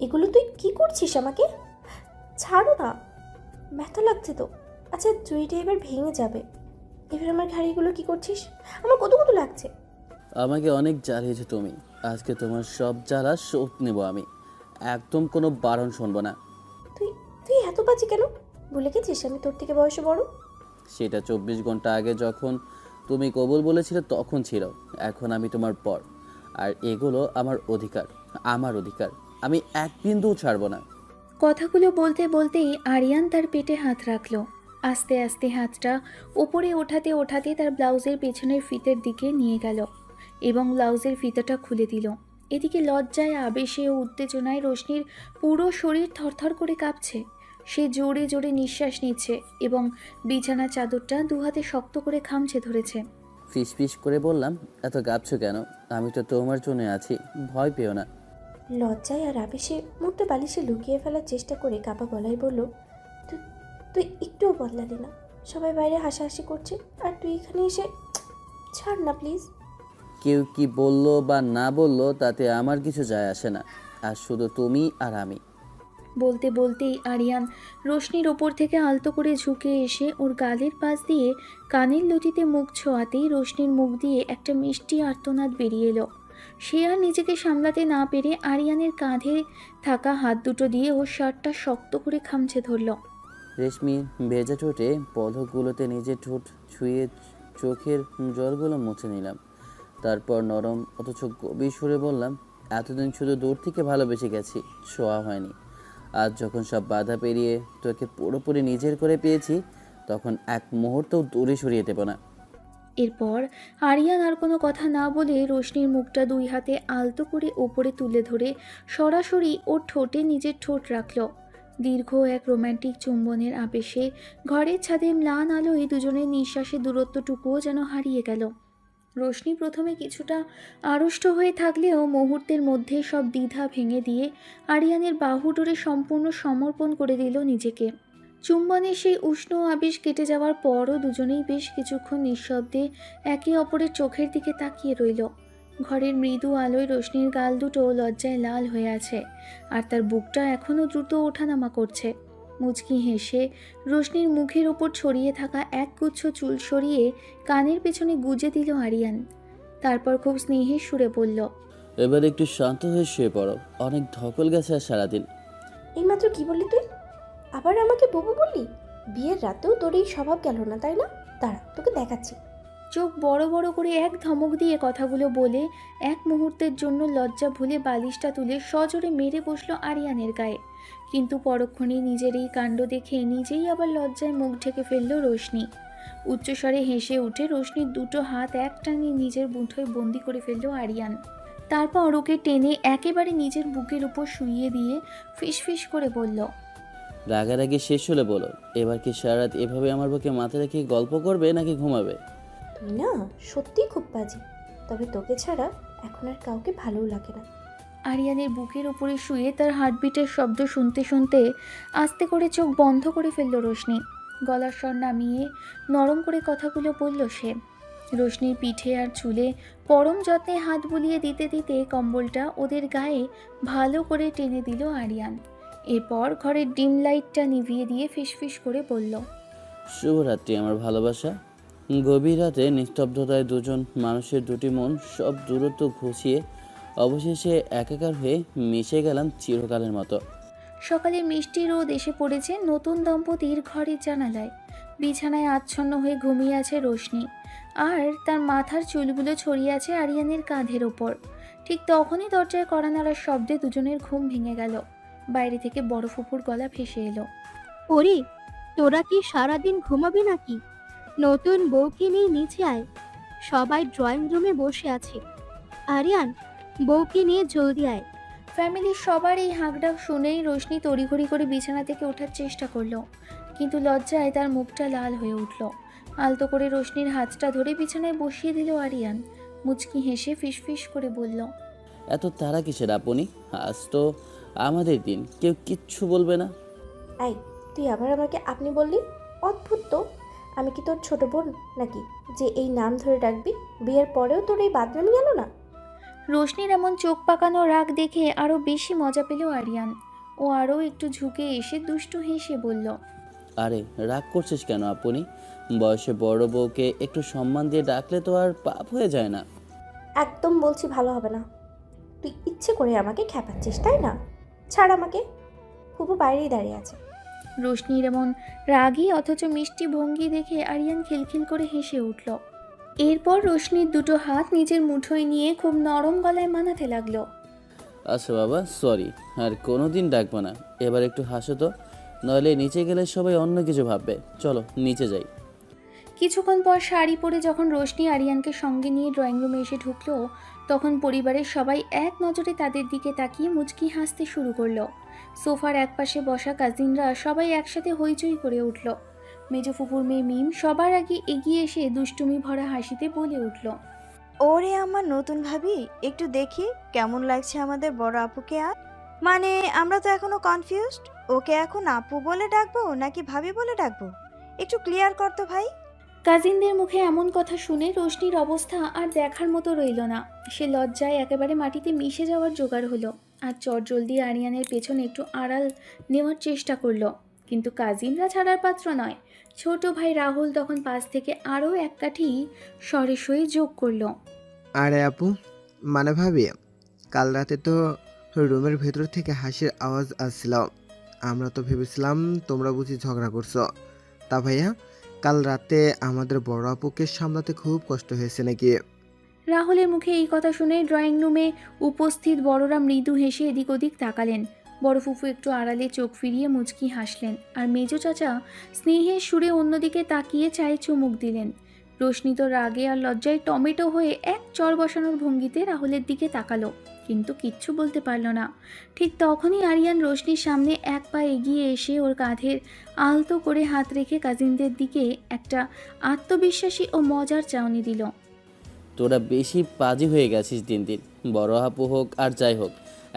এগুলো তুই কি করছিস আমাকে? ছাড়ো না, ব্যথা লাগছে তো। আচ্ছা জুড়িটা এবার ভেঙে যাবে। এবার আমার ঘাড়িগুলো কি করছিস? আমার কত কত লাগছে। আমাকে অনেক জ্বালিয়েছো তুমি। আজকে তোমার সব জ্বালা শোধ নেব আমি। একদম কোনো বারণ শুনবো না। তুই তুই এত বাজে কেন? ভুলে গেছিস আমি তোর থেকে বয়সে বড়? সেটা 24 ঘন্টা আগে যখন তুমি কবুল বলেছিলে তখন ছিল। এখন আমি তোমার পর। আর এগুলো আমার অধিকার। আমার অধিকার। আমি এক বিন্দুও ছাড়বো না। কথাগুলো বলতে বলতেই আরিয়ান তার পেটে হাত রাখলো। আস্তে আস্তে হাতটা উপরে ওঠাতে ওঠাতে তার ব্লাউজের পেছনের ফিতের দিকে নিয়ে গেল এবং ব্লাউজের ফিতাটা খুলে দিল। এদিকে লজ্জায়, আবেশে ও উত্তেজনায় রোশনির পুরো শরীর থরথর করে কাঁপছে। সে জোরে জোরে নিঃশ্বাস নিচ্ছে এবং বিছানার চাদরটা দুহাতে শক্ত করে খামচে ধরেছে। ফিস ফিস করে বললাম, এত কাঁপছো কেন? আমি তো তোমার জন্য আছি, ভয় পেও না। লজ্জায় আর আবেশে মুখটা বালিশে লুকিয়ে ফেলার চেষ্টা করে কাপা গলায় বলল, তুই তুই একটুও বদলালি না। সবাই বাইরে হাসাহাসি করছে আর তুই এখানে এসে ছাড় না প্লিজ। কেউ কি বললো বা না বললো তাতে আমার কিছু যায় আসে না। আর শুধু তুমি আর আমি। বলতে বলতেই আরিয়ান রোশনির ওপর থেকে আলতো করে ঝুঁকে এসে ওর গালের পাশ দিয়ে কানের লতিতে মুখ ছোঁয়াতেই রোশনির মুখ দিয়ে একটা মিষ্টি আর্তনাদ বেরিয়ে এলো। সে আর নিজেকে সামলাতে না পেরে আরিয়ানের কাঁধে থাকা হাত দুটো দিয়ে ওর শার্টটা শক্ত করে খামচে ধরল। রেশমি ভেজা ঠোঁটে পলকগুলোতে নিজের ঠোঁট ছুঁয়ে চোখের জলগুলো মুছে নিলাম। তারপর নরম অথচ গভীর সুরে বললাম, এতদিন শুধু দূর থেকে ভালোবেসে গেছি, ছোঁয়া হয়নি। আজ যখন সব বাধা পেরিয়ে তোকে পুরোপুরি নিজের করে পেয়েছি, তখন এক মুহূর্তও দূরে সরিয়ে দেব না। এরপর আরিয়ান আর কোনো কথা না বলে রোশনির মুখটা দুই হাতে আলতো করে ওপরে তুলে ধরে সরাসরি ওর ঠোঁটে নিজের ঠোঁট রাখল। দীর্ঘ এক রোম্যান্টিক চুম্বনের আবেশে ঘরের ছাদে ম্লান আলোয় দুজনের নিঃশ্বাসের দূরত্বটুকুও যেন হারিয়ে গেল। রোশনি প্রথমে কিছুটা আড়ষ্ট হয়ে থাকলেও মুহূর্তের মধ্যে সব দ্বিধা ভেঙে দিয়ে আরিয়ানের বাহু ধরে সম্পূর্ণ সমর্পণ করে দিল নিজেকে। চুম্বনের সেই উষ্ণ আবেশ কেটে যাওয়ার পরও দুজনেই বেশ কিছুক্ষণ নিঃশব্দে একে অপরের চোখের দিকে তাকিয়ে রইল। ঘরের মৃদু আলোয় রোশনির গাল দুটো লজ্জায় লাল হয়ে আছে আর তার বুকটা এখনও দ্রুত ওঠানামা করছে। মুচকি হেসে রোশনির মুখের ওপর ছড়িয়ে থাকা এক গুচ্ছ চুল সরিয়ে কানের পেছনে গুজে দিল আরিয়ান। তারপর খুব স্নেহের সুরে বলল, এবার একটু শান্ত হয়ে শুয়ে পড়ো, অনেক ধকল গেছে আর সারাদিন। এইমাত্র কি বললি তুই? আবার আমাকে বুবু বললি? বিয়ের রাতেও তোর এই স্বভাব গেল না তাই না? দাঁড়া তোকে দেখাচ্ছি। চোখ বড় বড় করে এক ধমক দিয়ে কথাগুলো বলে এক মুহূর্তের জন্য লজ্জা ভুলে বালিশটা তুলে সজোরে মেরে বসলো আরিয়ানের গায়ে। কিন্তু পরক্ষণেই নিজের এই কাণ্ড দেখে নিজেই আবার লজ্জায় মুখ ঢেকে ফেলল রোশনি। উচ্চস্বরে হেসে উঠে রোশনির দুটো হাত এক টানে নিজের মুঠোয় বন্দি করে ফেলল আরিয়ান। তারপর ওকে টেনে একেবারে নিজের বুকের উপর শুইয়ে দিয়ে ফিসফিস করে বলল, রাগারাগি শেষ হলে বলো, এবার কি সারা রাত এভাবে আমার বুকে মাথা রেখে গল্প করবে নাকি ঘুমাবে? তুই না সত্যিই খুব বাজে, তবে তোকে ছাড়া এখন আর কাউকে ভালোও লাগে না। আরিয়ানের বুকের উপরে শুয়ে তার হার্টবিটের শব্দ শুনতে শুনতে আস্তে করে চোখ বন্ধ করে ফেলল রোশনি। গলার স্বর নামিয়ে নরম করে কথাগুলো বলল সে। রোশনির পিঠে আর চুলে পরম যত্নে হাত বুলিয়ে দিতে দিতে কম্বলটা ওদের গায়ে ভালো করে টেনে দিল আরিয়ান। এরপর ঘরের ডিম লাইটটা নিভিয়ে দিয়ে ফিসফিস করে বলল, শুভরাত্রি আমার ভালোবাসা। গভীর রাতে নিস্তব্ধতায় দুজন মানুষের দুটি মন সব দূরত্ব ঘুষিয়ে অবশেষে একাকার হয়ে মিশে গেলাম চিরকালের মতো। সকালে মিষ্টি রোদ এসে পড়েছে নতুন দম্পতির ঘরের জানালায়। বিছানায় আচ্ছন্ন হয়ে ঘুমিয়ে আছে রোশনি আর তার মাথার চুলগুলো ছড়িয়ে আছে আরিয়ানের কাঁধের ওপর। ঠিক তখনই দরজায় কড়া নাড়ার শব্দে দুজনের ঘুম ভেঙে গেল। বাইরে থেকে বড় ফুপুর গলা ভেসে এলো, ওরে, তোরা কি সারাদিন ঘুমাবি নাকি? নতুন বউকে নিয়ে নিচে আয়, সবাই ড্রয়িং রুমে বসে আছে। আরিয়ান, বউকে নিয়ে জলদি আয়। ফ্যামিলির সবার এই হাঁকডাক শুনেই রোশনি তড়িঘড়ি করে বিছানা থেকে ওঠার চেষ্টা করলো, কিন্তু লজ্জায় তার মুখটা লাল হয়ে উঠল। আলতো করে রোশনির হাতটা ধরে বিছানায় বসিয়ে দিল আরিয়ান। মুচকি হেসে ফিসফিস করে বলল, এত তারা কিসের আপনি? আজ তো আমাদের দিন, কেউ কিচ্ছু বলবে না। আই, তুই আবার আমাকে আপনি বললি? অদ্ভুত তো। আমি কি তোর ছোট বোন নাকি যে এই নাম ধরে ডাকবি? বিয়ের পরেও তোর এই বাদনামি গেল না? রোশনির এমন চোখ পাকানো রাগ দেখে আরও বেশি মজা পেল আরিয়ান। ও আরও একটু ঝুঁকে এসে দুষ্টু হেসে বলল, আরে রাগ করছিস কেন আপনি? বয়সে বড় বউকে একটু সম্মান দিয়ে ডাকলে তো আর পাপ হয়ে যায় না। একদম বলছি ভালো হবে না। তুই ইচ্ছে করে আমাকে খ্যাপাচ্ছিস তাই না? ছাড় আমাকে। ফুপু বাইরেই দাঁড়িয়ে আছে। রোশনির এমন রাগী অথচ মিষ্টি ভঙ্গি দেখে আরিয়ান খিলখিল করে হেসে উঠল। এরপর রোশনির দুটো হাত নিজের মুঠোয় নিয়ে খুব নরম গলায় মানাতে লাগলো। আচ্ছা বাবা, সরি, আর কোনোদিন ডাকবো না। এবার একটু হাসো তো, নইলে নিচে গেলে সবাই অন্য কিছু ভাববে। চলো নিচে যাই। কিছুক্ষণ পর শাড়ি পরে যখন রোশনি আরিয়ানকে সঙ্গে নিয়ে ড্রয়িং রুমে এসে ঢুকলো, তখন পরিবারের সবাই এক নজরে তাদের দিকে তাকিয়ে মুচকি হাসতে শুরু করলো। সোফার একপাশে বসা কাজিনরা সবাই একসাথে হইচই করে উঠল। মেজো ফুপুর মেয়ে মিম সবার আগে এগিয়ে এসে দুষ্টুমি ভরা হাসিতে বলে উঠল, ওরে আমার নতুন ভাবি, একটু দেখি কেমন লাগছে আমাদের বড় আপুকে। আর মানে আমরা তো এখনো কনফিউজড, ওকে এখন আপু বলে ডাকবো নাকি ভাবি বলে ডাকবো, একটু ক্লিয়ার কর তো ভাই। কাজিনদের মুখে এমন কথা শুনে রোশনির অবস্থা আর দেখার মতো রইল না। সে লজ্জায় একেবারে মাটিতে মিশে যাওয়ার জোগাড় হলো, আর চটজলদি আরিয়ানের পেছনে একটু আড়াল নেওয়ার চেষ্টা করলো। কিন্তু কাজিনরা ছাড়ার পাত্র নয়। ছোট ভাই রাহুল তখন পাশ থেকে আরও এক কাঠি সরে যোগ করলো, আরে আপু, মানে ভাবি, কাল রাতে তো রুমের ভেতর থেকে হাসির আওয়াজ আসছিল। আমরা তো ভেবেছিলাম তোমরা বুঝি ঝগড়া করছো। তা ভাইয়া, কাল রাতে আমাদের বড় আপুকে সামলাতে খুব কষ্ট হয়েছে নাকি? রাহুলের মুখে এই কথা শুনে ড্রয়িং রুমে উপস্থিত বড়রা মৃদু হেসে এদিক ওদিক তাকালেন। বড় ফুফু একটু আড়ালে চোখ ফিরিয়ে মুচকি হাসলেন, আর মেজো চাচা স্নেহের সুরে অন্যদিকে তাকিয়ে চায়ে চুমুক দিলেন। রোশনি তো রাগে আর লজ্জায় টমেটো হয়ে এক চর বসানোর ভঙ্গিতে রাহুলের দিকে তাকালো, কিন্তু কিচ্ছু বলতে পারল না। ঠিক তখনই আরিয়ান রোশনির সামনে এক পা এগিয়ে এসে ওর কাঁধের আলতো করে হাত রেখে কাজিনদের দিকে একটা আত্মবিশ্বাসী ও মজার চাউনি দিল। তোরা বেশি পাজি হয়ে গেছিস দিন দিন। বড় আপু হোক আর যাই হোক,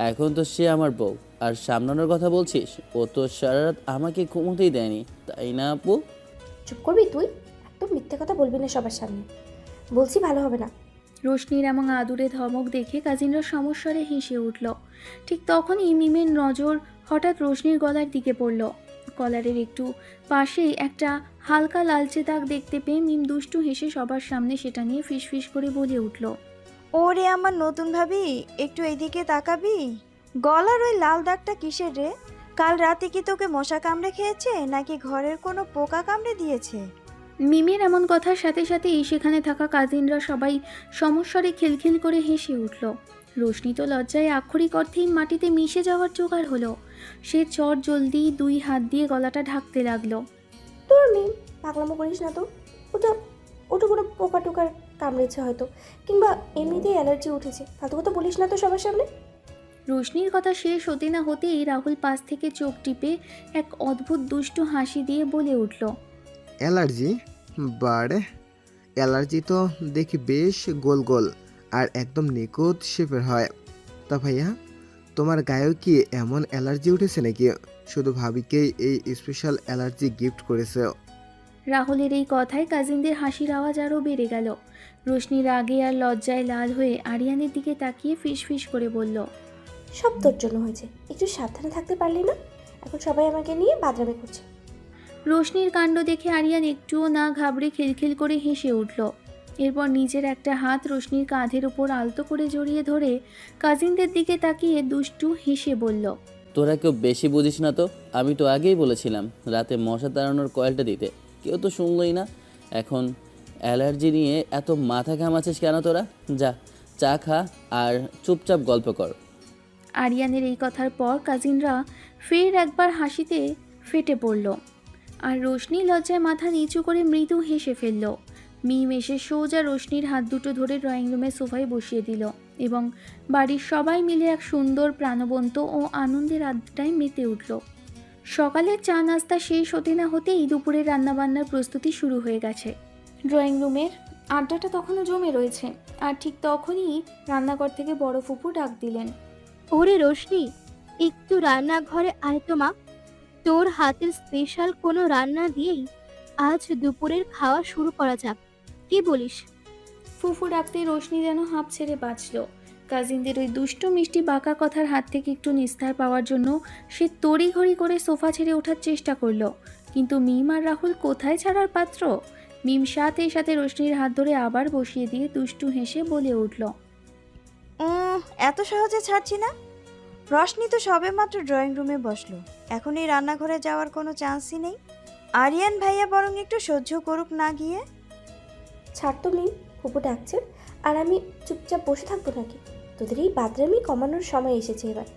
এখন তো সে আমার বউ। আর সামলানোর কথা বলছিস, ও তো সারা রাত আমাকে ঘুমোতেই দেয়নি, তাই না আপু? চুপ করবি তুই? একদম মিথ্যে কথা বলবি না সবার সামনে। বলছি ভালো হবে না। রোশনির এমন আদুরে ধমক দেখে কাজিনরা সমস্বরে হেসে উঠল। ঠিক তখনই মিমের নজর হঠাৎ রোশনির গলার দিকে পড়ল। কলারের একটু পাশেই একটা হালকা লালচে দাগ দেখতে পেয়ে মিম দুষ্টু হেসে সবার সামনে সেটা নিয়ে ফিসফিস করে বলে উঠল, ওরে আমার নতুন ভাবি, একটু এইদিকে তাকাবি। গলার ওই লাল দাগটা কিসের রে? কাল রাতে কি তোকে মশা কামড়ে খেয়েছে নাকি ঘরের কোনো পোকা কামড়ে দিয়েছে? মিমের এমন কথার সাথে সাথেই সেখানে থাকা কাজিনরা সবাই সমস্বরে খিলখিল করে হেসে উঠল। রোশনি তো লজ্জায় আক্ষরিক অর্থেই মাটিতে মিশে যাওয়ার জোগাড় হলো। সে চট জলদি দুই হাত দিয়ে গলাটা ঢাকতে লাগলো। তোর মেয়ে পাগলামো করিস না তো। ওটা ওটা কোনো পোকা টোকার কামড়েছে হয়তো, কিংবা এমনিতেই অ্যালার্জি উঠেছে। ফালতু কথা বলিস না তো সবার সামনে। রোশনির কথা শেষ হতে না হতেই রাহুল পাশ থেকে চোখ টিপে এক অদ্ভুত দুষ্টু হাসি দিয়ে বলে উঠল, অ্যালার্জি? বাড়ে, অ্যালার্জি তো দেখি বেশ গোল গোল আর একদম নিখুঁত শেপের হয়। তা ভাইয়া, তোমার গায়েও কি এমন অ্যালার্জি উঠেছে নাকি? শুধু ভাবিকেই এই স্পেশাল অ্যালার্জি গিফট করেছে। রাহুলের এই কথায় কাজিনদের হাসির আওয়াজ আরও বেড়ে গেল। রোশনি রাগে আর লজ্জায় লাল হয়ে আরিয়ানের দিকে তাকিয়ে ফিসফিস করে বলল, সব তোর জন্য হয়েছে। একটু সাবধানে থাকতে পারলি না? এখন সবাই আমাকে নিয়ে বাদরামি করছে। রোশনির কাণ্ড দেখে আরিয়ান একটুও না ঘাবড়ে খিলখিল করে হেসে উঠল। এরপর নিজের একটা হাত রোশনির কাঁধের উপর আলতো করে জড়িয়ে ধরে কাজিনদের দিকে তাকিয়ে দুষ্টু হেসে বলল, তোরা কেউ বেশি বুঝিস না তো। আমি তো আগেই বলেছিলাম রাতে মশা তাড়ানোর কয়েলটা দিতে, কেউ তো শুনলই না। এখন অ্যালার্জি নিয়ে এত মাথা ঘামাচ্ছিস কেন তোরা? যা চা খা আর চুপচাপ গল্প কর। আরিয়ানের এই কথার পর কাজিনরা ফের একবার হাসিতে ফেটে পড়ল, আর রোশনি লজ্জায় মাথা নিচু করে মৃদু হেসে ফেলল। মিম এসে সোজা রোশনির হাত দুটো ধরে ড্রয়িং রুমের সোফায় বসিয়ে দিল এবং বাড়ির সবাই মিলে এক সুন্দর প্রাণবন্ত ও আনন্দের আড্ডায় মেতে উঠল। সকালের চা নাস্তা শেষ হতে না হতেই দুপুরের রান্নাবান্নার প্রস্তুতি শুরু হয়ে গেছে। ড্রয়িং রুমের আড্ডাটা তখনও জমে রয়েছে, আর ঠিক তখনই রান্নাঘর থেকে বড় ফুপু ডাক দিলেন, ওরে রোশনি, একটু রান্নাঘরে আয় তো মা। তোর হাতের স্পেশাল কোনো রান্না দিয়েই আজ দুপুরের খাওয়া শুরু করা যাক, কি বলিস? ফুফু ডাকতে রোশনি যেন হাঁপ ছেড়ে বাঁচল। কাজিনদের ওই দুষ্টু মিষ্টি বাঁকা কথার হাত থেকে একটু নিস্তার পাওয়ার জন্য সে তড়িঘড়ি করে সোফা ছেড়ে ওঠার চেষ্টা করলো, কিন্তু মিম আর রাহুল কোথায় ছাড়ার পাত্র। মিম সাথে সাথে রোশনির হাত ধরে আবার বসিয়ে দিয়ে দুষ্টু হেসে বলে উঠল, এত সহজে ছাড়ছি না। রশনি তো সবেমাত্র ড্রয়িং রুমে বসলো, এখন এই রান্নাঘরে যাওয়ার কোনো চান্সই নেই। আরিয়ান ভাইয়া বরং একটু সহ্য করুক না গিয়ে। ছাড় তো মিম, ফুপু ডাকছে, আর আমি চুপচাপ বসে থাকবো নাকি? তোদের এই বাদরামি কমানোর সময় এসেছে এবার।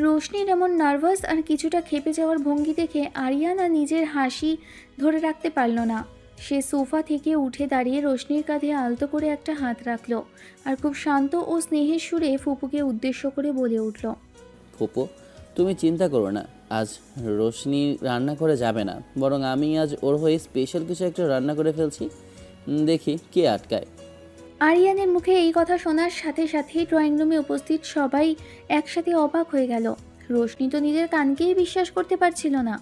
রোশনির এমন নার্ভাস আর কিছুটা ক্ষেপে যাওয়ার ভঙ্গি দেখে আরিয়ানা নিজের হাসি ধরে রাখতে পারল না। সে সোফা থেকে উঠে দাঁড়িয়ে রোশনির কাঁধে আলতো করে একটা হাত রাখল আর খুব শান্ত ও স্নেহের সুরে ফুপুকে উদ্দেশ্য করে বলে উঠল, ফুপু, তুমি চিন্তা করো না, আজ রোশনি রান্না করে যাবে না, বরং আমি আজ ওর হয়ে স্পেশাল কিছু একটা রান্না করে ফেলছি। দেখি কে আটকায়। আরিয়ানের মুখে এই কথা শোনার সাথে সাথেই ড্রয়িং রুমে উপস্থিত সবাই একসাথে অবাক হয়ে গেল। রোশনি তো নিজের কানকেই বিশ্বাস করতে পারছিল না।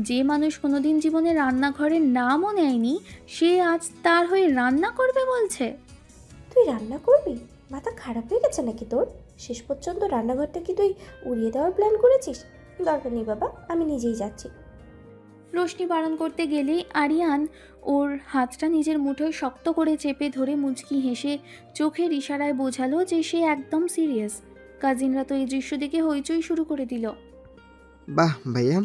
যে মানুষ কোনোদিন জীবনে রান্নাঘরের নামও নেয়নি, সে আজ তার হয়ে রান্না করবে বলছে। তুই রান্না করবি? মাথা খারাপ হয়ে গেছে নাকি তোর? শেষ পর্যন্ত রান্নাঘরটা কি তুই উড়িয়ে দেওয়ার প্ল্যান করেছিস? দরকার নেই বাবা, আমি নিজেই যাচ্ছি। রোশনি বারণ করতে গেলেই আরিয়ান ওর হাতটা নিজের মুঠোয় শক্ত করে চেপে ধরে মুচকি হেসে চোখের ইশারায় বোঝালো যে সে একদম সিরিয়াস। কাজিনরা তো এই দৃশ্য দেখে হইচই শুরু করে দিল। বাহ ভাইয়া,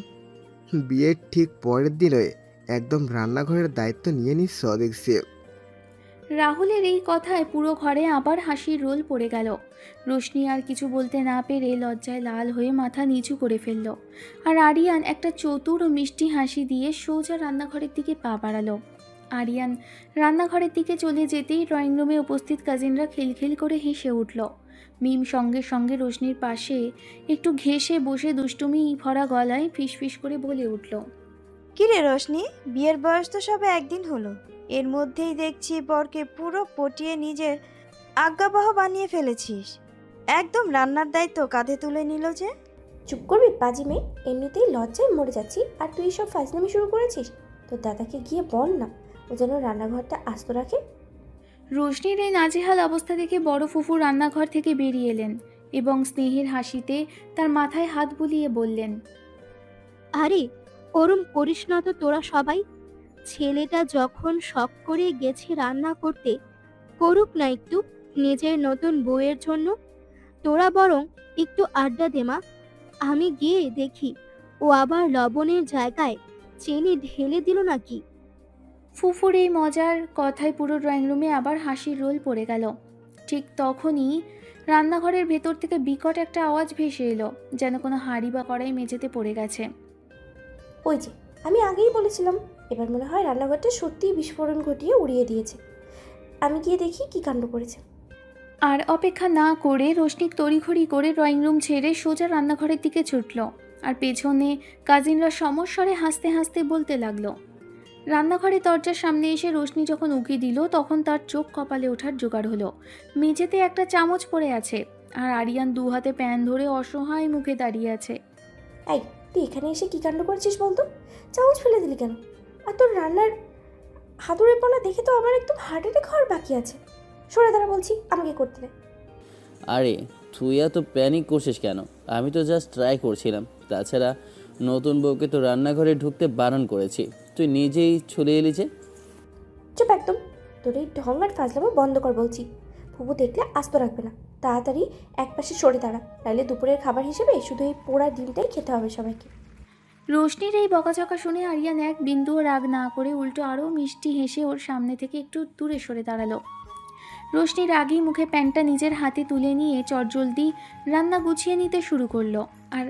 বিয়ের ঠিক পরের দিনে একদম রান্নাঘরের দায়িত্ব নিয়ে নিচ্ছ দেখছি। রাহুলের এই কথায় পুরো ঘরে আবার হাসির রোল পড়ে গেল। রোশনি আর কিছু বলতে না পেরে লজ্জায় লাল হয়ে মাথা নিচু করে ফেলল, আর আরিয়ান একটা চতুর ও মিষ্টি হাসি দিয়ে সোজা রান্নাঘরের দিকে পা বাড়ালো। আরিয়ান রান্নাঘরের দিকে চলে যেতেই ড্রয়িং রুমে উপস্থিত কাজিনরা খিলখিল করে হেসে উঠল। মিম সঙ্গে সঙ্গে রোশনির পাশে একটু ঘেঁষে বসে দুষ্টুমি ভরা গলায় ফিসফিস করে বলে উঠল, কিরে রশনি, বিয়ের বয়স তো সবে একদিন হলো, এর মধ্যেই দেখছি বরকে পুরো পটিয়ে নিজের আজ্ঞাবহ বানিয়ে ফেলেছিস। একদম রান্নার দায়িত্ব কাঁধে তুলে নিল যে। চুপ করবি পাজি মেয়ে, এমনিতেই লজ্জায় মরে যাচ্ছি আর তুই সব ফাজলামি শুরু করেছিস। তোর দাদাকে গিয়ে বল না ও যেন রান্নাঘরটা আস্ত রাখে। রোশনির এই নাজেহাল অবস্থা দেখে বড় ফুফু রান্নাঘর থেকে বেরিয়ে এলেন এবং স্নেহের হাসিতে তার মাথায় হাত বুলিয়ে বললেন, আরে ওরম করিস না তো তোরা সবাই। ছেলেটা যখন শখ করে গেছে রান্না করতে, করুক না একটু নিজের নতুন বউয়ের জন্য। তোরা বরং একটু আড্ডা দে মা, আমি গিয়ে দেখি ও আবার লবণের জায়গায় চিনি ঢেলে দিল নাকি। ফুফুর এই মজার কথায় পুরো ড্রয়িং রুমে আবার হাসির রোল পড়ে গেল। ঠিক তখনই রান্নাঘরের ভেতর থেকে বিকট একটা আওয়াজ ভেসে এলো, যেন কোনো হাঁড়ি বা কড়াই মেঝেতে পড়ে গেছে। ওই যে, আমি আগেই বলেছিলাম, এবার মনে হয় রান্নাঘরটা সত্যিই বিস্ফোরণ ঘটিয়ে উড়িয়ে দিয়েছে। আমি গিয়ে দেখি কি কাণ্ড করেছে। আর অপেক্ষা না করে রোশনি তড়িঘড়ি করে ড্রয়িং রুম ছেড়ে সোজা রান্নাঘরের দিকে ছুটল, আর পেছনে কাজিনরা সমস্বরে হাসতে হাসতে বলতে লাগলো। রান্নাঘরের দরজার সামনে এসে রোশনি যখন উকি দিল, তখন তার চোখ কপালে ওঠার জোগাড় হলো। মেঝেতে একটা চামচ পড়ে আছে, আর আরিয়ান দু হাতে প্যান ধরে অসহায় মুখে দাঁড়িয়ে আছে। এই, তুই এখানে এসে কি কাণ্ড করেছিস বলতো? চামচ ফেলে দিলি কেন? আর তোর রান্নার হাতুড়েপনা দেখে তো আমার একদম হার্ট অ্যাটাক হওয়ার বাকি আছে। সরে দাঁড়া বলছি, আমাকে করতে দে। আরে তুই এত প্যানিক করছিস কেন? আমি তো জাস্ট ট্রাই করছিলাম। তাছাড়া নতুন বউকে তো রান্নাঘরে ঢুকতে বারণ করেছি, তুই নিজেই চলে এলি যে। চুপ একদম, তোর এই ঢং আর ফাজলামো বন্ধ কর বলছি। ফুপু দেখলে আস্ত রাখবে না। তাড়াতাড়ি এক পাশে সরে দাঁড়া, নাহলে দুপুরের খাবার হিসেবে শুধু এই পোড়া ডিমটাই খেতে হবে সবাইকে। রোশনির এই বকাঝকা শুনে আরিয়ান এক বিন্দুও রাগ না করে উল্টো আরও মিষ্টি হেসে ওর সামনে থেকে একটু দূরে সরে দাঁড়ালো। রোশনি রাগী মুখে প্যানটা নিজের হাতে তুলে নিয়ে চটজলদি রান্না গুছিয়ে নিতে শুরু করলো, আর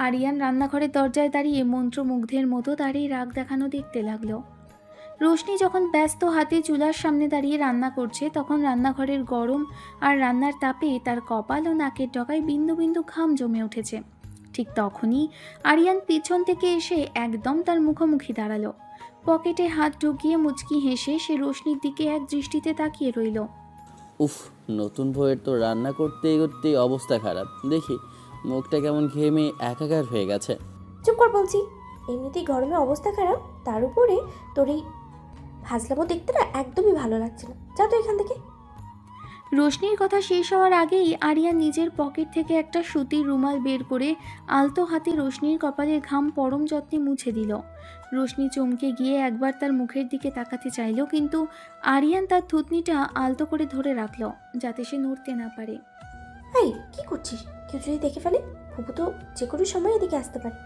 আরিয়ান রান্নাঘরের দরজায় দাঁড়িয়ে মন্ত্রমুগ্ধের মতো দাঁড়িয়ে রাগ দেখানো দেখতে লাগলো। রোশনি যখন ব্যস্ত হাতে চুলার সামনে দাঁড়িয়ে রান্না করছে, তখন রান্নাঘরের গরম আর রান্নার তাপে তার কপাল ও নাকের ডগায় বিন্দু বিন্দু ঘাম জমে উঠেছে। ঠিক তখনই আরিয়ান পিছন থেকে এসে একদম তার মুখোমুখি দাঁড়ালো। পকেটে হাত ঢুকিয়ে মুচকি হেসে সে রোশনির দিকে এক দৃষ্টিতে তাকিয়ে রইল। উফ, নতুন বউয়ের তো রান্না করতে করতে অবস্থা খারাপ, দেখি মুখটা কেমন ঘেমে একাকার হয়ে গেছে। চুপ কর বলছি, এমনিতেই গরমে অবস্থা খারাপ, তার উপরে তোর এই ফাজলামো দেখতে না একদমই ভালো লাগছে না। যা তো এখান থেকে। রোশনির কথা শেষ হওয়ার আগেই আরিয়ান নিজের পকেট থেকে একটা সুতির রুমাল বের করে আলতো হাতে রোশনির কপালের ঘাম পরম যত্নে মুছে দিল। রোশনি চমকে গিয়ে একবার তার মুখের দিকে তাকাতে চাইল, কিন্তু আরিয়ান তার থুতনিটা আলতো করে ধরে রাখল যাতে সে নড়তে না পারে। এই কি করছিস? কেউ যদি দেখে ফেলে? ফুপু তো যে কোনো সময় এদিকে আসতে পারে।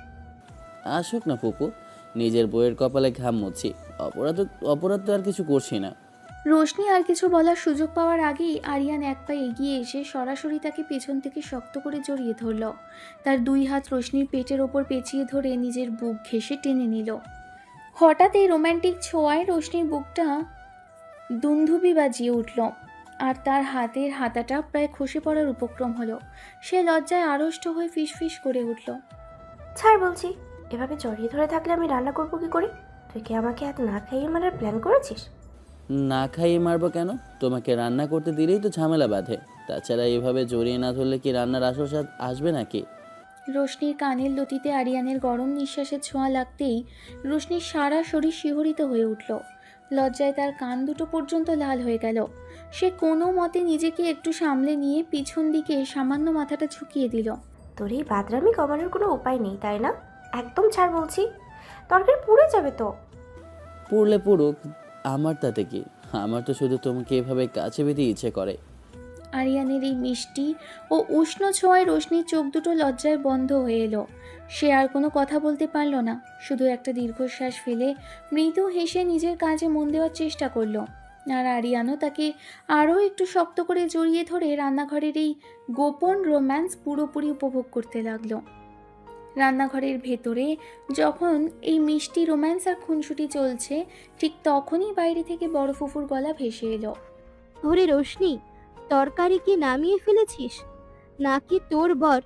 আসুক না ফুপু, নিজের বইয়ের কপালে ঘাম মুছি। অপরাধ তো আর কিছু করছি না। রোশনি আর কিছু বলার সুযোগ পাওয়ার আগেই আরিয়ান এক পা এগিয়ে এসে সরাসরি তাকে পেছন থেকে শক্ত করে জড়িয়ে ধরল। তার দুই হাত রোশনির পেটের ওপর পেঁচিয়ে ধরে নিজের বুক ঘেঁষে টেনে নিল। হঠাৎ এই রোম্যান্টিক ছোঁয়ায় রোশনির বুকটা দুন্ধুবি বাজিয়ে উঠল, আর তার হাতের হাতাটা প্রায় খসে পড়ার উপক্রম হলো। সে লজ্জায় আড়ষ্ট হয়ে ফিসফিস করে উঠল। ছাড় বলছি, এভাবে জড়িয়ে ধরে থাকলে আমি রান্না করবো কি করে? তুই কি আমাকে হাত না খাইয়ে মারার প্ল্যান করেছিস? না খাইয়ে মারবো কেন? তোমাকে রান্না করতে দিলেই তো ঝামেলা বাঁধে। তাছাড়া এভাবে জড়িয়ে না ধরলে কি রান্নার আসল স্বাদ আসবে নাকি? রোশনির কানের লতিতে আরিয়ানের গরম নিঃশ্বাসের ছোঁয়া লাগতেই রোশনির সারা শরীর শিহরিত হয়ে উঠল। লজ্জায় তার কান দুটো পর্যন্ত লাল হয়ে গেল। সে কোনো মতে নিজেকে একটু সামলে নিয়ে পিছন দিকে সামান্য মাথাটা ঝুঁকিয়ে দিল। তোর এই বাদরামি কমানোর কোনো উপায় নেই, তাই না? একদম ছাড় বলছি, তরকারি পুড়ে যাবে তো। পুড়লে পুড়ুক, আমার তাতে কি? আমার তো শুধু তোমাকে এভাবে কাছে পেতে ইচ্ছে করে। আরিয়ানের এই মিষ্টি ও উষ্ণ ছোঁয়ায় রোশনির চোখ দুটো লজ্জায় বন্ধ হয়ে এলো। সে আর কোনো কথা বলতে পারল না, শুধু একটা দীর্ঘশ্বাস ফেলে মৃদু হেসে নিজের কাজে মন দেওয়ার চেষ্টা করলো। আর আরিয়ানও তাকে আরও একটু শক্ত করে জড়িয়ে ধরে রান্নাঘরের এই গোপন রোম্যান্স পুরোপুরি উপভোগ করতে লাগলো। রান্নাঘরের ভেতরে যখন এই মিষ্টি রোম্যান্স আর খুনসুটি চলছে, ঠিক তখনই বাইরে থেকে বড় ফুফুর গলা ভেসে এলো। ওরে রোশনি, তরকারি কি নামিয়ে ফেলেছিস, নাকি তোর বর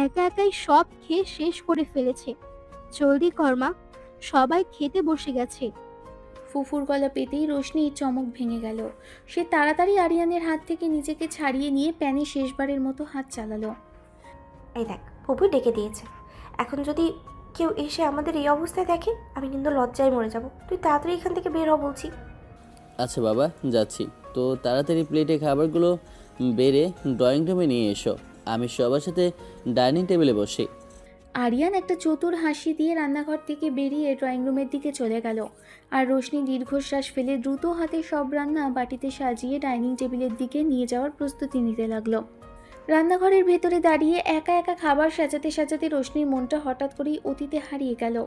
একা একাই সব খেয়ে শেষ করে ফেলেছে? জলদি কর্মা, সবাই খেতে বসে গেছে। ফুফুর গলা পেতেই রোশনির চমক ভেঙে গেল। সে তাড়াতাড়ি আরিয়ানের হাত থেকে নিজেকে ছাড়িয়ে নিয়ে প্যানে শেষবারের মতো হাত চালালো। এই দেখ, ফুপু ডেকে দিয়েছে। এখন যদি কেউ এসে আমাদের এই অবস্থায় দেখে, আমি কিন্তু লজ্জায় মরে যাব। তুই তাড়াতাড়ি এখান থেকে বের হ বলছি। আচ্ছা বাবা, যাচ্ছি। তো তাড়াতাড়ি প্লেটে খাবারগুলো বেড়ে ড্রয়িং রুমে নিয়ে এসো। আমি সবার সাথে ডাইনিং টেবিলে বসি। আরিয়ান একটা চতুর হাসি দিয়ে রান্নাঘর থেকে বেরিয়ে ড্রয়িং রুমের দিকে চলে গেল। আর রোশনি দীর্ঘশ্বাস ফেলে দ্রুত হাতে সব রান্না বাটিতে সাজিয়ে ডাইনিং টেবিলের দিকে নিয়ে যাওয়ার প্রস্তুতি নিতে লাগলো। রান্নাঘরের ভেতরে দাঁড়িয়ে একা একা খাবার সাজাতে সাজাতে রোশনির মনটা হঠাৎ করেই অতীতে হারিয়ে গেল।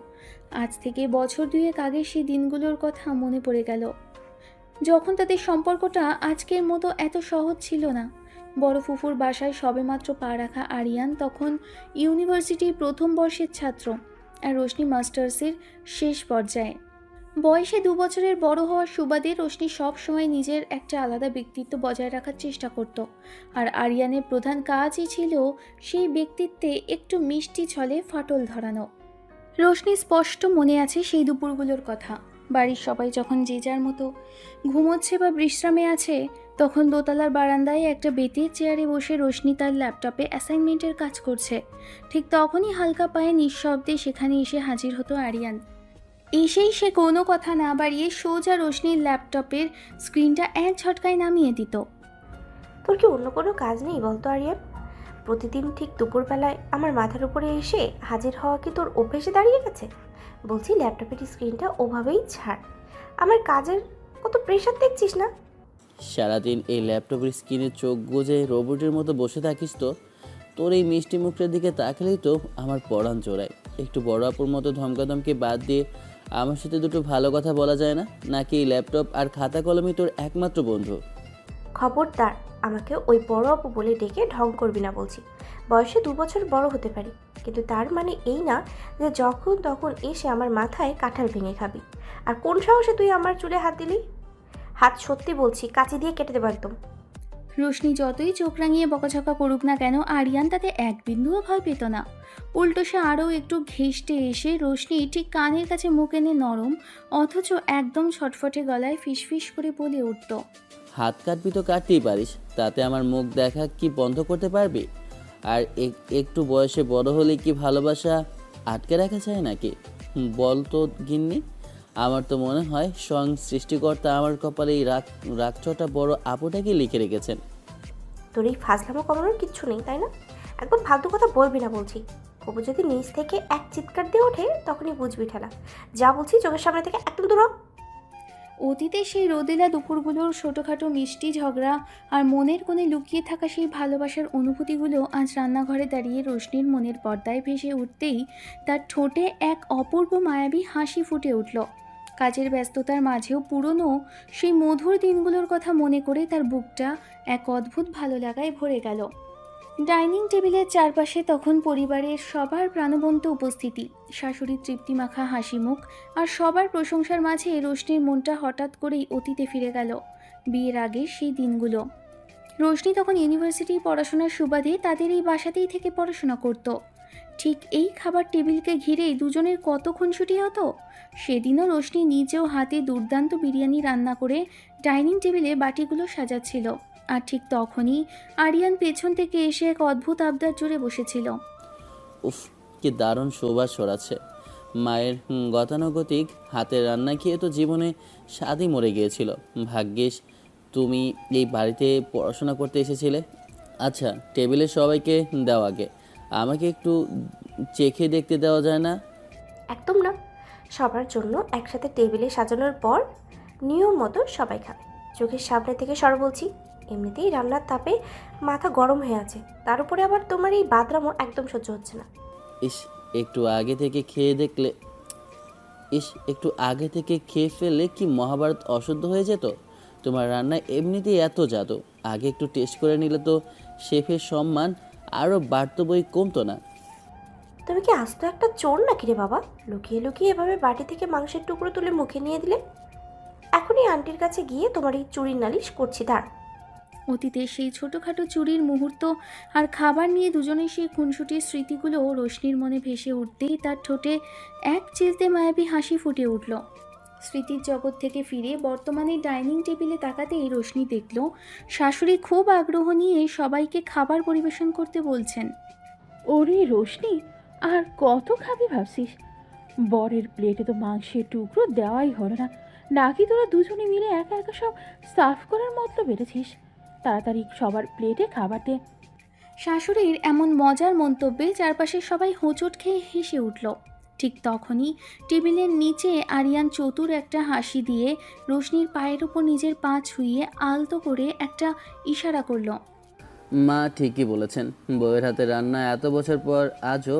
আজ থেকে বছর দুয়েক আগের সেই দিনগুলোর কথা মনে পড়ে গেল, যখন তাদের সম্পর্কটা আজকের মতো এত সহজ ছিল না। বড় ফুফুর বাসায় সবেমাত্র পা রাখা আরিয়ান তখন ইউনিভার্সিটির প্রথম বর্ষের ছাত্র, আর রোশনি মাস্টার্সের শেষ পর্যায়ে। বয়সে 2 বছরের বড় হওয়ার সুবাদে রোশনি সব সময় নিজের একটা আলাদা ব্যক্তিত্ব বজায় রাখার চেষ্টা করত, আর আরিয়ানের প্রধান কাজই ছিল সেই ব্যক্তিত্বে একটু মিষ্টি ছলে ফাটল ধরানো। রোশনি স্পষ্ট মনে আছে সেই দুপুরগুলোর কথা। বাড়ির সবাই যখন যে যার মতো ঘুমোচ্ছে বা বিশ্রামে আছে, তখন দোতলার বারান্দায় একটা বেতের চেয়ারে বসে রোশনি তার ল্যাপটপে অ্যাসাইনমেন্টের কাজ করছে। ঠিক তখনই হালকা পায়ে নিঃশব্দে সেখানে এসে হাজির হতো আরিয়ান। এসেই সে কোনো কথা না বাড়িয়ে সোজা রোশনির ল্যাপটপের স্ক্রিনটা এক ঝটকায় নামিয়ে দিত। তোর কি অন্য কোনো কাজ নেই বলতো আরিয়ান? প্রতিদিন ঠিক দুপুরবেলায় আমার মাথার উপরে এসে হাজির হওয়া কি তোর অভ্যেসে দাঁড়িয়ে গেছে? বলছি ল্যাপটপের স্ক্রিনটা ওভাবেই ছাড়। আমার কাজের কত প্রেশার দেখছিস না? সারাদিন এই ল্যাপটপের স্ক্রিনে চোখ গুজে রোবটের মতো বসে থাকিস তো? তোর এই মিষ্টি মুখটার দিকে তাকালেই তো আমার পরাণ জোড়ায়। একটু বড় আপুর মতো ধমকাধমকি বাদ দিয়ে আমার সাথে দুটো ভালো কথা বলা যায় না? নাকি এই ল্যাপটপ আর খাতা কলমই তোর একমাত্র বন্ধু? খবরদার, আমাকে ওই বড় আপু বলে ডেকে ঢং করবি না বলছি। বয়সে 2 বছর বড় হতে পারি, কিন্তু তার মানে এই না যে যখন তখন এসে আমার মাথায় কাঁঠাল ভেঙে খাবি। আর কোন সাহসে তুই আমার চুলে হাত দিলি? হাত সত্যি বলছি, কাঁচি দিয়ে কেটে দেবো একদম। রোশনি যতই চোখ রাঙিয়ে বকাঝকা করুক না কেন, আরিয়ান তাতে এক বিন্দুও ভয় পেত না। উল্টো সে আরও একটু ঘেঁষটে এসে রোশনি ঠিক কানের কাছে মুখ এনে নরম অথচ একদম ছটফটে গলায় ফিসফিস করে বলে উঠত, হাত কাটবি তো কাটতেই পারিস, তাতে আমার মুখ দেখা কি বন্ধ করতে পারবি? আর একটু বয়সে বড় হলে কি ভালোবাসা আটকে রাখা যায় নাকি? বল তো গিন্নি। আমার তো মনে হয় স্বয়ং সৃষ্টিকর্তা আমার কপালে এই রাগচটা বড় আপুটাকে লিখে রেখেছেন। তোর এই ফাজলামো কমানোর কিচ্ছু নেই, তাই না? একদম ফালতু কথা বলবি না বলছি। অপু যদি নিচ থেকে এক চিৎকার দিয়ে ওঠে তখনই বুঝবি ঠেলা। যা বলছি চোখের সামনে থেকে একদম দূর হ। অতীতে সেই রোদেলা দুপুরগুলোর ছোটোখাটো মিষ্টি ঝগড়া আর মনের কোণে লুকিয়ে থাকা সেই ভালোবাসার অনুভূতিগুলো আজ রান্নাঘরে দাঁড়িয়ে রোশনির মনের পর্দায় ভেসে উঠতেই তার ঠোঁটে এক অপূর্ব মায়াবী হাসি ফুটে উঠল। কাজের ব্যস্ততার মাঝেও পুরনো সেই মধুর দিনগুলোর কথা মনে করে তার বুকটা এক অদ্ভুত ভালো লাগায় ভরে গেল। ডাইনিং টেবিলের চারপাশে তখন পরিবারের সবার প্রাণবন্ত উপস্থিতি, শাশুড়ির তৃপ্তিমাখা হাসি মুখ আর সবার প্রশংসার মাঝে রোশনির মনটা হঠাৎ করেই অতীতে ফিরে গেল, বিয়ের আগের সেই দিনগুলো। রোশনি তখন ইউনিভার্সিটি পড়াশোনার সুবাদে তাদের এই বাসাতেই থেকে পড়াশোনা করত। ঠিক এই খাবার টেবিলকে ঘিরেই দুজনের কত খুনসুটি হতো। সেদিনও রোশনি নিজেও হাতে দুর্দান্ত বিরিয়ানি রান্না করে ডাইনিং টেবিলে বাটিগুলো সাজাচ্ছিল। আর ঠিক তখনই আরিয়ান পেছন থেকে এসে এক অদ্ভুত আবদার জুড়ে বসেছিল। উফ, কি দারুণ সুবাস ছড়াচ্ছে। মায়ের গতানুগতিক হাতের রান্না খেয়ে তো জীবনে স্বাদই মরে গিয়েছিল। ভাগ্যিস তুমি এই বাড়িতে পড়াশোনা করতে এসেছিলে। আচ্ছা, টেবিলে সবাইকে দাও, আগে আমাকে একটু চেখে দেখতে দেওয়া যায় না? একদম না। সবার জন্য একসাথে টেবিলে সাজানোর পর নিয়ম মতো সবাই খাবে। চোখের সামনে থেকে সর বলছি। এমনিতেই রান্নার তাপে মাথা গরম হয়ে আছে, তার উপরে আবার তোমার এই বাদরামো একদম সহ্য হচ্ছে না। ইস, একটু আগে থেকে খেয়ে দেখলে, একটু আগে থেকে খেয়ে ফেললে কি মহাভারত অশুদ্ধ হয়ে যেত? তোমার রান্না এমনিতেই এত জাদু, আগে একটু টেস্ট করে নিলে তো শেফের সম্মান আরও বাড়তো, বই কমতো না। তুমি কি আস্ত একটা চোর নাকি রে বাবা? লুকিয়ে লুকিয়ে এভাবে বাটি থেকে মাংসের টুকরো তুলে মুখে নিয়ে দিলে। এখনই আন্টির কাছে গিয়ে তোমার এই চুরির নালিশ করছি, দাঁড়। অতীতে সেই ছোটোখাটো চুরির মুহূর্ত আর খাবার নিয়ে দুজনের সেই খুনসুটির স্মৃতিগুলো রোশনির মনে ভেসে উঠতেই তার ঠোঁটে এক চিলতে মায়াবী হাসি ফুটে উঠল। স্মৃতির জগৎ থেকে ফিরে বর্তমানে ডাইনিং টেবিলে তাকাতেই রোশনি দেখল শাশুড়ি খুব আগ্রহ নিয়ে সবাইকে খাবার পরিবেশন করতে বলছেন। ওরে রোশনি, আর কত খাবি ভাবছিস? বরের প্লেটে তো মাংসের টুকরো দেওয়াই হলো না, নাকি তোরা দুজনে মিলে একা একা সব সার্ভ করার মতলব বেড়েছিস? তাড়াতাড়ি সবার প্লেটে খাবার দে। শাশুড়ির এমন মজার মন্তব্যে চারপাশের সবাই হোঁচট খেয়ে হেসে উঠল। ঠিক তখনই টেবিলের নিচে আরিয়ান চতুর একটা হাসি দিয়ে রোশনির পায়ের উপর নিজের পা ছুঁয়ে আলতো করে একটা ইশারা করল। মা ঠিকই বলেছেন, বউয়ের হাতে রান্না এত বছর পর আজও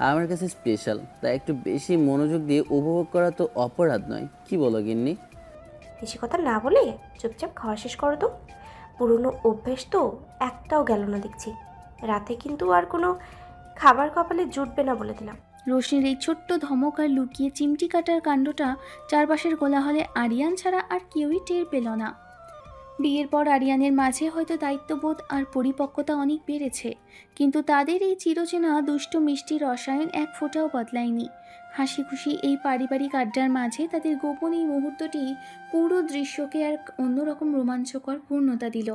আমার কাছে স্পেশাল। তাই একটু বেশি মনোযোগ দিয়ে উপভোগ করা তো অপরাধ নয়, কি বলো গিন্নি? বেশি কথা না বলে চুপচাপ খাওয়া শেষ করো তো। পুরনো অভ্যেস তো একটাও গেল না দেখছি। রাতে কিন্তু আর কোনো খাবার কপালে জুটবে না বলে দিলাম। রোশনির এই ছোট্ট ধমক আর লুকিয়ে চিমটি কাটার কাণ্ডটা চারপাশের কোলাহলে আরিয়ান ছাড়া আর কেউই টের পেল না। বিয়ের পর আরিয়ানের মাঝে হয়তো দায়িত্ববোধ আর পরিপক্কতা অনেক বেড়েছে, কিন্তু তাদের এই চিরচেনা দুষ্ট মিষ্টি রসায়ন এক ফোঁটাও বদলায়নি। হাসি খুশি এই পারিবারিক আড্ডার মাঝে তাদের গোপন এই মুহূর্তটি পুরো দৃশ্যকে এক অন্যরকম রোমাঞ্চকর পূর্ণতা দিল।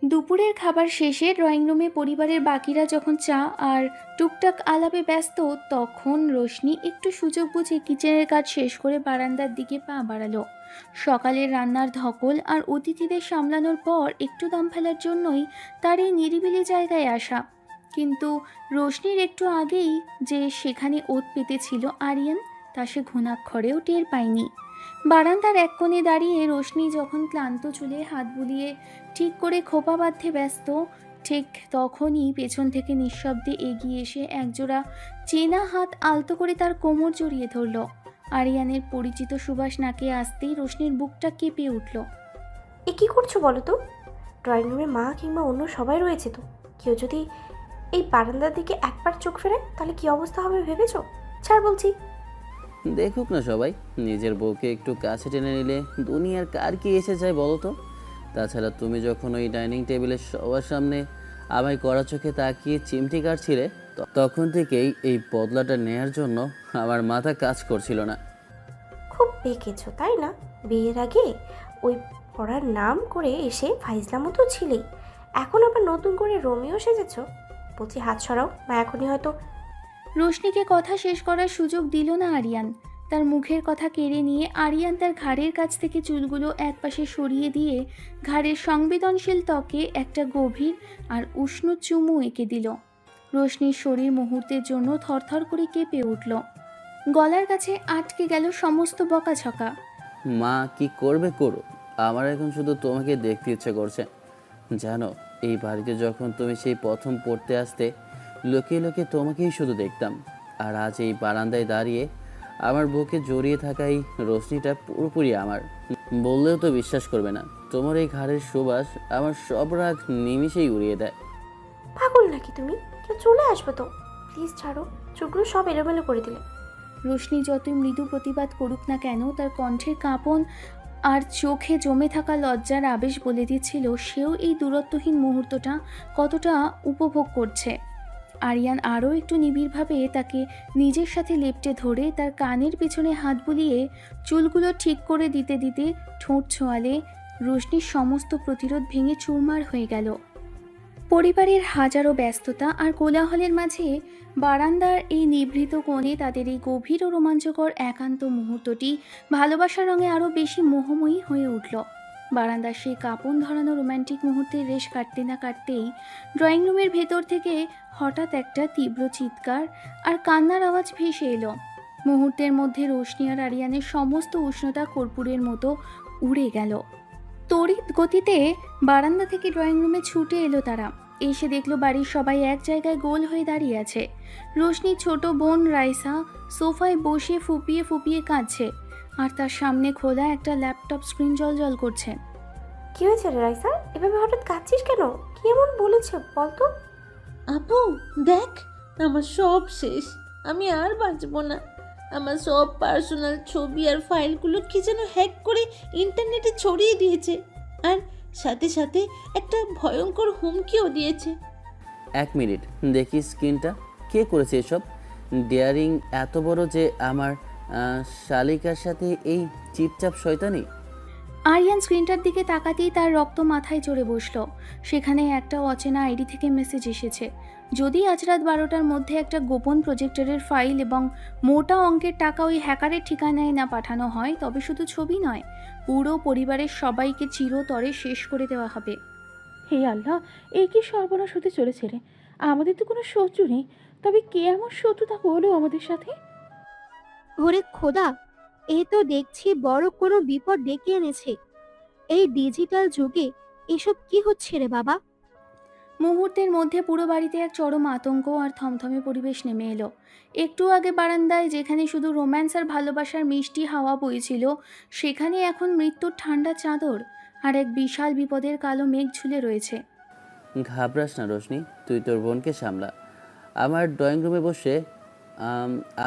দুপুরের খাবার শেষে ড্রয়িং রুমে পরিবারের বাকিরা যখন চা আর টুকটাক আলাপে ব্যস্ত, তখন রোশনি একটু সুযোগ বুঝে কিচেনের কাজ শেষ করে বারান্দার দিকে পা বাড়ালো। সকালের রান্নার ধকল আর অতিথিদের সামলানোর পর একটু দম ফেলার জন্যই তার এই নিরিবিলি জায়গায় আসা। কিন্তু রোশনির একটু আগেই যে সেখানে ওত পেতেছিল আরিয়ান, তা সে ঘুণাক্ষরেও টের পায়নি। বারান্দার এক কোণে দাঁড়িয়ে রোশনি যখন ক্লান্ত চুলে হাত বুলিয়ে ঠিক করে খোপা বাঁধতে ব্যস্ত, ঠিক তখনই পেছন থেকে নিঃশব্দে এগিয়ে এসে একজোড়া চেনা হাত আলতো করে তার কোমর জড়িয়ে ধরল। আরিয়ানের পরিচিত সুবাস নাকে আসতেই রোশনির বুকটা কেঁপে উঠল। এ কী করছো বলো তো? ড্রয়িং রুমে মা কিংবা অন্য সবাই রয়েছে তো, কেউ যদি এই বারান্দার দিকে একবার চোখ ফেরায় তাহলে কি অবস্থা হবে ভেবেছো? ছাড় বলছি। দেখুক না সবাই, নিজের বউকে একটু কাছে টেনে নিলে দুনিয়ার কার কি এসে যায় বলো তো? তাছাড়া তুমি যখন ওই ডাইনিং টেবিলের সবার সামনে আমায় কড়া চোখে তাকিয়ে চিমটি কাটছিলে, তখন থেকেই এই বদলাটা নেয়ার জন্য আমার মাথা কাজ করছিল না। খুব পেকেছো তাই না? বিয়ের আগে ওই পড়ার নাম করে এসে ফাইজলামো তো ছিলেই, এখন আবার নতুন করে রোমিও সেজেছো। বলছি হাত সরাও, বা এখনই হয়তো। রোশনিকে কথা শেষ করার সুযোগ দিল না আরিয়ান। তার মুখের কথা কেড়ে নিয়ে আরিয়ান তার ঘাড়ের কাছ থেকে চুলগুলো একপাশে সরিয়ে দিয়ে ঘাড়ের সংবেদনশীল ত্বকে একটা গভীর আর উষ্ণ চুমু এঁকে দিল। রোশনির শরীর মুহূর্তের জন্য থরথর করে কেঁপে উঠল। গলার কাছে আটকে গেল সমস্ত বকাঝকা। মা কি করবে করো, আমার এখন শুধু তোমাকে দেখতে ইচ্ছে করছে। জানো, এই বাড়িতে যখন তুমি সেই প্রথম পড়তে আসতে, লুকিয়ে লুকিয়ে তোমাকেই শুধু দেখতাম। আর আজ এই বারান্দায় দাঁড়িয়ে আমার বুকে জড়িয়ে থাকা এই রোশনিটা পুরোপুরি আমার। বললেও তো বিশ্বাস করবে না, তোমার এই ঘাড়ের সুবাস আমার সব রাগ নিমিষেই উড়িয়ে দেয়। পাগল নাকি তুমি? কেউ চলে আসবে তো। প্লিজ ছাড়ো, চোখগুলো সব এলোমেলো করে দিলে। রোশনি যতই মৃদু প্রতিবাদ করুক না কেন, তার কণ্ঠের কাঁপন আর চোখে জমে থাকা লজ্জার আবেশ বলে দিচ্ছিল সেও এই দূরত্বহীন মুহূর্তটা কতটা উপভোগ করছে। আরিয়ান আরও একটু নিবিড়ভাবে তাকে নিজের সাথে লেপ্টে ধরে তার কানের পেছনে হাত বুলিয়ে চুলগুলো ঠিক করে দিতে দিতে ঠোঁট ছোঁয়ালে রোশনির সমস্ত প্রতিরোধ ভেঙে চুরমার হয়ে গেল। পরিবারের হাজারো ব্যস্ততা আর কোলাহলের মাঝে বারান্দার এই নিভৃত কোণে তাদের এই গভীর ও রোমাঞ্চকর একান্ত মুহূর্তটি ভালোবাসার রঙে আরও বেশি মোহময়ী হয়ে উঠল। বারান্দার সেই কাঁপন ধরানো রোম্যান্টিক মুহূর্তের রেশ কাটতে না কাটতেই ড্রয়িং রুমের ভেতর থেকে হঠাৎ একটা তীব্র চিৎকার আর কান্নার আওয়াজ ভেসে এলো। মুহূর্তের মধ্যে রোশনি আর আরিয়ানের সমস্ত উষ্ণতা কর্পূরের মতো উড়ে গেল। তড়িৎ গতিতে বারান্দা থেকে ড্রয়িং রুমে ছুটে এলো তারা। এসে দেখলো বাড়ির সবাই এক জায়গায় গোল হয়ে দাঁড়িয়ে আছে। রোশনির ছোট বোন রাইসা সোফায় বসে ফুপিয়ে ফুপিয়ে কাঁদছে, আর তার সামনে খোলা একটা ল্যাপটপ স্ক্রিন জল করছে। কি হয়েছে রে রাইসা? এভাবে হঠাৎ কাঁদছিস কেন? কি এমন বলেছে বলতো? আপু দেখ, আমার সব শেষ, আমি আর বাঁচবো না। আমার সব পার্সোনাল ছবি আর ফাইলগুলো কি যেন হ্যাক করে ইন্টারনেটে ছড়িয়ে দিয়েছে, আর সাথে সাথে একটা ভয়ঙ্কর হুমকিও দিয়েছে। 1 মিনিট দেখি স্ক্রিনটা। কে করেছে এসব? ডেয়ারিং এত বড় যে আমার শালিকার সাথে এই চিপচাপ শয়তানি? আরিয়ান স্ক্রিনটার দিকে তাকাতেই তার রক্ত মাথায় চড়ে বসলো। সেখানে একটা অচেনা আইডি থেকে মেসেজ এসেছে। যদি আজ রাত 12টার মধ্যে একটা গোপন প্রজেক্টরের ফাইল এবং মোটা অঙ্কের টাকা ওই হ্যাকারের ঠিকানায় না পাঠানো হয়, তবে শুধু ছবি নয়, পুরো পরিবারের সবাইকে চিরতরে শেষ করে দেওয়া হবে। হে আল্লাহ, এই কি সর্বনাশ হতে চলেছে রে! আমাদের তো কোনো শত্রু নেই, তবে কে এমন শত্রুতা করলো আমাদের সাথে? ওরে খোদা, এ তো দেখছি বড় কোনো বিপদ ডেকে এনেছে। এই ডিজিটাল যুগে এসব কি হচ্ছে রে বাবা? মুহূর্তের মধ্যে পুরো বাড়িতে এক চরম আতঙ্ক আর থমথমে পরিবেশ নেমে এলো। একটু আগে বারান্দায় যেখানে শুধু রোম্যান্স আর ভালোবাসার মিষ্টি হাওয়া বইছিল, সেখানে এখন মৃত্যুর ঠান্ডা চাদর আর এক বিশাল বিপদের কালো মেঘ ঝুলে রয়েছে। ঘাবড়াস না রোশনি, তুই তোর বোনকে সামলা। আমার ড্রয়িং রুমে বসে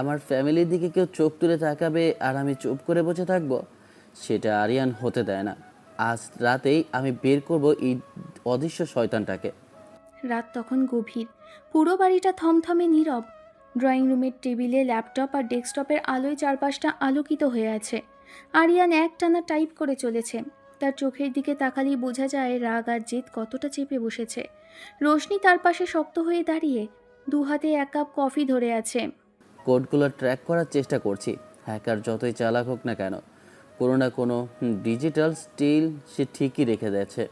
আমার ফ্যামিলির দিকে কেউ চোখ তুলে তাকাবে আর আমি চুপ করে বসে থাকবো, সেটা আরিয়ান হতে দেয় না। আজ রাতেই আমি বের করব এই অদৃশ্য শয়তানটাকে। রাত তখন গভীর, পুরো বাড়িটা থমথমে নীরব। ড্রয়িং রুমের টেবিলে ল্যাপটপ আর ডেস্কটপের আলোয় চারপাশটা আলোকিত হয়ে আছে। আরিয়ান একটানা টাইপ করে চলেছে। তার চোখের দিকে তাকালেই বোঝা যায় রাগ আর জেদ কতটা চেপে বসেছে। রোশনি তার পাশে শক্ত হয়ে দাঁড়িয়ে দু হাতে 1 কাপ কফি ধরে আছে। কোডগুলো ট্র্যাক করার চেষ্টা করছি। হ্যাকার যতই চালাক হোক না কেন, কোনো না কোনো ডিজিটাল স্টিল সে ঠিকই রেখে দিয়েছে।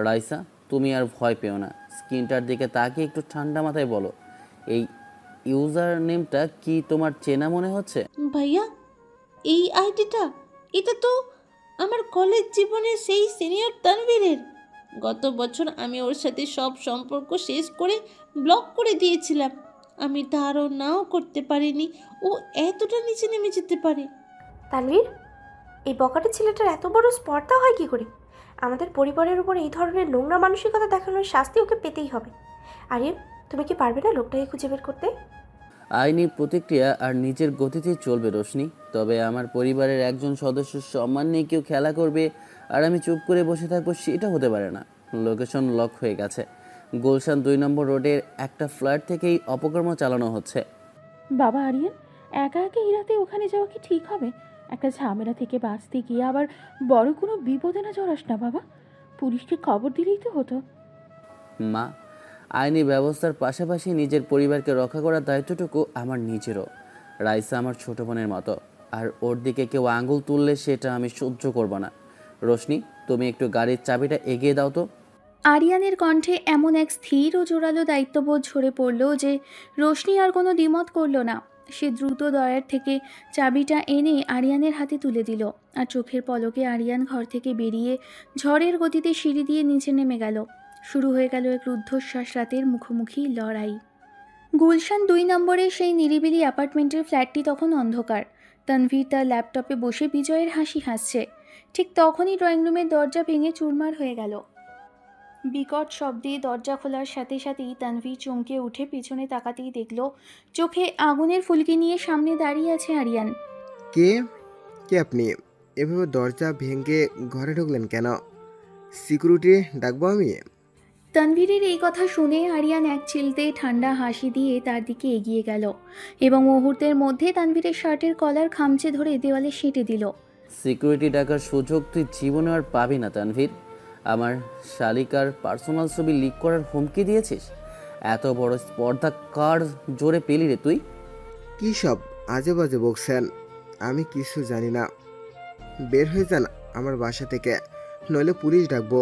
রাইসা, তুমি আর ভয় পেও না। স্ক্রিনটার দিকে তাকিয়ে একটু ঠান্ডা মাথায় বলো, এই ইউজার নেমটা কি তোমার চেনা মনে হচ্ছে? ভাইয়া, এই আইডিটা, এটা তো আমার কলেজ জীবনের সেই সিনিয়র তানভীরের। গত বছর আমি ওর সাথে সব সম্পর্ক শেষ করে ব্লক করে দিয়েছিলাম। আমি ধারণাও করতে পারিনি ও এতটা নিচে নেমে যেতে পারে। তানভীর, এই বকাটে ছেলেটার এত বড় স্পর্ধা হয় কি করে? আমাদের পরিবারের উপর এই ধরনের নোংরা মানসিকতা দেখানোর শাস্তি ওকে পেতেই হবে। আরে তুমি কি পারবে না লোকটাকে খুঁজে বের করতে? আইনি প্রতিক্রিয়া আর নিজের গতিতেই চলবে রোশনি। তবে আমার পরিবারের একজন সদস্যের সম্মান নিয়ে কেউ খেলা করবে আর আমি চুপ করে বসে থাকবো, সেটা হতে পারে না। লোকেশন লক হয়ে গেছে। গুলশান 2 নম্বর রোডের একটা ফ্ল্যাট থেকেই অপকর্ম চালানো হচ্ছে। বাবা আরিয়ান, একা একা এই রাতে ওখানে যাওয়া কি ঠিক হবে? একটা ঝামেলা থেকে বাঁচতে গিয়ে আবার বড় কোনো বিপদে না জড়াস না বাবা। পুলিশকে খবর দিলেই তো হতো। মা, আইনি ব্যবস্থার পাশাপাশি নিজের পরিবারকে রক্ষা করার দায়িত্বটুকু আমার নিজেরও। রাইসা আমার ছোট বোনের মতো, আর ওর দিকে কেউ আঙুল তুললে সেটা আমি সহ্য করব না। রোশনি, তুমি একটু গাড়ির চাবিটা এগিয়ে দাও তো। আরিয়ানের কণ্ঠে এমন এক স্থির ও জোরালো দায়িত্ববোধ ঝরে পড়ল যে রোশনি আর কোনো দ্বিমত করল না। সে দ্রুত দয়ার থেকে চাবিটা এনে আরিয়ানের হাতে তুলে দিল, আর চোখের পলকে আরিয়ান ঘর থেকে বেরিয়ে ঝড়ের গতিতে সিঁড়ি দিয়ে নিচে নেমে গেল। শুরু হয়ে গেল এক রুদ্ধশ্বাস রাতের মুখোমুখি লড়াই। গুলশান 2 নম্বরের সেই নিরিবিলি অ্যাপার্টমেন্টের ফ্ল্যাটটি তখন অন্ধকার। তানভীর তার ল্যাপটপে বসে বিজয়ের হাসি হাসছে। ঠিক তখনই ড্রয়িং রুমের দরজা ভেঙে চুরমার হয়ে গেল। বিকট শব্দে দরজা খোলার সাথে সাথেই তানভীর চমকে উঠে পিছনে তাকাতেই দেখল চোখে আগুনের ফুলকি নিয়ে সামনে দাঁড়িয়ে আছে আরিয়ান। কে কে আপনি? এভাবে দরজা ভেঙে ঘরে ঢুকলেন কেন? সিকিউরিটি ডাকবো আমি? তানভীরের এই কথা শুনে আরিয়ান এক চিলতে ঠান্ডা হাসি দিয়ে তার দিকে এগিয়ে গেল এবং মুহূর্তের মধ্যে তানভীরের শার্টের কলার খামচে ধরে দেওয়ালে সেঁটে দিল। সিকিউরিটি ডাকার সুযোগ তুই জীবনে আর পাবি না তানভীর। আমার শালিকার পার্সোনাল ছবি লিক করার হুমকি দিয়েছিস? এত বড় স্পর্ধা কার জোরে পেলি রে তুই? কী সব আজে বাজে বকছেন? আমি কিছু জানি না। বের হয়ে যান আমার বাসা থেকে, নইলে পুলিশ ডাকবো।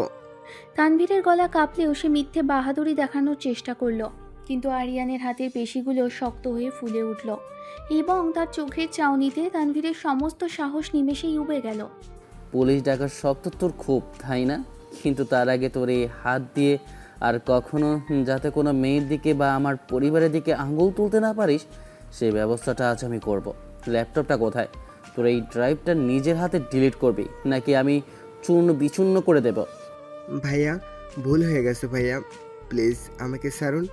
তানভীরের গলা কাঁপলেও সে মিথ্যে বাহাদুরি দেখানোর চেষ্টা করলো, কিন্তু আরিয়ানের হাতের পেশিগুলো শক্ত হয়ে ফুলে উঠল এবং তার চোখের চাউনিতে তানভীরের সমস্ত সাহস নিমেষেই উবে গেল। পুলিশ ডাকার শখ তো তোর খুব, তাই না? কিন্তু তার আগে তোর এই হাত দিয়ে আর কখনো যাতে কোনো মেয়ের দিকে বা আমার পরিবারের দিকে আঙুল তুলতে না পারিস, সেই ব্যবস্থাটা আজ আমি করব। ল্যাপটপটা কোথায়? তোর এই ড্রাইভটা নিজের হাতে ডিলিট করবি নাকি আমি চূর্ণ বিচূর্ণ করে দেব? ভাইয়া, ভুল হয়ে গেছে ভাইয়া, প্লিজ আমাকে ছাড়ুন।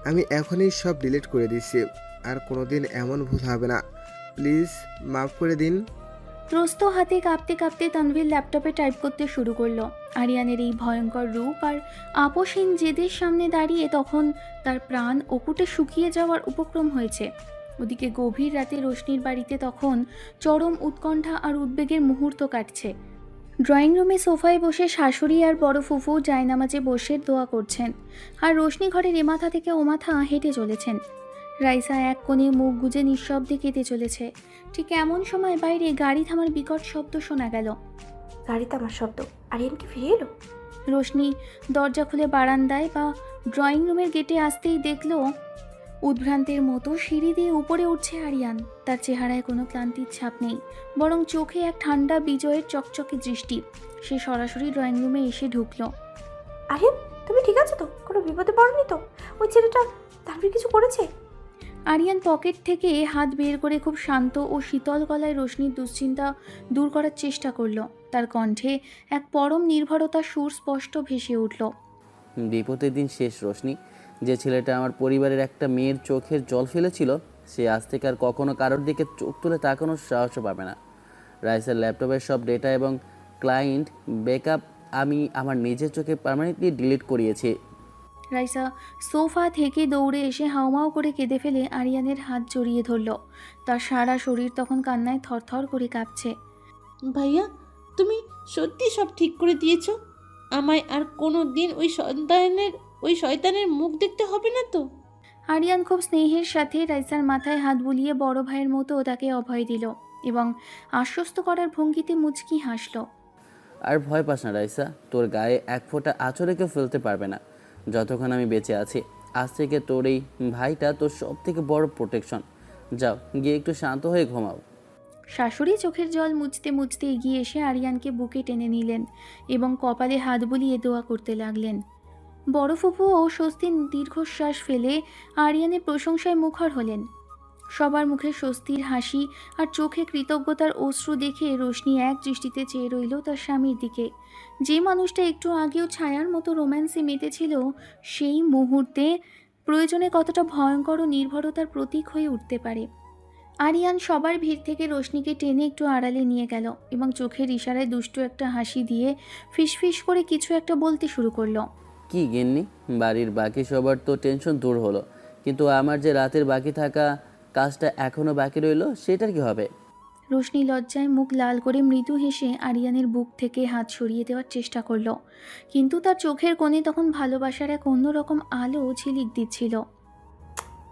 আমি এখনই সব ডিলিট করে দিচ্ছি, আর কোনোদিন এমন ভুল হবে না। প্লিজ মাফ করে দিন। ত্রস্ত হাতে কাঁপতে কাঁপতে তানভীর ল্যাপটপে টাইপ করতে শুরু করলো। আরিয়ানের এই ভয়ঙ্কর রূপ আর আপোষহীন জেদের সামনে দাঁড়িয়ে তখন তার প্রাণ ওকুটে শুকিয়ে যাওয়ার উপক্রম হয়েছে। ওদিকে গভীর রাতে রোশনির বাড়িতে তখন চরম উৎকণ্ঠা আর উদ্বেগের মুহূর্ত কাটছে। ড্রয়িং রুমে সোফায় বসে শাশুড়ি আর বড় ফুফু জায়নামাজে বসে দোয়া করছেন, আর রোশনি ঘরের এ মাথা থেকে ও মাথা হেঁটে চলেছেন। রাইসা এক কোণে মুখ গুজে নিঃশব্দে কেটে চলেছে। ঠিক এমন সময় বাইরে গাড়ি থামার বিকট শব্দ শোনা গেল। গাড়িতে আমার শব্দ, আরিয়ান কি ফিরে এলো? রোশনি দরজা খুলে বারান্দায় বা ড্রয়িং রুমের গেটে আসতেই দেখল উদ্ভ্রান্তের মতো সিঁড়ি দিয়ে উপরে উঠছে আরিয়ান। তার চেহারায় কোনো ক্লান্তির ছাপ নেই, বরং চোখে এক ঠান্ডা বিজয়ের চকচকে দৃষ্টি। সে সরাসরি ড্রয়িং রুমে এসে ঢুকলো। আরিয়ান, তুমি ঠিক আছো তো? কোনো বিপদে পড়নি তো? ওই ছেলেটা তানভীর কিছু করেছে? আরিয়ান পকেট থেকে হাত বের করে খুব শান্ত ও শীতল গলায় রোশনির দুশ্চিন্তা দূর করার চেষ্টা করলো। তার কণ্ঠে এক পরম নির্ভরতার সুর স্পষ্ট ভেসে উঠল। বিপদের দিন শেষ রোশনি। যে ছেলেটা আমার পরিবারের একটা মেয়ের চোখের জল ফেলেছিল, সে আজ থেকে আর কখনো কারোর দিকে চোখ তুলে তাকানোর সাহসও পাবে না। রাইসের ল্যাপটপের সব ডেটা এবং ক্লায়েন্ট ব্যাকআপ আমি আমার নিজের চোখে পার্মানেন্টলি ডিলিট করিয়েছি। রাইসা সোফা থেকে দৌড়ে এসে হাউমাউ করে কেঁদে ফেলে আরিয়ানের হাত জড়িয়ে ধরল। তার সারা শরীর তখন কান্নায় থরথর করে কাঁপছে। ভাইয়া, তুমি সত্যি সব ঠিক করে দিয়েছো? আমায় আর কোনো দিন ওই শয়তানের মুখ দেখতে হবে না তো? আরিয়ান খুব স্নেহের সাথে রাইসার মাথায় হাত বুলিয়ে বড় ভাইয়ের মতো তাকে অভয় দিল এবং আশ্বস্ত করার ভঙ্গিতে মুচকি হাসল। আর ভয় পাস না রাইসা, তোর গায়ে এক ফোঁটা আঁচড়ে কেউ ফেলতে পারবে না যতক্ষণ আমি বেঁচে আছি। আজ থেকে তোর এই ভাইটা তোর সব থেকে বড় প্রোটেকশন। যাও গিয়ে একটু শান্ত হয়ে ঘুমাও। শাশুড়ি চোখের জল মুছতে মুছতে এগিয়ে এসে আরিয়ানকে বুকে টেনে নিলেন এবং কপালে হাত বুলিয়ে দোয়া করতে লাগলেন। বড় ফুপুও স্বস্তির দীর্ঘশ্বাস ফেলে আরিয়ানের প্রশংসায় মুখর হলেন। সবার মুখে স্বস্তির হাসি আর চোখে কৃতজ্ঞতার অশ্রু দেখে রোশনি এক দৃষ্টিতে চেয়ে রইল তার স্বামীর দিকে। যে মানুষটা একটু আগেও ছায়ার মতো রোম্যান্সে মেতেছিল, সেই মুহূর্তে প্রয়োজনে কতটা ভয়ঙ্কর ও নির্ভরতার প্রতীক হয়ে উঠতে পারে। আরিয়ান সবার ভিড় থেকে রোশনিকে টেনে একটু আড়ালে নিয়ে গেল এবং চোখের ইশারায় দুষ্টু একটা হাসি দিয়ে ফিসফিস করে কিছু একটা বলতে শুরু করলো। কি গিন্নি, বাড়ির বাকি সবার তো টেনশন দূর হলো, কিন্তু আমার যে রাতের বাকি থাকা কাজটা এখনো বাকি রইলো, সেটার কি হবে? রোশনি লজ্জায় মুখ লাল করে মৃদু হেসে আরিয়ানের বুক থেকে হাত সরিয়ে দেওয়ার চেষ্টা করলো, কিন্তু তার চোখের কোণে তখন ভালোবাসার এক অন্যরকম আলো ঝিলিক দিচ্ছিল।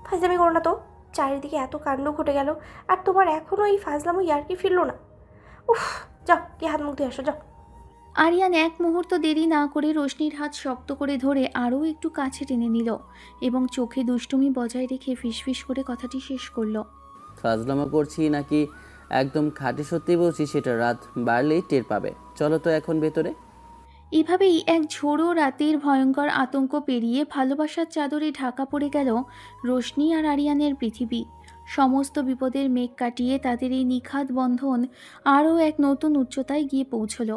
ফাইজলামি করো না তো, চারিদিকে এত কাণ্ড ঘটে গেল, আর তোমার এখনও এই ফাজলামো ইয়ার্কি ফিরল না। উফ, যাও গিয়ে হাত মুখ দিয়ে আসো, যাও। আরিয়ান এক মুহূর্ত দেরি না করে রোশনির হাত শক্ত করে ধরে আরও একটু কাছে টেনে নিল এবং চোখে দুষ্টুমি বজায় রেখে ফিসফিস করে কথাটি শেষ করলো। ফাজলামো করছি নাকি একদম খাঁটি সত্যি বলছি সেটা রাত বাড়লেই টের পাবে। চলো তো এখন ভেতরে। এভাবেই এক ঝোড়ো রাতের ভয়ঙ্কর আতঙ্ক পেরিয়ে ভালোবাসার চাদরে ঢাকা পড়ে গেল রোশনি আর আরিয়ানের পৃথিবী। সমস্ত বিপদের মেঘ কাটিয়ে তাদের এই নিখাদ বন্ধন আরও এক নতুন উচ্চতায় গিয়ে পৌঁছল।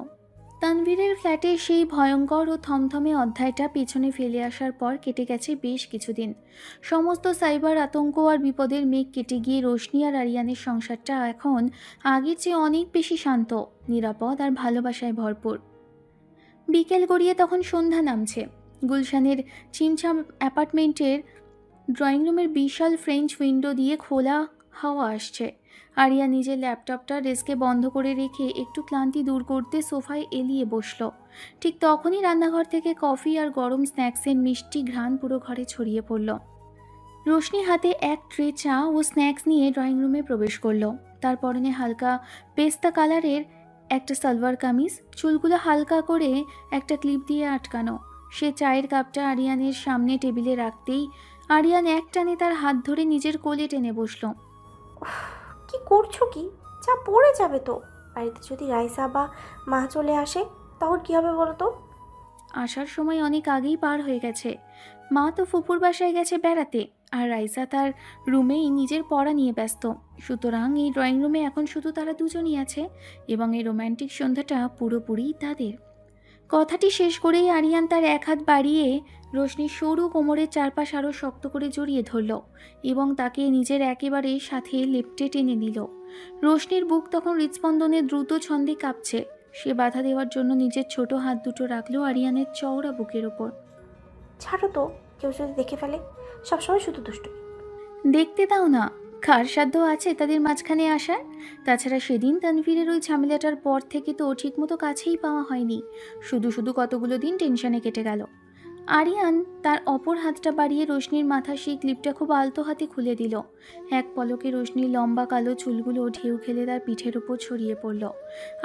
তানভীরের ফ্ল্যাটের সেই ভয়ঙ্কর ও থমথমে অধ্যায়টা পেছনে ফেলে আসার পর কেটে গেছে বেশ কিছুদিন। সমস্ত সাইবার আতঙ্ক আর বিপদের মেঘ কেটে গিয়ে রোশনি আর আরিয়ানের সংসারটা এখন আগের চেয়ে অনেক বেশি শান্ত, নিরাপদ আর ভালোবাসায় ভরপুর। বিকেল গড়িয়ে তখন সন্ধ্যা নামছে। গুলশানের চিমছাম অ্যাপার্টমেন্টের ড্রয়িং রুমের বিশাল ফ্রেঞ্চ উইন্ডো দিয়ে খোলা হাওয়া আসছে। আরিয়া নিজের ল্যাপটপটা ডেস্কে বন্ধ করে রেখে একটু ক্লান্তি দূর করতে সোফায় এলিয়ে বসলো। ঠিক তখনই রান্নাঘর থেকে কফি আর গরম স্ন্যাক্সের মিষ্টি ঘ্রাণ পুরো ঘরে ছড়িয়ে পড়ল। রোশনি হাতে এক ট্রে চা ও স্ন্যাক্স নিয়ে ড্রয়িং রুমে প্রবেশ করলো। তার পরনে হালকা পেস্তা কালারের একটা সালোয়ার কামিজ, চুলগুলো হালকা করে একটা ক্লিপ দিয়ে আটকানো। সে চায়ের কাপটা আরিয়ানের সামনে টেবিলে রাখতেই আরিয়ান এক টানে তার হাত ধরে নিজের কোলে টেনে বসলো। কি করছো কি? চা পড়ে যাবে তো। বাড়িতে যদি রাইসা বা মা চলে আসে তখন কী হবে বলো তো? আসার সময় অনেক আগেই পার হয়ে গেছে। মা তো ফুপুর বাসায় গেছে বেড়াতে, আর রাইসা তার রুমেই নিজের পড়া নিয়ে ব্যস্ত। সুতরাং এই ড্রয়িং রুমে এখন শুধু তারা দুজনই আছে এবং এই রোম্যান্টিক সন্ধ্যাটা পুরোপুরি তাদের। কথাটি শেষ করেই আরিয়ান তার এক হাত বাড়িয়ে রোশনির সরু কোমরের চারপাশ আরও শক্ত করে জড়িয়ে ধরল এবং তাকে নিজের একেবারে সাথে লেপ্টে টেনে নিল। রোশনির বুক তখন হৃৎস্পন্দনে দ্রুত ছন্দে কাঁপছে। সে বাধা দেওয়ার জন্য নিজের ছোট হাত দুটো রাখলো আরিয়ানের চওড়া বুকের ওপর। ছাড়ো তো, কেউ যদি দেখে ফেলে। সবসময় শুধু দুষ্টু। দেখতে দাও না, কার সাধ্য আছে তাদের মাঝখানে আসার? তাছাড়া সেদিন তানভীরের ওই ঝামেলাটার পর থেকে তো ঠিকমতো কাছেই পাওয়া হয়নি। শুধু শুধু কতগুলো দিন টেনশনে কেটে গেল। আরিয়ান তার অপর হাতটা বাড়িয়ে রোশনির মাথার সেই ক্লিপটা খুব আলতো হাতে খুলে দিল। এক পলকে রোশনির লম্বা কালো চুলগুলো ঢেউ খেলে তার পিঠের ওপর ছড়িয়ে পড়ল।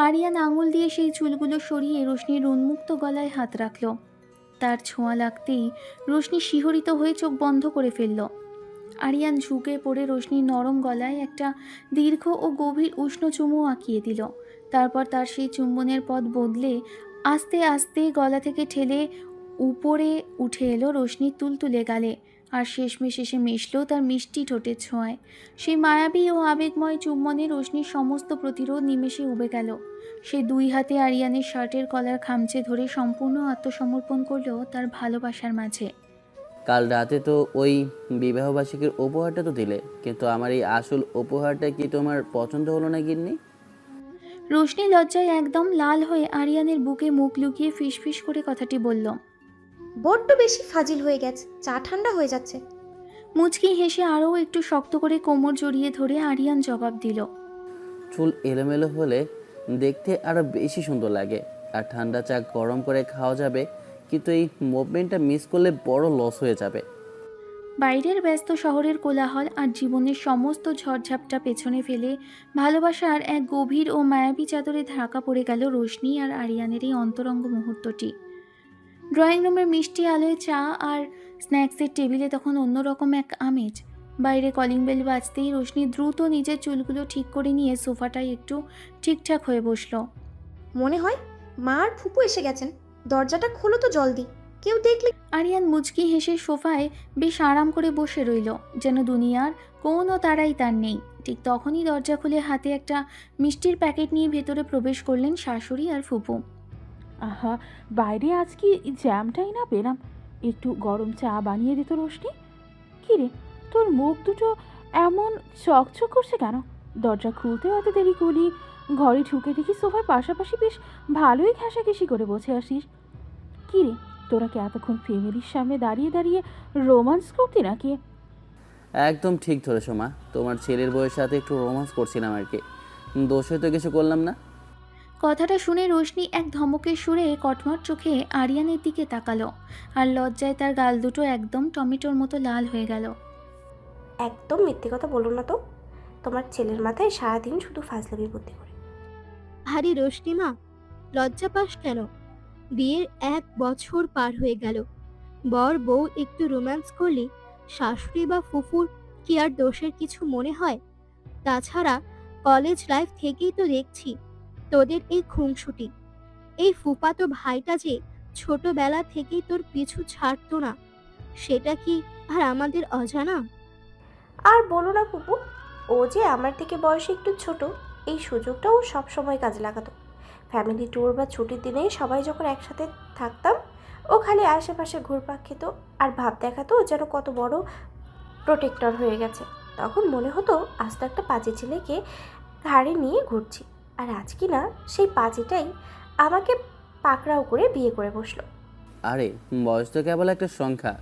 আরিয়ান আঙুল দিয়ে সেই চুলগুলো সরিয়ে রোশনির উন্মুক্ত গলায় হাত রাখল। তার ছোঁয়া লাগতেই রোশনি শিহরিত হয়ে চোখ বন্ধ করে ফেলল। আরিয়ান ঝুঁকে পড়ে রোশনির নরম গলায় একটা দীর্ঘ ও গভীর উষ্ণ চুমু আঁকিয়ে দিল। তারপর তার সেই চুম্বনের পথ বদলে আস্তে আস্তে গলা থেকে ঠেলে উপরে উঠে এলো রোশনির তুলতুলে গালে, আর শেষমেশ এসে মিশল তার মিষ্টি ঠোঁটের ছোঁয়ায়। সেই মায়াবী ও আবেগময় চুম্বনে রোশনির সমস্ত প্রতিরোধ নিমেষে উবে গেল। সে দুই হাতে আরিয়ানের শার্টের কলার খামচে ধরে সম্পূর্ণ আত্মসমর্পণ করল তার ভালোবাসার মাঝে। কাল রাতে তো ওই বিবাহবার্ষিকীর উপহারটা তো দিলে, কিন্তু আমার এই আসল উপহারটা কি তোমার পছন্দ হলো না গিন্নি? রোশনি লজ্জায় একদম লাল হয়ে আরিয়ানের বুকে মুখ লুকিয়ে ফিসফিস করে কথাটি বলল। বড্ড বেশি ফাজিল হয়ে গেছে, চা ঠান্ডা হয়ে যাচ্ছে। মুচকি হেসে আরও একটু শক্ত করে কোমর জড়িয়ে ধরে আরিয়ান জবাব দিল। চুল এলোমেলো হলে দেখতে আরও বেশি সুন্দর লাগে, আর ঠান্ডা চা গরম করে খাওয়া যাবে, কিন্তু এই মুভমেন্টটা মিস করলে বড় লস হয়ে যাবে। বাইরের ব্যস্ত শহরের কোলাহল আর জীবনের সমস্ত ঝড়ঝাপটা পেছনে ফেলে ভালোবাসার এক গভীর ও মায়াবী চাদরে ঢাকা পড়ে গেল রোশনি আর আরিয়ানের এই অন্তরঙ্গ মুহূর্তটি। ড্রয়িং রুমের মিষ্টি আলোয় চা আর স্ন্যাক্সের টেবিলে তখন অন্যরকম এক আমেজ। বাইরে কলিং বেল বাজতেই রোশনি দ্রুত নিজের চুলগুলো ঠিক করে নিয়ে সোফাটায় একটু ঠিকঠাক হয়ে বসলো। মনে হয় মা আর ফুপু এসে গেছেন, দরজাটা খোলো তো জলদি, কেউ দেখলে। আরিয়ান মুচকি হেসে সোফায় বেশ আরাম করে বসে রইল, যেন দুনিয়ার কোনো তারাই তার নেই। ঠিক তখনই দরজা খুলে হাতে একটা মিষ্টির প্যাকেট নিয়ে ভেতরে প্রবেশ করলেন শাশুড়ি আর ফুপু। আহা, বাইরে আজ কি জ্যামটাই না পেলাম, একটু গরম চা বানিয়ে দিত রোশনি। কিরে, তোর মুখ দুটো এমন চকচক করছে কেন? দরজা খুলতেও এত দেরি করলি, ঘরে ঢুকে দেখি সোফার পাশাপাশি বেশ ভালোই ঘেঁষাঘেঁষি করে বসে আসিস। কিরে, তোরা কি এতক্ষণ ফ্যামিলির সামনে দাঁড়িয়ে দাঁড়িয়ে রোমান্স করতি নাকি? একদম ঠিক ধরেছো মা, তোমার ছেলের বউয়ের সাথে একটু রোমান্স করছিলাম আর কি, দোষে তো কিছু করলাম না। কথাটা শুনে রোশনি এক ধমকের সুরে কটমট চোখে আরিয়ানের দিকে তাকালো, আর লজ্জায় তার গাল দুটো একদম টমেটোর মতো লাল হয়ে গেল। একদম মিথ্যে কথা বলো না তো। তোমার ছেলের মাথায় সারাদিন শুধু ফাজলামি বুদ্ধি করে। আরে রোশনিমা, লজ্জা পাস কেন? বিয়ের 1 বছর পার হয়ে গেল। বর বউ একটু রোম্যান্স করলে শাশুড়ি বা ফুফুর কি আর দোষের কিছু মনে হয়? তাছাড়া কলেজ লাইফ থেকেই তো দেখছি তোদের এই খুনসুটি। এই ফুফাতো ভাইটা যে ছোটবেলা থেকেই তোর পিছু ছাড়তো না, সেটা কি আর আমাদের অজানা? আর বলো না ফুপু, ও যে আমার থেকে বয়সে একটু ছোট, এই সুযোগটাও সব সময় কাজে লাগাতো। ফ্যামিলি ট্যুর বা ছুটির দিনে সবাই যখন একসাথে থাকতাম, ও খালি আশেপাশে ঘুরপাক খেত আর ভাব দেখাতো যেন কত বড় প্রোটেক্টর হয়ে গেছে। তখন মনে হতো আজ তো একটা পাজি ছেলেকে ঘাড়ে নিয়ে ঘুরছি, আর আজ কি না সেই পাজিটাই আমাকে পাকড়াও করে বিয়ে করে বসলো। আরে বয়স তো কেবল একটা সংখ্যা,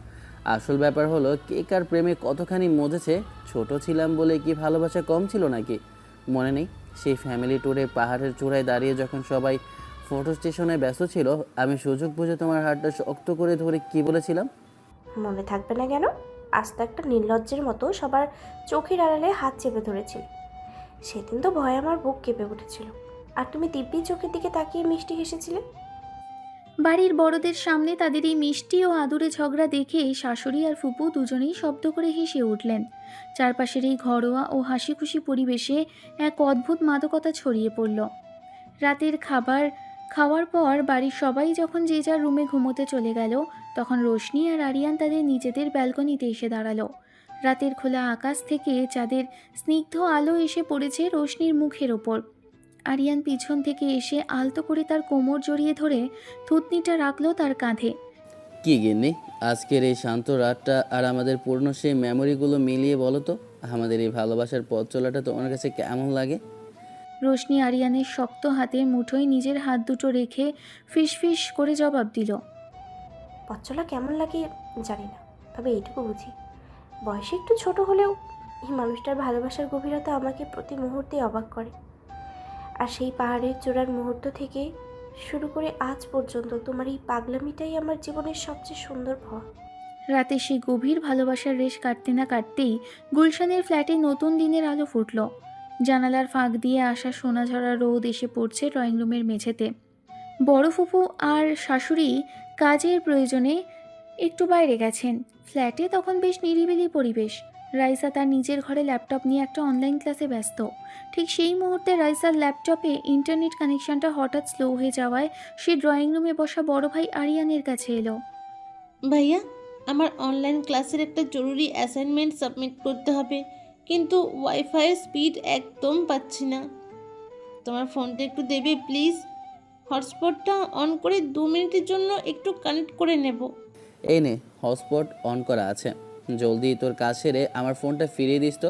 আসল ব্যাপার হলো কে কার প্রেমে কতখানি মজেছে। ছোট ছিলাম বলে কি ভালোবাসা কম ছিল নাকি? মনে নেই সেই ফ্যামিলি ট্যুরে পাহাড়ের চূড়ায় দাঁড়িয়ে যখন সবাই ফটো স্টেশনে ব্যস্ত ছিল, আমি সুযোগ বুঝে তোমার হাতটা শক্ত করে ধরে কি বলেছিলাম? মনে থাকবে না কেন? আজ তো একটা নির্লজ্জের মতো সবার চোখের আড়ালে হাত চেপে ধরেছিল। সেদিন তো ভয়ে আমার বুক কেঁপে উঠেছিল, আর তুমি দিব্যি চোখের দিকে তাকিয়ে মিষ্টি হেসেছিলে। বাড়ির বড়দের সামনে তাদের এই মিষ্টি ও আদুরে ঝগড়া দেখে শাশুড়ি আর ফুপু দুজনেই শব্দ করে হেসে উঠলেন। চারপাশের এই ঘরোয়া ও হাসি খুশি পরিবেশে এক অদ্ভুত মাদকতা ছড়িয়ে পড়ল। রাতের খাবার খাওয়ার পর বাড়ির সবাই যখন যে যার রুমে ঘুমোতে চলে গেল, তখন রোশনি আর আরিয়ান তাদের নিজেদের ব্যালকনিতে এসে দাঁড়ালো। রাতের খোলা আকাশ থেকে চাঁদের স্নিগ্ধ আলো এসে পড়েছে রোশনির মুখের ওপর। আরিয়ান পিছন থেকে এসে আলতো করে তার কোমর জড়িয়ে ধরে থুতনিটা রাখলো তার কাঁধে। কি গিন্নি, আজকের এই শান্ত রাতটা আর আমাদের পুরনো সেই মেমোরিগুলো মিলিয়ে বলো তো, আমাদের এই ভালোবাসার পথ চলাটা তোমার কাছে কেমন লাগে? রোশনি আরিয়ানের শক্ত হাতের মুঠোয় নিজের হাত দুটো রেখে ফিস করে জবাব দিল। পথচলা কেমন লাগে জানি না, তবে এইটুকু বুঝি, বয়সে একটু ছোট হলেও এই মানুষটার ভালোবাসার গভীরতা আমাকে প্রতি মুহূর্তে অবাক করে। আর সেই পাহাড়ের চূড়ার মুহূর্ত থেকে শুরু করে আজ পর্যন্ত তোমার এই পাগলামিটাই আমার জীবনের সবচেয়ে সুন্দর ভয়। রাতে সেই গভীর ভালোবাসার রেশ কাটতে না কাটতেই গুলশানের ফ্ল্যাটে নতুন দিনের আলো ফুটল। জানালার ফাঁক দিয়ে আসা সোনাঝরা রোদ এসে পড়ছে ড্রয়িং রুমের মেঝেতে। বড় ফুপু আর শাশুড়ি কাজের প্রয়োজনে একটু বাইরে গেছেন। ফ্ল্যাটে তখন বেশ নিরিবিলি পরিবেশ। রাইসা তার নিজের ঘরে ল্যাপটপ নিয়ে একটা অনলাইন ক্লাসে ব্যস্ত। ঠিক সেই মুহূর্তে রাইসার ল্যাপটপে ইন্টারনেট কানেকশনটা হঠাৎ স্লো হয়ে যাওয়ায় সে ড্রয়িং রুমে বসা বড় ভাই আরিয়ানের কাছে এলো। ভাইয়া, আমার অনলাইন ক্লাসের একটা জরুরি অ্যাসাইনমেন্ট সাবমিট করতে হবে, কিন্তু ওয়াইফাইয়ের স্পিড একদম পাচ্ছি না। তোমার ফোনটা একটু দেবে প্লিজ? হটস্পটটা অন করে 2 মিনিটের জন্য একটু কানেক্ট করে নেব। এই নে, হটস্পট অন করা আছে। জলদি তোর কাজ সেরে আমার ফোনটা ফিরিয়ে দিস তো,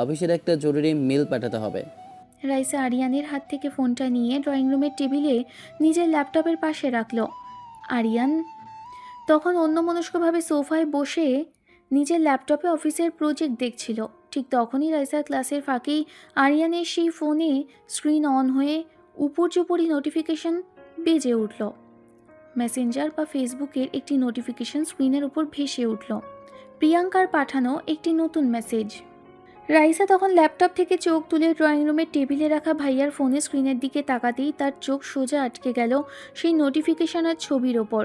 অফিসের একটা জরুরি মেল পাঠাতে হবে। রাইসা আরিয়ানের হাত থেকে ফোনটা নিয়ে ড্রয়িং রুমের টেবিলে নিজের ল্যাপটপের পাশে রাখলো। আরিয়ান তখন অন্যমনস্কভাবে সোফায় বসে নিজের ল্যাপটপে অফিসের প্রজেক্ট দেখছিল। ঠিক তখনই রাইসার ক্লাসের ফাঁকেই আরিয়ানের সেই ফোনে স্ক্রিন অন হয়ে উপর্যুপরি নোটিফিকেশন বেজে উঠল। মেসেঞ্জার বা ফেসবুকের একটি নোটিফিকেশন স্ক্রিনের উপর ভেসে উঠল। প্রিয়াঙ্কার পাঠানো একটি নতুন মেসেজ। রাইসা তখন ল্যাপটপ থেকে চোখ তুলে ড্রয়িং রুমের টেবিলে রাখা ভাইয়ার ফোনের স্ক্রিনের দিকে তাকাতেই তার চোখ সোজা আটকে গেল সেই নোটিফিকেশনের ছবির ওপর।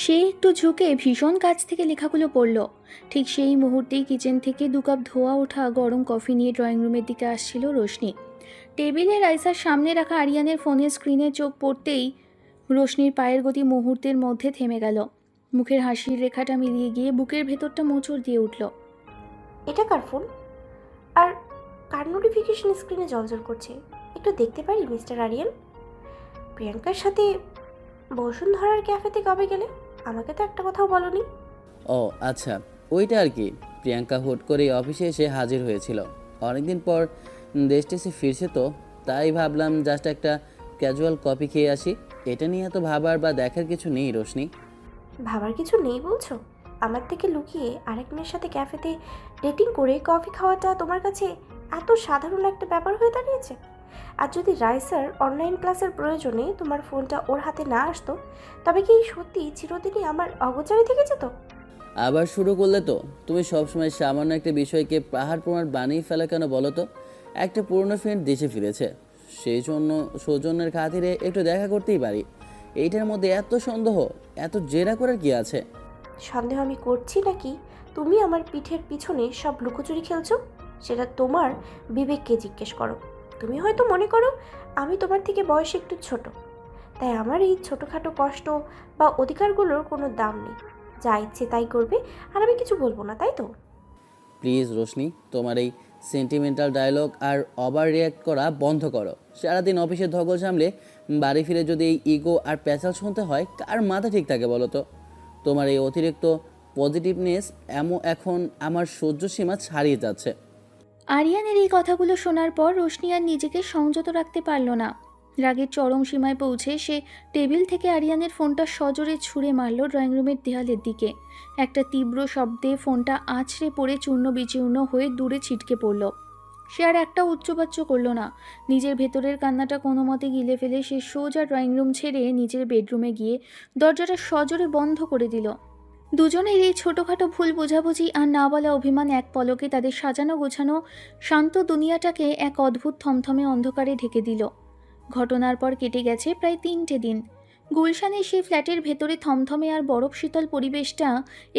সে একটু ঝুঁকে ভীষণ কাছ থেকে লেখাগুলো পড়ল। ঠিক সেই মুহূর্তেই কিচেন থেকে 2 কাপ ধোয়া ওঠা গরম কফি নিয়ে ড্রয়িং রুমের দিকে আসছিল রোশনি। টেবিলে রাইসার সামনে রাখা আরিয়ানের ফোনের স্ক্রিনে চোখ পড়তেই রোশনির পায়ের গতি মুহূর্তের মধ্যে থেমে গেল। মুখের হাসির রেখাটা মিলিয়ে গিয়ে বুকের ভেতরটা মোচড় দিয়ে উঠল। এটা কার ফোন? আর কার নোটিফিকেশন স্ক্রিনে জ্বলজ্বল করছে? একটু দেখতে পারি মিস্টার আরিয়ান? প্রিয়াঙ্কার সাথে বসুন্ধরার ক্যাফেতে কবে গেলে? আমাকে তো একটা কথাও বলনি। ও আচ্ছা, ওইটা আর কি। প্রিয়াঙ্কা হুট করে অফিসে এসে হাজির হয়েছিল। অনেকদিন পর দেশে ফিরছে তো, তাই ভাবলাম জাস্ট একটা ক্যাজুয়াল কফি খেয়ে আসি। এটা নিয়ে এত ভাবার বা দেখার কিছু নেই রোশনি। ভাবার কিছু নেই বলছো? আমার থেকে লুকিয়ে আরেক মেয়ের সাথে ক্যাফেতে ডেটিং করে কফি খাওয়াটা তোমার কাছে এত সাধারণ একটা ব্যাপার হয়ে দাঁড়িয়েছে? আর যদি রাইসার অনলাইন ক্লাসের প্রয়োজনে তোমার ফোনটা ওর হাতে না আসতো, তবে কি সত্যি চিরদিনই আমার অগোচরে থেকে যেত? আবার শুরু করলে তো। তুমি সবসময় সামান্য একটা বিষয়কে পাহাড় প্রমাণ বানিয়ে ফেলা কেন বলো তো? একটা পুরনো ফ্রেন্ড দেশে ফিরেছে, সেই জন্য সৌজন্যের খাতিরে একটু দেখা করতেই পারি। এইটার মধ্যে এত সন্দেহ, এত জেরা করার কি আছে? সন্দেহ আমি করছি নাকি তুমি আমার পিঠের পিছনে সব লুকোচুরি খেলছো? সেটা তোমার বিবেককে জিজ্ঞেস করো। তুমি হয়তো মনে করো আমি তোমার থেকে বয়সে একটু ছোট, তাই আমার এই ছোটোখাটো কষ্ট বা অধিকারগুলোর কোনো দাম নেই। যা ইচ্ছে তাই করবে আর আমি কিছু বলবো না, তাই তো? প্লিজ রোশনি, তোমার এই সেন্টিমেন্টাল ডায়লগ আর ওভার রিয়াক্ট করা বন্ধ করো। সারাদিন অফিসের ধকল সামলে বাড়ি ফিরে যদি এই ইগো আর প্যাচাল শুনতে হয়, কার মাথা ঠিক থাকে বলো তো? তোমার এই অতিরিক্ত পজিটিভনেস এখন আমার সহ্য সীমা ছাড়িয়ে যাচ্ছে। আরিয়ানের এই কথাগুলো শোনার পর রোশনি আর নিজেকে সংযত রাখতে পারল না। রাগের চরম সীমায় পৌঁছে সে টেবিল থেকে আরিয়ানের ফোনটা সজোরে ছুঁড়ে মারল ড্রয়িং রুমের দেয়ালের দিকে। একটা তীব্র শব্দে ফোনটা আছড়ে পড়ে চূর্ণ বিচূর্ণ হয়ে দূরে ছিটকে পড়ল। সে আর একটা উচ্চবাচ্য করল না। নিজের ভেতরের কান্নাটা কোনো মতে গিলে ফেলে সে সোজা ড্রয়িং রুম ছেড়ে নিজের বেডরুমে গিয়ে দরজাটা সজোরে বন্ধ করে দিল। দুজনের এই ছোটোখাটো ভুল বোঝাবুঝি আর না বলা অভিমান এক পলকে তাদের সাজানো গোছানো শান্ত দুনিয়াটাকে এক অদ্ভুত থমথমে অন্ধকারে ঢেকে দিল। ঘটনার পর কেটে গেছে প্রায় 3টে দিন। গুলশানের সেই ফ্ল্যাটের ভেতরে থমথমে আর বরফ শীতল পরিবেশটা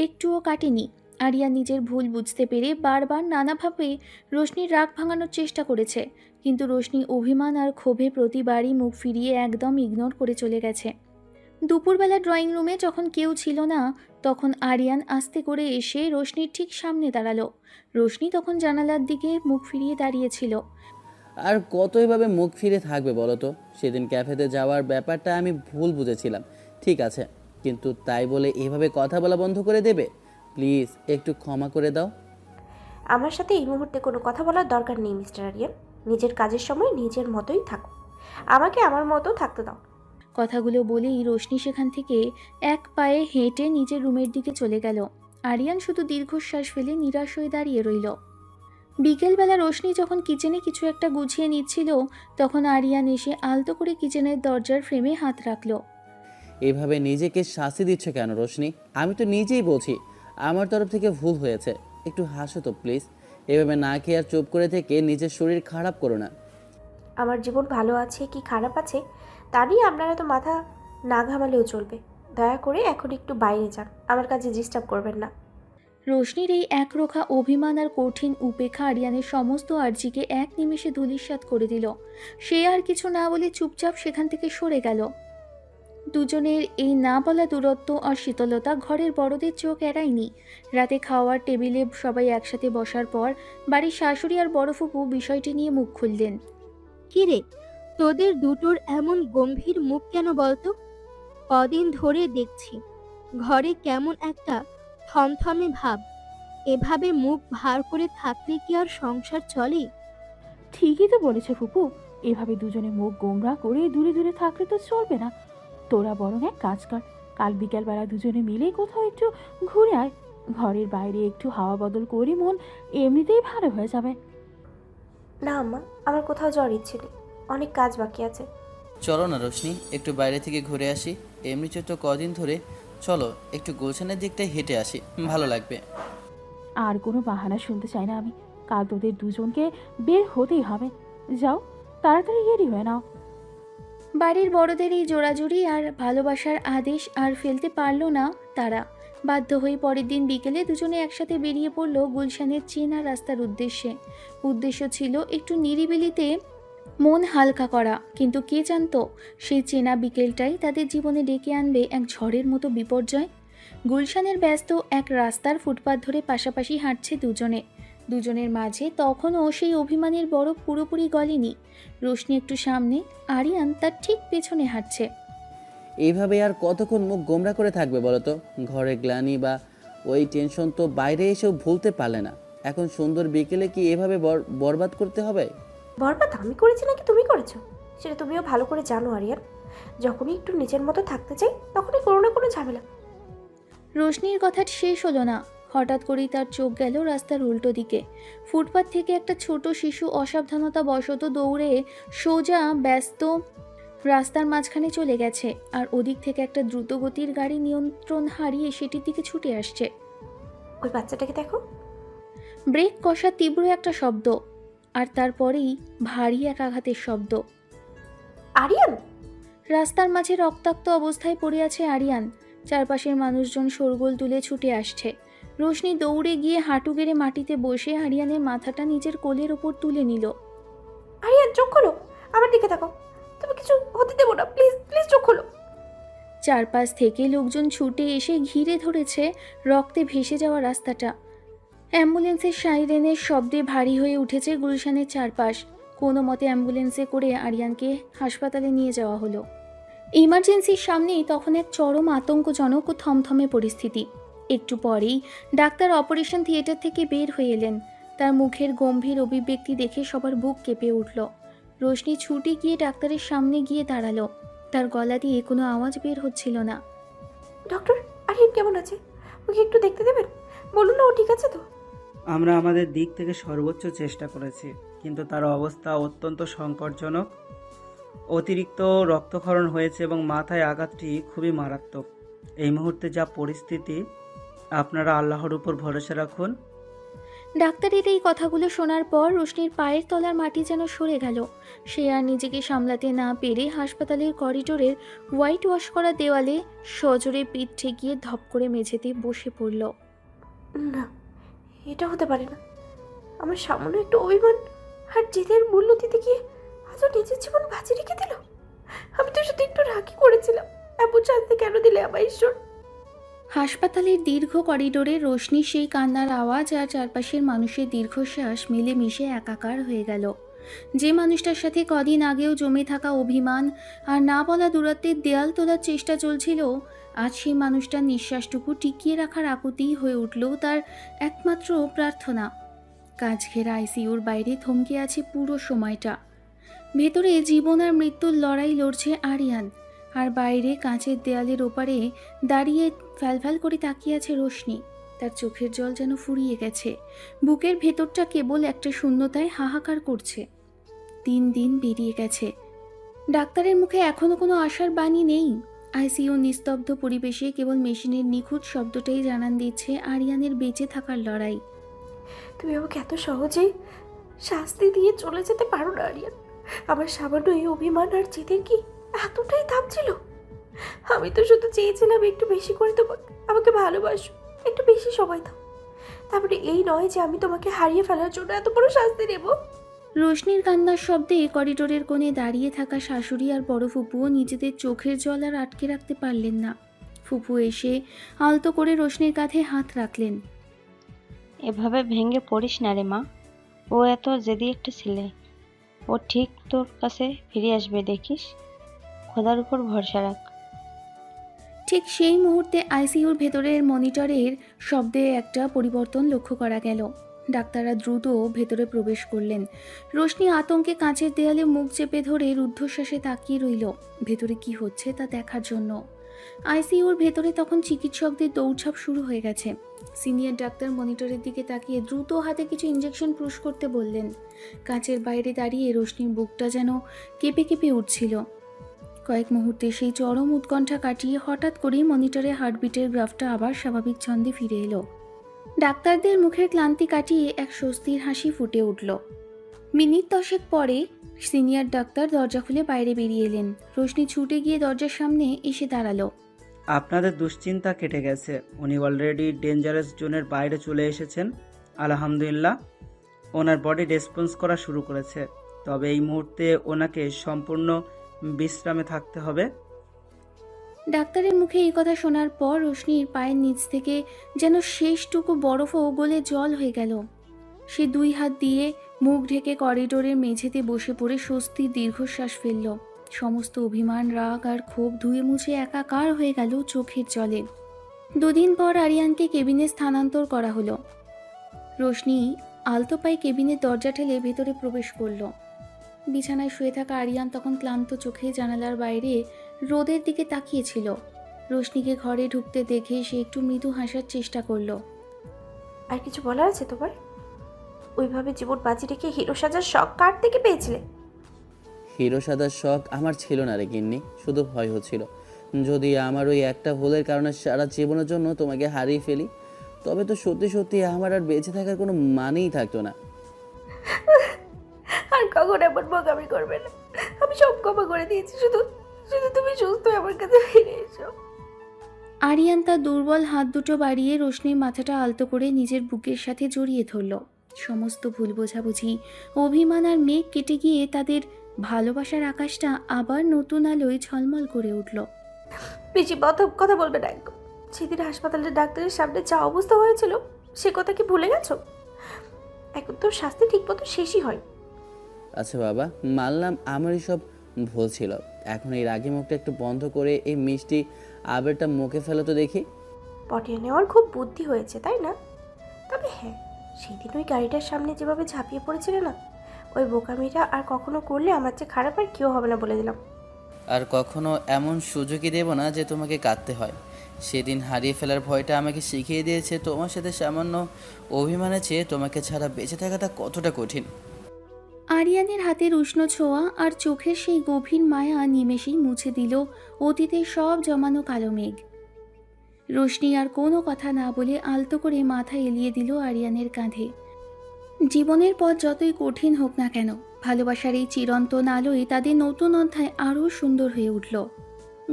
একটুও কাটেনি। আরিয়া নিজের ভুল বুঝতে পেরে বারবার নানাভাবে রোশনির রাগ ভাঙানোর চেষ্টা করেছে, কিন্তু রোশনি অভিমান আর ক্ষোভে প্রতিবারই মুখ ফিরিয়ে একদম ইগনোর করে চলে গেছে। দুপুরবেলা ড্রয়িং রুমে যখন কেউ ছিল না, তখন আরিয়ান আস্তে করে এসে রোশনির ঠিক সামনে দাঁড়ালো। রোশনি তখন জানালার দিকে মুখ ফিরিয়ে দাঁড়িয়েছিল। আর কত এভাবে মুখ ফিরে থাকবে বলো তো? সেদিন ক্যাফেতে যাওয়ার ব্যাপারটা আমি ভুল বুঝেছিলাম, ঠিক আছে, কিন্তু তাই বলে এভাবে কথা বলা বন্ধ করে দেবে? প্লিজ একটু ক্ষমা করে দাও। আমার সাথে এই মুহূর্তে কোনো কথা বলার দরকার নেই মিস্টার আরিয়ান। নিজের কাজের সময় নিজের মতোই থাকো, আমাকে আমার মতো থাকতে দাও। কথাগুলো বলেই রোশনি সেখান থেকে এক পায়ে হেঁটে নিজের রুমের দিকে চলে গেল। আরিয়ান শুধু দীর্ঘশ্বাস ফেলে নিরাশ হয়ে দাঁড়িয়ে রইল। বিকেলবেলা রোশনি যখন কিচেনে কিছু একটা গুছিয়ে নিচ্ছিল, তখন আরিয়ান এসে আলতো করে কিচেনের দরজার ফ্রেমে হাত রাখল। এভাবে নিজেকে শাস্তি দিচ্ছ কেন রোশনি? আমি তো নিজেই বলছি আমার তরফ থেকে ভুল হয়েছে। একটু হাসো তো প্লিজ। এভাবে না খেয়ে আর চুপ করে থেকে নিজের শরীর খারাপ করো না। আমার জীবন ভালো আছে কি খারাপ আছে তা নিয়ে আপনারা তো মাথা না ঘামালেও চলবে। দয়া করে এখন একটু বাইরে যান, আমার কাছে ডিস্টার্ব করবেন না। রোশনির এই একরোখা অভিমান আর কঠিন উপেক্ষা আরিয়ানের সমস্ত আর্জিকে এক নিমেষে ধূলিসাৎ করে দিল। সে আর কিছু না বলে চুপচাপ সেখান থেকে সরে গেল। দুজনের এই না বলা দূরত্ব আর শীতলতা ঘরের বড়দের চোখ এড়ায়নি। রাতে খাওয়ার টেবিলে সবাই একসাথে বসার পর বাড়ির শাশুড়ি আর বড় ফুপু বিষয়টি নিয়ে মুখ খুললেন। কিরে, তোদের দুটোর এমন গম্ভীর মুখ কেন বলতো? কদিন ধরে দেখছি ঘরে কেমন একটা থমথমে ভাব। এভাবে মুখ ভার করে থাকলে কি আর সংসার চলে? ঠিকই তো বলেছে ফুপু, এভাবে দুজনে মুখ গোমরা করে দূরে দূরে থাকলে তো চলবে না। তোরা বরং এক কাজ কর, কাল বিকালবেলা দুজনে মিলে কোথাও একটু ঘুরে আয়। ঘরের বাইরে একটু হাওয়া বদল করে মন এমনিতেই ভালো হয়ে যাবে। না আম্মা, আমার কোথাও যাওয়ার ইচ্ছে নেই, অনেক কাজ বাকি আছে। চলো না রোশনি, একটু বাইরে থেকে ঘুরে আসি। এমনি তো কদিন ধরে। চলো একটু গুলশানের দিকটায় হেঁটে আসি, ভালো লাগবে। আর কোনো বাহানা শুনতে চাই না আমি। কাল তোদের দুজনকে বের হতেই হবে। যাও, তাড়াতাড়ি রেডি হয়ে নাও। বাড়ির বড়দের এই জোড়াজুড়ি আর ভালোবাসার আদেশ আর ফেলতে পারল না তারা। বাধ্য হয়ে পরের দিন বিকেলে দুজনে একসাথে বেরিয়ে পড়ল গুলশানের চেনা রাস্তার উদ্দেশ্যে। উদ্দেশ্য ছিল একটু নিরিবিলিতে মন হালকা করা, কিন্তু কে জানতো সেই চেনা বিকেলটাই তাদের জীবনে ডেকে আনবে এক ঝড়ের মতো বিপর্যয়। গুলশানের ব্যস্ত এক রাস্তার ফুটপাত ধরে পাশাপাশি হাঁটছে দুজনের মাঝে তখনও সেই অভিমানের বরফ পুরোপুরি গলেনি। রোশনি একটু সামনে, আরিয়ান তার ঠিক পেছনে হাঁটছে। এইভাবে আর কতক্ষণ মুখ গোমরা করে থাকবে বলো তো? ঘরের গ্লানি বা ওই টেনশন তো বাইরে এসেও ভুলতে পারলে না। এখন সুন্দর বিকেলে কি এভাবে বরবাদ করতে হবে? বরবাদ আমি করেছি নাকি তুমি করেছো সেটা তুমিও ভালো করে জানো আরিয়ান। যখনই একটু নিজের মতো থাকতে চাই তখনই কোনো না কোনো ঝামেলা। রোশনির কথা শেষ হলো না, হঠাৎ করেই তার চোখ গেল রাস্তার উল্টো দিকে। ফুটপাত থেকে একটা ছোট শিশু অসাবধানতা বশত দৌড়ে সোজা ব্যস্ত রাস্তার মাঝখানে চলে গেছে, আর ওদিক থেকে একটা দ্রুতগতির গাড়ি নিয়ন্ত্রণ হারিয়ে সেটির দিকে ছুটে আসছে। ওই বাচ্চাটাকে দেখো। ব্রেক কষা তীব্র একটা শব্দ, আর তারপরেই ভারী এক আঘাতের শব্দ। আরিয়ান! রাস্তার মাঝে রক্তাক্ত অবস্থায় পড়ে আছে আরিয়ান। চারপাশের মানুষজন শোরগোল তুলে ছুটে আসছে। রোশনি দৌড়ে গিয়ে হাঁটু গেড়ে মাটিতে বসে আরিয়ানের মাথাটা নিজের কোলের ওপর তুলে নিল। আরিয়ান, চোখ খোলো, আমার দিকে দেখো। তুমি কিছু হতে দেবো না, প্লিজ প্লিজ, চোখ খোলো। চারপাশ থেকে লোকজন ছুটে এসে ঘিরে ধরেছে রক্তে ভেসে যাওয়া রাস্তাটা। অ্যাম্বুলেন্সের সাইরেনের শব্দে ভারী হয়ে উঠেছে গুলশানের চারপাশ। কোনো মতে অ্যাম্বুলেন্সে করে আরিয়ানকে হাসপাতালে নিয়ে যাওয়া হলো। ইমার্জেন্সির সামনেই তখন এক চরম আতঙ্কজনক ও থমথমে পরিস্থিতি। একটু পরেই ডাক্তার অপারেশন থিয়েটার থেকে বের হয়ে এলেন। তার মুখের গম্ভীর অভিব্যক্তি দেখে সবার বুক কেঁপে উঠল। রোশনি ছুটে গিয়ে ডাক্তারের সামনে গিয়ে দাঁড়ালো। তার গলা দিয়ে কোনো আওয়াজ বের হচ্ছিল না। ডক্টর, আরিয়ান কেমন আছে? ওকে একটু দেখতে দেবেন? বলুন না, ও ঠিক আছে তো? আমরা আমাদের দিক থেকে সর্বোচ্চ চেষ্টা করেছি, কিন্তু তার অবস্থা অত্যন্ত সংকটজনক। অতিরিক্ত রক্তক্ষরণ হয়েছে এবং মাথায় আঘাতটি খুবই মারাত্মক। এই মুহূর্তে যা পরিস্থিতি, আপনারা আল্লাহর উপর ভরসা রাখুন। ডাক্তারের এই কথাগুলো শোনার পর রোশনির পায়ের তলার মাটি যেন সরে গেল। সে আর নিজেকে সামলাতে না পেরে হাসপাতালের করিডোরের হোয়াইট ওয়াশ করা দেওয়ালে সজোরে পিঠ ঠেকিয়ে ধপ করে মেঝেতে বসে পড়ল। না, এটা হতে পারে না। আমার সামান্য একটু অভিমান আর জেদের মূল্য দিতে গিয়ে আজ ও নিজের জীবন বাজি রেখে দিল। আমি তো শুধু একটু রাগই করেছিলাম। এমন শাস্তি কেন দিলে আমার ঈশ্বর? হাসপাতালের দীর্ঘ করিডোরে রোশনি সেই কান্নার আওয়াজ আর চারপাশের মানুষের দীর্ঘশ্বাস মিলেমিশে একাকার হয়ে গেল। যে মানুষটার সাথে কদিন আগেও জমে থাকা অভিমান আর না বলা দূরত্বের দেয়াল তোলার চেষ্টা চলছিল, আজ সেই মানুষটার নিঃশ্বাসটুকু টিকিয়ে রাখার আকুতি হয়ে উঠল তার একমাত্র প্রার্থনা। কাজ ঘেরা আইসিইউর বাইরে থমকে আছে পুরো সময়টা। ভেতরে জীবন আর মৃত্যুর লড়াই লড়ছে আরিয়ান, আর বাইরে কাঁচের দেয়ালের ওপারে দাঁড়িয়ে ফ্যালফ্যাল করে তাকিয়ে আছে রোশনি। তার চোখের জল যেন ফুরিয়ে গেছে। বুকের ভেতরটা কেবল একটা শূন্যতায় হাহাকার করছে। 3 দিন বেরিয়ে গেছে, ডাক্তারের মুখে এখনো কোনো আশার বাণী নেই। আইসিইউ নিস্তব্ধ পরিবেশে কেবল মেশিনের নিখুঁত শব্দটাই জানান দিচ্ছে আরিয়ানের বেঁচে থাকার লড়াই। তুমি আমাকে এত সহজেই শাস্তি দিয়ে চলে যেতে পারো না আরিয়ান। আমার সামান্য এই অভিমান আর জেদের কি এতটাই দাম ছিল? আমি তো শুধু চেয়েছিলাম একটু বেশি করে আমাকে ভালোবাসো, একটু বেশি সময় দাও। তারপরে এই নয় যে আমি তোমাকে হারিয়ে ফেলার জন্য এত বড় শাস্তি নেব। রোশনির কান্নার শব্দে করিডোরের কোণে দাঁড়িয়ে থাকা শাশুড়ি আর বড় ফুপুও নিজেদের চোখের জল আর আটকে রাখতে পারলেন না। ফুপু এসে আলতো করে রোশনির কাঁধে হাত রাখলেন। এভাবে ভেঙে পড়িস না রে মা, ও এত জেদি একটা ছেলে, ও ঠিক তোর কাছে ফিরে আসবে, দেখিস, খোদার উপর ভরসা রাখ। ঠিক সেই মুহূর্তে আইসিইউর ভেতরের মনিটরের শব্দে একটা পরিবর্তন লক্ষ্য করা গেল। ডাক্তাররা দ্রুত ভেতরে প্রবেশ করলেন। রোশনি আতঙ্কে কাঁচের দেয়ালে মুখ চেপে ধরে রুদ্ধশ্বাসে তাকিয়ে রইল, ভেতরে কি হচ্ছে তা দেখার জন্য। আইসিইউর ভেতরে তখন চিকিৎসকদের দৌড়ঝাঁপ শুরু হয়ে গেছে। সিনিয়র ডাক্তার মনিটরের দিকে তাকিয়ে দ্রুত হাতে কিছু ইঞ্জেকশন পুশ করতে বললেন। কাঁচের বাইরে দাঁড়িয়ে রোশনির বুকটা যেন কেঁপে কেঁপে উঠছিল। কয়েক মুহূর্তে সেই চরম উৎকণ্ঠা কাটিয়ে হঠাৎ করেই মনিটরে হার্টবিটের গ্রাফটা আবার স্বাভাবিক ছন্দে ফিরে এলো। ডাক্তারদের মুখের ক্লান্তি কাটিয়ে এক স্বস্তির হাসি ফুটে উঠল। মিনিট 10 পরে সিনিয়র ডাক্তার দরজা খুলে বাইরে বেরিয়ে এলেন। রোশনি ছুটে গিয়ে দরজার সামনে এসে দাঁড়ালো। আপনাদের দুশ্চিন্তা কেটে গেছে, উনি অলরেডি ডেঞ্জারাস জোনের বাইরে চলে এসেছেন। আলহামদুলিল্লাহ, ওনার বডি রেসপন্স করা শুরু করেছে, তবে এই মুহূর্তে ওনাকে সম্পূর্ণ বিশ্রামে থাকতে হবে। ডাক্তারের মুখে এই কথা শোনার পর রোশনির পায়ের নিচ থেকে যেন শেষটুকু বরফও গলে জল হয়ে গেল। সে 2 হাত দিয়ে মুখ ঢেকে করিডোরের মেঝেতে বসে পড়ে স্বস্তির দীর্ঘশ্বাস ফেলল। সমস্ত অভিমান, রাগ আর ক্ষোভ ধুয়ে মুছে একাকার হয়ে গেল চোখের জলে। 2 দিন পর আরিয়ানকে কেবিনে স্থানান্তর করা হলো। রোশনি আলতো পায়ে কেবিনের দরজা ঠেলে ভেতরে প্রবেশ করল। বিছানায় শুয়ে থাকা আরিয়ান তখন ক্লান্ত চোখে জানালার বাইরে রোদের দিকে তাকিয়েছিল। রোশনিকে ঘরে ঢুকতে দেখে সে একটু মৃদু হাসার চেষ্টা করলো। আর কিছু বলার আছে তোমার? ওইভাবে জীবন বাজি রেখে হিরো সাজার শখ কার থেকে পেয়েছিলে? হিরো সাদার শখ আমার ছিল না রে গিন্নি, শুধু ভয় হচ্ছিল যদি আমার ওই একটা ভুলের কারণে সারা জীবনের জন্য তোমাকে হারিয়ে ফেলি। তবে তো সত্যি সত্যি আমার আর বেঁচে থাকার কোনো মানেই থাকতো না। আর কখন এমন বোকামি করবে না। আমি সব ক্ষমা করে দিয়েছি, শুধু শুধু তুমি সুস্থ হয়ে আমার কাছে ফিরে এসো। আরিয়ান তার দুর্বল হাত দুটো বাড়িয়ে রোশনির মাথাটা আলতো করে নিজের বুকের সাথে জড়িয়ে ধরল। সমস্ত ভুল বোঝাবুঝি, অভিমান আর মেঘ কেটে গিয়ে তাদের ভালোবাসার আকাশটা আবার নতুন আলোয় ঝলমল করে উঠল। বেশি কথা বলবে না একদম। সেদিন হাসপাতালের ডাক্তারের সামনে যা অবস্থা হয়েছিল সে কথা কি ভুলে গেছো? এখন তো শাস্তি ঠিক মতো শেষই হয়। আচ্ছা বাবা, মানলাম আমারই সব ভুল ছিল। এখন এই রাগি মুখটা একটু বন্ধ করে এই মিষ্টি আবেরটা মুখে ফেলো তো দেখি। পটিয়ে নেওয়ার খুব বুদ্ধি হয়েছে, তাই না? তবে হ্যাঁ, সেদিন ওই গাড়িটার সামনে যেভাবে ঝাঁপিয়ে পড়েছিলে না, ওই বোকামিটা আর কখনো করলে আমার চেয়ে খারাপ আর কেউ হবে না বলে দিলাম। আর কখনো এমন সুযোগই দেব না যে তোমাকে কাঁদতে হয়। সেদিন হারিয়ে ফেলার ভয়টা আমাকে শিখিয়ে দিয়েছে তোমার সাথে সামান্য অভিমানের চেয়ে তোমাকে ছাড়া বেঁচে থাকাটা কতটা কঠিন। আরিয়ানের হাতের উষ্ণ ছোঁয়া আর চোখের সেই গভীর মায়া নিমেষেই মুছে দিল অতীতের সব জমানো কালো মেঘ। রোশনি আর কোনো কথা না বলে আলতো করে মাথা এলিয়ে দিল আরিয়ানের কাঁধে। জীবনের পথ যতই কঠিন হোক না কেন, ভালোবাসার এই চিরন্তন আলোয় তাদের নতুন অধ্যায় আরও সুন্দর হয়ে উঠল।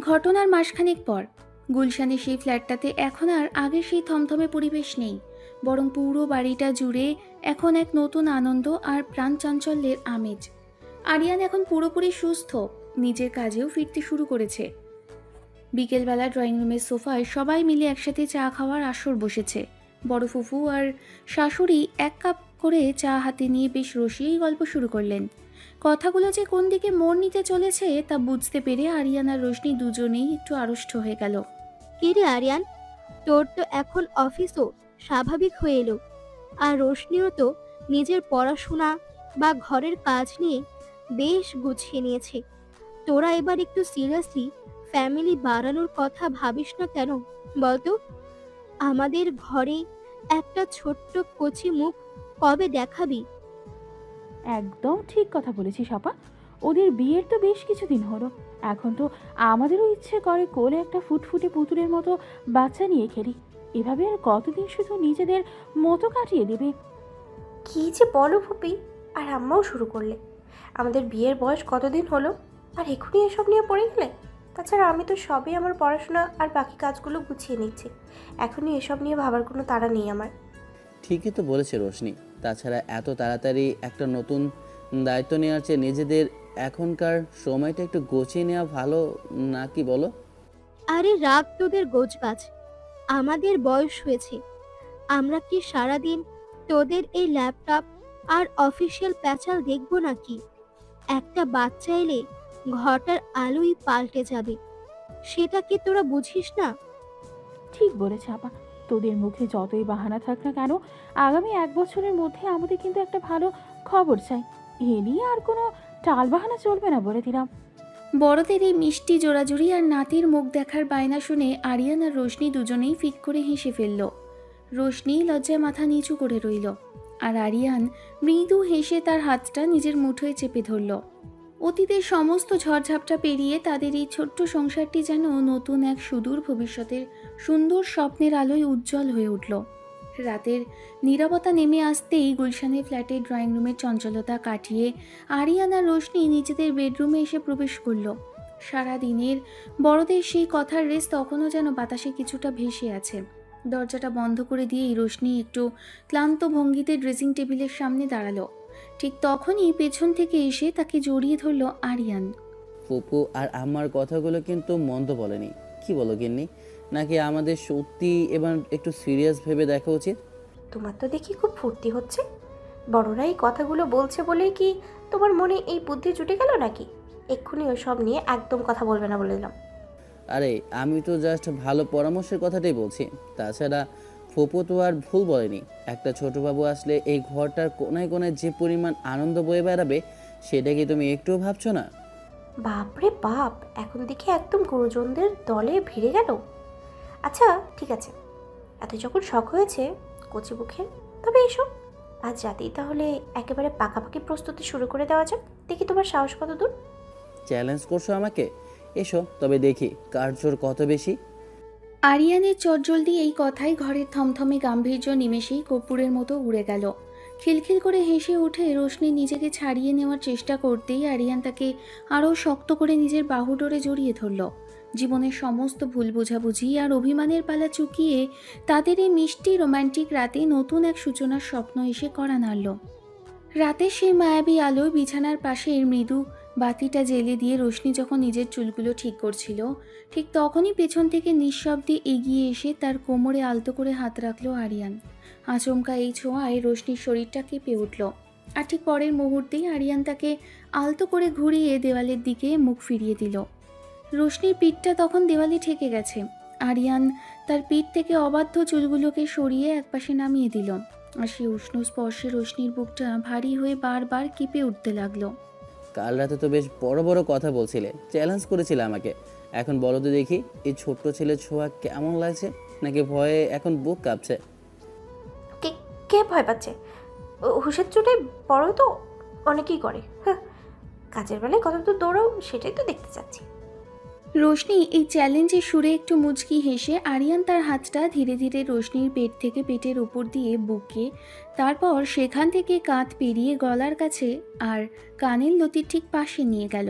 ঘটনার মাসখানেক পর গুলশানের সেই ফ্ল্যাটটাতে এখন আর আগের সেই থমথমে পরিবেশ নেই, বরং পুরো বাড়িটা জুড়ে এখন এক নতুন আনন্দ আর প্রাণ চাঞ্চল্যের আমেজ। আরিয়ান এখন পুরোপুরি সুস্থ, নিজের কাজেও ফিরতে শুরু করেছে। বিকেলবেলা ড্রয়িং রুমের সোফায় সবাই মিলে একসাথে চা খাওয়ার আসর বসেছে। বড় ফুফু আর শাশুড়ি এক কাপ করে চা হাতে নিয়ে বেশ রসিয়েই গল্প শুরু করলেন। কথাগুলো যে কোন দিকে মোড় নিতে চলেছে তা বুঝতে পেরে আরিয়ান আর রোশনি দুজনেই একটু আড়ষ্ট হয়ে গেল। কি রে আরিয়ান, তোর তো এখন অফিসও স্বাভাবিক হয়ে এলো, আর রোশনিও তো নিজের পড়াশোনা বা ঘরের কাজ নিয়ে বেশ গুছিয়ে নিয়েছে। তোরা এবার একটু সিরিয়াসলি ফ্যামিলি বাড়ানোর কথা ভাবিস না কেন বলতো? আমাদের ঘরে একটা ছোট্ট কচি মুখ কবে দেখাবি? একদম ঠিক কথা বলেছিস আপা। ওদের বিয়ের তো বেশ কিছুদিন হলো, এখন তো আমাদেরও ইচ্ছে করে কোলে একটা ফুটফুটে পুতুলের মতো বাচ্চা নিয়ে খেলি। এভাবে আর কতদিন শুধু নিজেদের মতো কাটিয়ে দেবে? কি যে বলো ফুপি, আর আম্মাও শুরু করলে। আমাদের বিয়ের বয়স কতদিন হলো, আর এখনই এসব নিয়ে পড়ে গেলে? তাছাড়া আমি তো সবই আমার পড়াশোনা আর বাকি কাজগুলো গুছিয়ে নিচ্ছি, এখনই এসব নিয়ে ভাবার কোনো তাড়া নেই আমার। ঠিকই তো বলেছে রোশনি। তাছাড়া এত তাড়াতাড়ি একটা নতুন দায়িত্ব নেওয়ার চেয়ে নিজেদের এখনকার সময়টা একটু গুছিয়ে নেওয়া ভালো নাকি বলো? আরে রাগ তোদের গোছগাছ, আমাদের বয়স হয়েছে। আমরা কি সারাদিন তোদের এই ল্যাপটপ আর অফিসিয়াল প্যাচাল দেখবো নাকি? একটা বাচ্চা এলে ঘরটার আলোই পাল্টে যাবে, সেটা কি তোরা বুঝিস না? ঠিক বলেছে আপা, তোদের মুখে যতই বাহানা থাক না কেন, আগামী 1 বছরের মধ্যে আমাদের কিন্তু একটা ভালো খবর চাই। এ নিয়ে আর কোনো টাল বাহানা চলবে না বলে দিলাম। বড়দের এই মিষ্টি জোড়াজুড়ি আর নাতির মুখ দেখার বায়না শুনে আরিয়ান আর রোশনি দুজনেই ফিক করে হেসে ফেলল। রোশনি লজ্জায় মাথা নিচু করে রইল, আর আরিয়ান মৃদু হেসে তার হাতটা নিজের মুঠোয় চেপে ধরল। অতীতের সমস্ত ঝড়ঝাপটা পেরিয়ে তাদের এই ছোট্ট সংসারটি যেন নতুন এক সুদূর ভবিষ্যতের সুন্দর স্বপ্নের আলোয় উজ্জ্বল হয়ে উঠল। রাতের নীরবতা নেমে আসতেই গুলশানের ফ্ল্যাটের ড্রয়িং রুমের চঞ্চলতা কাটিয়ে আরিয়ান আর রোশনি নিজেদের বেডরুমে এসে প্রবেশ করল। সারা দিনের বড়দের সেই কথার রেস তখনও যেন বাতাসে কিছুটা ভেসে আছে। দরজাটা বন্ধ করে দিয়েই রোশনি একটু ক্লান্ত ভঙ্গিতে ড্রেসিং টেবিলের সামনে দাঁড়ালো। ঠিক তখনই পেছন থেকে এসে তাকে জড়িয়ে ধরল আরিয়ান। ফুপু আর আমার কথাগুলো কিন্তু মন্দ বলেনি, কি বলো গিন্নি? নাকি আমাদের সত্যি এবার একটু সিরিয়াস ভেবে দেখা উচিত? তোমার তো দেখি খুব ফুর্তি হচ্ছে। বড়রা এই কথাগুলো বলছে বলেই কি তোমার মনে এই বুদ্ধি জুটে গেল নাকি? এক্ষুনি ওসব নিয়ে একদম কথা বলবে না বলে দিলাম। আরে আমি তো জাস্ট ভালো পরামর্শের কথাটাই বলছি। তাছাড়া ফুপু তো আর ভুল বলেনি। একটা ছোট বাবু আসলে এই ঘরটার কোনায় কোনায় যে পরিমাণ আনন্দ বয়ে বেড়াবে সেটা কি তুমি একটুও ভাবছো না? বাপরে বাপ, এখন দেখি একদম গুরুজনদের দলে ভিড়ে গেল। আচ্ছা ঠিক আছে, এত যখন শখ হয়েছে কচিবুখের, তবে এসো আজ রাতেই তাহলে একেবারে পাকাপাকি প্রস্তুতি শুরু করে দেওয়া যাক। দেখি তোমার সাহস কত দূর। চ্যালেঞ্জ করছো আমাকে? এসো তবে দেখি কার জোর কত বেশি। আরিয়ানের চটজলদি এই কথায় ঘরের থমথমে গাম্ভীর্য নিমেষেই কর্পূরের মতো উড়ে গেল। খিলখিল করে হেসে উঠে রোশনি নিজেকে ছাড়িয়ে নেওয়ার চেষ্টা করতেই আরিয়ান তাকে আরও শক্ত করে নিজের বাহুডোরে জড়িয়ে ধরল। জীবনের সমস্ত ভুল বোঝাবুঝি আর অভিমানের পালা চুকিয়ে তাদের এই মিষ্টি রোম্যান্টিক রাতে নতুন এক সূচনার স্বপ্ন এসে কড়া নাড়ল। রাতের সেই মায়াবী আলো বিছানার পাশের মৃদু বাতিটা জ্বেলে দিয়ে রোশনি যখন নিজের চুলগুলো ঠিক করছিল, ঠিক তখনই পেছন থেকে নিঃশব্দে এগিয়ে এসে তার কোমরে আলতো করে হাত রাখল আরিয়ান। আচমকা এই ছোঁয়ায় রোশনির শরীরটা কেঁপে উঠল, আর ঠিক পরের মুহূর্তেই আরিয়ান তাকে আলতো করে ঘুরিয়ে দেওয়ালের দিকে মুখ ফিরিয়ে দিল। রোশনির পিঠটা তখন দেওয়ালে ঠেকে গেছে। আরিয়ান তার পিঠ থেকে অবাধ্য চুলগুলোকে সরিয়ে একপাশে নামিয়ে দিল, আর সেই উষ্ণ স্পর্শে রোশনির বুকটা ভারী হয়ে বারবার কেঁপে উঠতে লাগলো। কাল রাতে তো বেশ বড় বড় কথা বলছিলে, চ্যালেঞ্জ করেছিলে আমাকে। এখন বলো তো দেখি, এই ছোট্ট ছেলের ছোঁয়া কেমন লাগছে, নাকি ভয়ে এখন বুক কাঁপছে? কে কে ভয় পাচ্ছে? হুশের চোটে বড় তো অনেকেই করে। হ্যাঁ, কাজের বেলায় কত তো দৌড়াও সেটাই তো দেখতে চাচ্ছি। রোশনি এই চ্যালেঞ্জের সুরে একটু মুচকি হেসে আরিয়ান তার হাতটা ধীরে ধীরে রোশনির পেট থেকে পেটের উপর দিয়ে বুকে, তারপর সেখান থেকে কাঁধ পেরিয়ে গলার কাছে আর কানের লতির ঠিক পাশে নিয়ে গেল।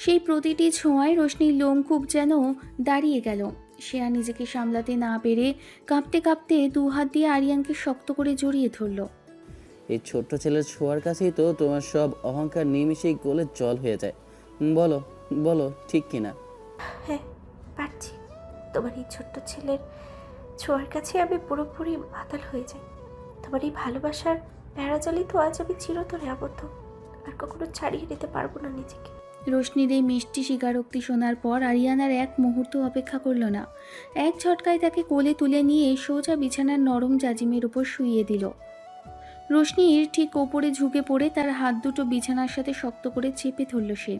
সেই প্রতিটি ছোঁয়ায় রোশনির লোম খুব যেন দাঁড়িয়ে গেল। সে আর নিজেকে সামলাতে না পেরে কাঁপতে কাঁপতে দু হাত দিয়ে আরিয়ানকে শক্ত করে জড়িয়ে ধরল। এই ছোট্ট ছেলের ছোঁয়ার কাছেই তো তোমার সব অহংকার নিমিশেই গলে জল হয়ে যায়। বলো বলো, ঠিক কিনা? হ্যাঁ, পারছি। তোমার এই ছোট্ট ছেলের ছোঁয়ার কাছে আমি পুরোপুরি মাতাল হয়ে যাই। তোমার এই ভালোবাসার প্যারাজালি তো আজ আমি চিরতরে আবদ্ধ, আর কখনো ছাড়িয়ে নিতে পারবো না নিজেকে। রোশনির এই মিষ্টি স্বীকারোক্তি শোনার পর আরিয়ান আর এক মুহূর্ত অপেক্ষা করল না। এক ঝটকায় তাকে কোলে তুলে নিয়ে সোজা বিছানার নরম জাজিমের উপর শুইয়ে দিল। রোশনির ঠিক ওপরে ঝুঁকে পড়ে তার হাত দুটো বিছানার সাথে শক্ত করে চেপে ধরল সে।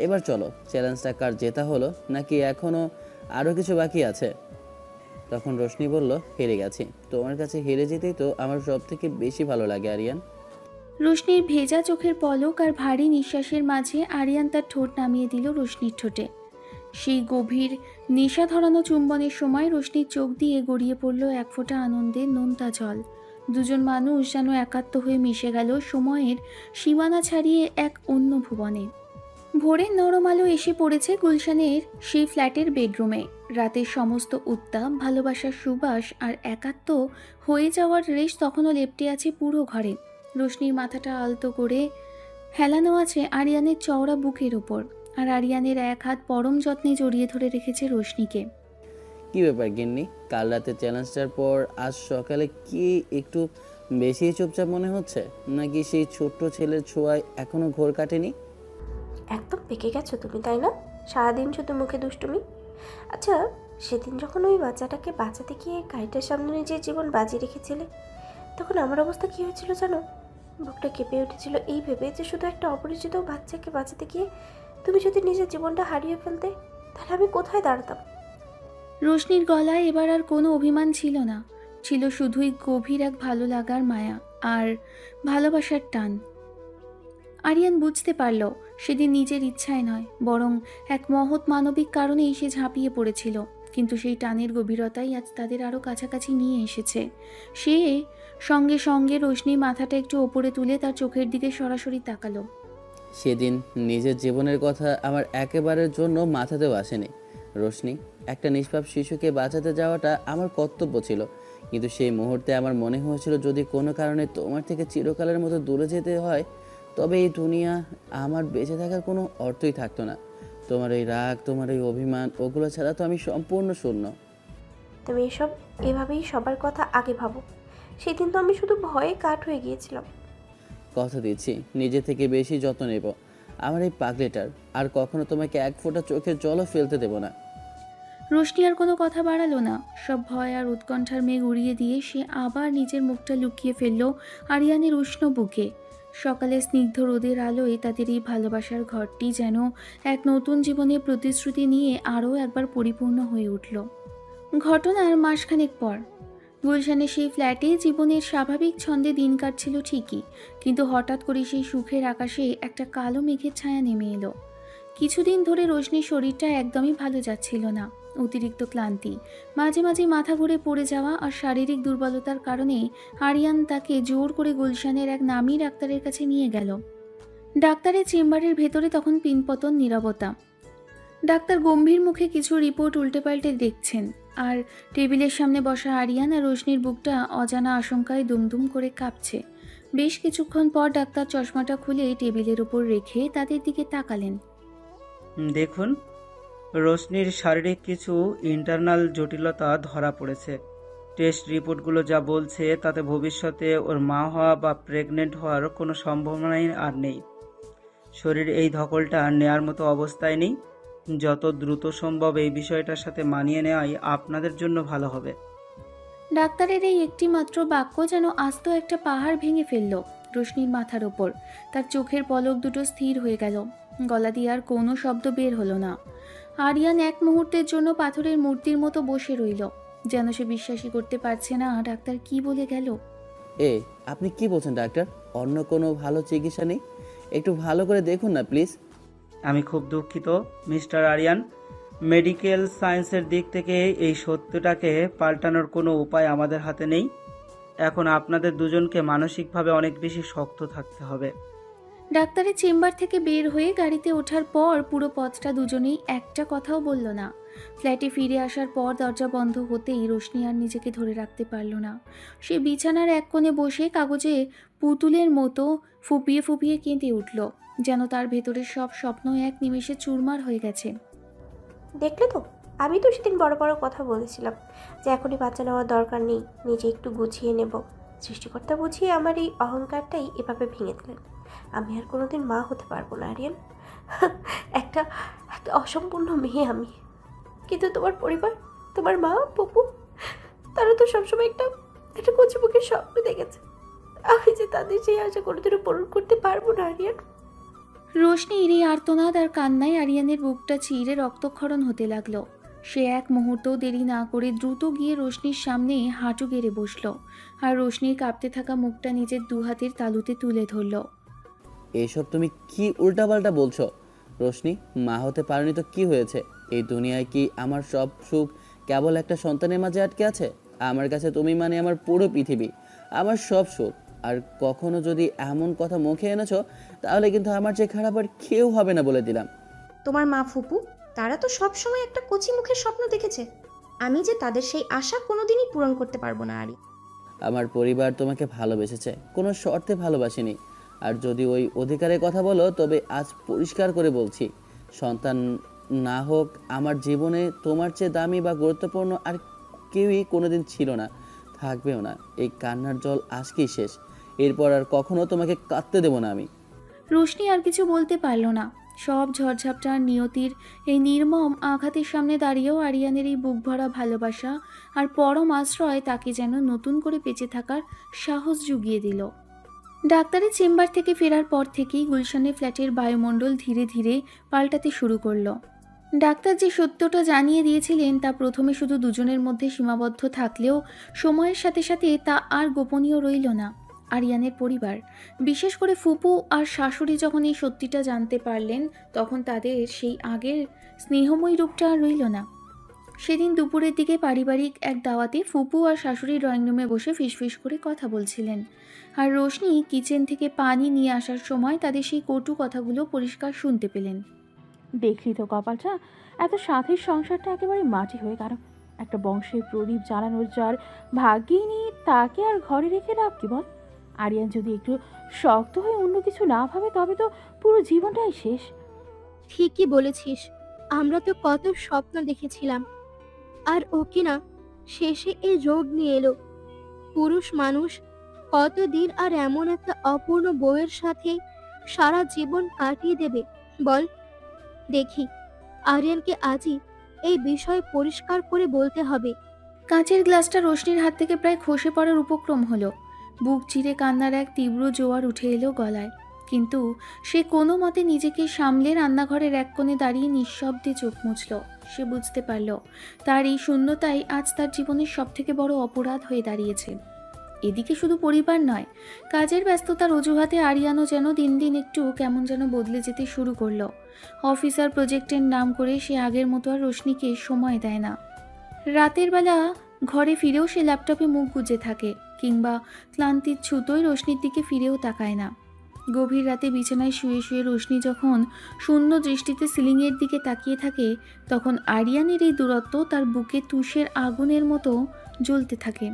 এবার চলো, চ্যালেঞ্জটা কার জেতা হলো, নাকি এখনো আরও কিছু বাকি আছে? তখন রোশনি বলল, হেরে গেছি। তোমার কাছে হেরে যেতেই তো আমার সব থেকে বেশি ভালো লাগে আরিয়ান। রোশনির ভেজা চোখের পলক আর ভারী নিঃশ্বাসের মাঝে আরিয়ান তার ঠোঁট নামিয়ে দিল রোশনির ঠোঁটে। সেই গভীর নেশা ধরানো চুম্বনের সময় রোশনির চোখ দিয়ে গড়িয়ে পড়ল এক ফোঁটা আনন্দের নোনতা জল। দুজন মানুষ যেন একাত্ম হয়ে মিশে গেল সময়ের সীমানা ছাড়িয়ে এক অন্য ভুবনে। ভোরের নরম আলো এসে পড়েছে গুলশানের সেই ফ্ল্যাটের বেডরুমে। রাতের সমস্ত উত্তাপ, ভালোবাসার সুবাস আর একাত্ম হয়ে যাওয়ার রেশ তখনও লেপ্টে আছে পুরো ঘরে। রোশনির মাথাটা আলতো করে হেলানো আছে আরিয়ানের চওড়া বুকের ওপর, আর আরিয়ানের এক হাত পরম যত্নে জড়িয়ে ধরে রেখেছে রোশনিকে। কি ব্যাপার গিন্নি, কাল রাতে চ্যালেঞ্জটার পর আজ সকালে কি একটু বেশি চুপচাপ মনে হচ্ছে, নাকি সেই ছোট্ট ছেলের ছোঁয়ায় এখনো ঘোর কাটেনি? একদম পেকে গেছো তুমি, তাই না? সারাদিন শুধু মুখে দুষ্টুমি। আচ্ছা, সেদিন যখন ওই বাচ্চাটাকে বাঁচাতে গিয়ে গাড়িটার সামনে নিজের জীবন বাজিয়ে রেখেছিলে, তখন আমার অবস্থা কী হয়েছিল জানো? বুকটা কেঁপে উঠেছিল এই ভেবে যে শুধু একটা অপরিচিত বাচ্চাকে বাঁচাতে গিয়ে তুমি যদি নিজের জীবনটা হারিয়ে ফেলতে, তাহলে আমি কোথায় দাঁড়াতাম। রোশনির গলায় এবার আর কোনো অভিমান ছিল না, ছিল শুধুই গভীর এক ভালো লাগার মায়া আর ভালোবাসার টান। আরিয়ান বুঝতে পারল সেদিন নিজের ইচ্ছায় নয়, বরং এক মহৎ মানবিক কারণেই সে ঝাঁপিয়ে পড়েছিল। কিন্তু সেই টানের গভীরতাই আজ তাদের আরও কাছাকাছি নিয়ে এসেছে। সে সঙ্গে সঙ্গে রোশনির মাথাটা একটু ওপরে তুলে তার চোখের দিকে সরাসরি তাকালো। সেদিন নিজের জীবনের কথা আমার একেবারের জন্য মাথাতেও আসেনি রোশনি। একটা নিষ্পাপ শিশুকে বাঁচাতে যাওয়াটা আমার কর্তব্য ছিল, কিন্তু সেই মুহূর্তে আমার মনে হয়েছিল যদি কোনো কারণে তোমার থেকে চিরকালের মতো দূরে যেতে হয়, তবে এই দুনিয়া আমার বেঁচে থাকার কোনো অর্থই থাকতো না। তোমার এই রাগ, তোমার এই অভিমান, ওগুলো ছাড়া তো আমি সম্পূর্ণ শূন্য। তুমি এসব এভাবেই সবার কথা আগে ভাবো। সেদিন তো আমি শুধু ভয়ে কাঠ হয়ে গিয়েছিলাম। কথা দিচ্ছি নিজে থেকে বেশি যত্ন নেব আমার এই পাগলেটার, আর কখনো তোমাকে এক ফোঁটা চোখের জলও ফেলতে দেব না। রোশনি আর কোনো কথা বাড়ালো না। সব ভয় আর উৎকণ্ঠার মেঘ উড়িয়ে দিয়ে সে আবার নিজের মুখটা লুকিয়ে ফেলল আরিয়ানের উষ্ণ বুকে। সকালে স্নিগ্ধ রোদের আলোয় তাদের এই ভালোবাসার ঘরটি যেন এক নতুন জীবনের প্রতিশ্রুতি নিয়ে আরও একবার পরিপূর্ণ হয়ে উঠল। ঘটনার মাসখানেক পর গুলশানের সেই ফ্ল্যাটে জীবনের স্বাভাবিক ছন্দে দিন কাটছিল ঠিকই, কিন্তু হঠাৎ করে সেই সুখের আকাশে একটা কালো মেঘের ছায়া নেমে এলো। কিছুদিন ধরে রোশনির শরীরটা একদমই ভালো যাচ্ছিল না। অতিরিক্ত ক্লান্তি, মাঝে মাঝে মাথা ঘুরে পড়ে যাওয়া আর শারীরিক দুর্বলতার কারণে আরিয়ান তাকে জোর করে গুলশানের এক নামী ডাক্তারের কাছে নিয়ে গেল। ডাক্তারের চেম্বারের ভেতরে তখন পিনপতন নীরবতা। ডাক্তার গম্ভীর মুখে কিছু রিপোর্ট উল্টেপাল্টে দেখছেন, আর টেবিলের সামনে বসা আরিয়ান আর রোশনির বুকটা অজানা আশঙ্কায় দুমদুম করে কাঁপছে। বেশ কিছুক্ষণ পর ডাক্তার চশমাটা খুলে টেবিলের উপর রেখে তাদের দিকে তাকালেন। দেখুন, রোশনির শারীরিক কিছু ইন্টারনাল জটিলতা ধরা পড়েছে। টেস্ট রিপোর্টগুলো যা বলছে তাতে ভবিষ্যতে ওর মা হওয়া বা প্রেগনেন্ট হওয়ার কোনো সম্ভাবনাই আর নেই। শরীর এই ধকলটা নেয়ার মতো অবস্থায় নেই। যত দ্রুত সম্ভব এই বিষয়টার সাথে মানিয়ে নেওয়াই আপনাদের জন্য ভালো হবে। ডাক্তারের এই একটি মাত্র বাক্য যেন আস্ত একটা পাহাড় ভেঙে ফেলল রোশনির মাথার ওপর। তার চোখের পলক দুটো স্থির হয়ে গেল, গলা দিয়ে আর কোনো শব্দ বের হলো না। আরিয়ান এক মুহূর্তের জন্য পাথরের মূর্তির মতো বসে রইল, যেন সে বিশ্বাসই করতে পারছে না ডাক্তার কি বলে গেল। আপনি কি বলছেন ডাক্তার? অন্য কোনো ভালো চিকিৎসা নেই? একটু ভালো করে দেখুন না প্লিজ। আমি খুব দুঃখিত মিস্টার আরিয়ান, মেডিকেল সায়েন্সের দিক থেকে এই সত্যটাকে পাল্টানোর কোনো উপায় আমাদের হাতে নেই। এখন আপনাদের দুজনকে মানসিকভাবে অনেক বেশি শক্ত থাকতে হবে। ডাক্তারের চেম্বার থেকে বের হয়ে গাড়িতে ওঠার পর পুরো পথটা দুজনেই একটা কথাও বলল না। ফ্ল্যাটে ফিরে আসার পর দরজা বন্ধ হতেই রোশনি আর নিজেকে ধরে রাখতে পারল না। সে বিছানার এক কোণে বসে কাগজে পুতুলের মতো ফুপিয়ে ফুপিয়ে কেঁদে উঠল, যেন তার ভেতরের সব স্বপ্ন এক নিমেষে চুরমার হয়ে গেছে। দেখলে তো, আমি তো সেদিন বড় বড় কথা বলেছিলাম যে এখনই বাচ্চা নেওয়ার দরকার নেই, নিজে একটু গুছিয়ে নেব। সৃষ্টিকর্তা বুঝিয়ে আমার এই অহংকারটাই এভাবে ভেঙে দিলেন। আমি আর কোনোদিন মা হতে পারবো না আরিয়ান। একটা একটা অসম্পূর্ণ মেয়ে আমি। কিন্তু তোমার পরিবার, তোমার মা পপু, তারা তো সবসময় একটা একটা কচিমুখের স্বপ্ন দেখেছে। আমি যে তাদের সেই আশা কোনোদিনও পূরণ করতে পারবো না আরিয়ান। রোশনির এই আর্তনাদ আর কান্নায় আরিয়ানের বুকটা চিরে রক্তক্ষরণ হতে লাগলো। সে এক মুহূর্তও দেরি না করে দ্রুত গিয়ে রোশনির সামনে হাঁটু গেড়ে বসল, আর রোশনির কাঁপতে থাকা মুখটা নিজের দু হাতের তালুতে তুলে ধরল। এসব তুমি কি উল্টাপাল্টা বলছো? রোশনি, মা হতে পারোনি তো কি হয়েছে? এই দুনিয়ায় কি আমার সব সুখ কেবল একটা সন্তানের মাঝে আটকে আছে? আমার কাছে তুমি মানে আমার পুরো পৃথিবী, আমার সব সুখ। আর কখনো যদি এমন কথা মুখে এনেছো তাহলে কিন্তু আমার যে খারাপ আর কেউ হবে না বলে দিলাম। তোমার মা ফুপু, তারা তো সব সময় একটা কচি মুখের স্বপ্ন দেখেছে। আমি যে তাদের সেই আশা কোনোদিনই পূরণ করতে পারবো না আরি। আমার পরিবার তোমাকে ভালোবেসেছে, কোনো শর্তে ভালোবাসেনি। আর যদি ওই অধিকারের কথা বলো তবে আজ পরিষ্কার করে বলছি, সন্তান না হোক আমার জীবনে তোমার চেয়ে দামি বা গুরুত্বপূর্ণ আর কেউই কোনোদিন ছিল না, থাকবেও না। এই কান্নার জল আজকেই শেষ, এরপর আর কখনো তোমাকে কাঁদতে দেবো না আমি। রোশনি আর কিছু বলতে পারল না। সব ঝড়ঝাপটা নিয়তির এই নির্মম আঘাতের সামনে দাঁড়িয়েও আরিয়ানের এই বুক ভরা ভালোবাসা আর পরম আশ্রয় তাকে যেন নতুন করে বেঁচে থাকার সাহস জুগিয়ে দিল। ডাক্তারের চেম্বার থেকে ফেরার পর থেকেই গুলশানের ফ্ল্যাটের বায়ুমণ্ডল ধীরে ধীরে পাল্টাতে শুরু করলো। ডাক্তার যে সত্যটা জানিয়ে দিয়েছিলেন তা প্রথমে শুধু দুজনের মধ্যে সীমাবদ্ধ থাকলেও সময়ের সাথে সাথে তা আর গোপনীয় রইল না। আরিয়ানের পরিবার, বিশেষ করে ফুপু আর শাশুড়ি যখন এই সত্যিটা জানতে পারলেন, তখন তাদের সেই আগের স্নেহময়ী রূপটা আর রইল না। সেদিন দুপুরের দিকে পারিবারিক এক দাওয়াতে ফুপু আর শাশুড়ি ড্রয়িং রুমে বসে ফিসফিস করে কথা বলছিলেন, আর রোশনি কিচেন থেকে পানি নিয়ে আসার সময় তাদের সেই কটু কথাগুলো পরিষ্কার শুনতে পেলেন। দেখলি তো কপালটা, এত সাথের সংসারটা একেবারে মাটি হয়ে গেল। একটা বংশের প্রদীপ জ্বালানোর যার ভাগ্যেই নেই, তাকে আর ঘরে রেখে লাভ কি বল? আরিয়ান যদি একটু শক্ত হয়ে অন্য কিছু না ভাবে তবে তো পুরো জীবনটাই শেষ। ঠিকই বলেছিস, আমরা তো কত স্বপ্ন দেখেছিলাম, আর ও কিনা শেষে এই রোগ নিয়ে এলো। পুরুষ মানুষ কতদিন আর এমন একটা অপূর্ণ বউয়ের সাথে সারা জীবন কাটিয়ে দেবে বল? দেখি, আরিয়ানকে আজই এই বিষয় পরিষ্কার করে বলতে হবে। কাঁচের গ্লাসটা রোশনির হাত থেকে প্রায় খসে পড়ার উপক্রম হলো। বুক চিরে কান্নার এক তীব্র জোয়ার উঠে এলো গলায়, কিন্তু সে কোনো মতে নিজেকে সামলে রান্নাঘরের এক কোণে দাঁড়িয়ে নিঃশব্দে চোখ মুছল। সে বুঝতে পারল তার এই শূন্যতাই আজ তার জীবনের সবথেকে বড় অপরাধ হয়ে দাঁড়িয়েছে। এদিকে শুধু পরিবার নয়, কাজের ব্যস্ততার অজুহাতে আরিয়ানও যেন দিন দিন একটু কেমন যেন বদলে যেতে শুরু করলো। অফিসার প্রজেক্টের নাম করে সে আগের মতো আর রোশনিকে সময় দেয় না। রাতের বেলা ঘরে ফিরেও সে ল্যাপটপে মুখ গুজে থাকে, কিংবা ক্লান্তির ছুতোয় রোশনির দিকে ফিরেও তাকায় না। গভীর রাতে বিছানায় শুয়ে শুয়ে রোশনি যখন শূন্য দৃষ্টিতে সিলিংয়ের দিকে তাকিয়ে থাকে, তখন আরিয়ানের এই দূরত্ব তার বুকে তুষের আগুনের মতো জ্বলতে থাকে।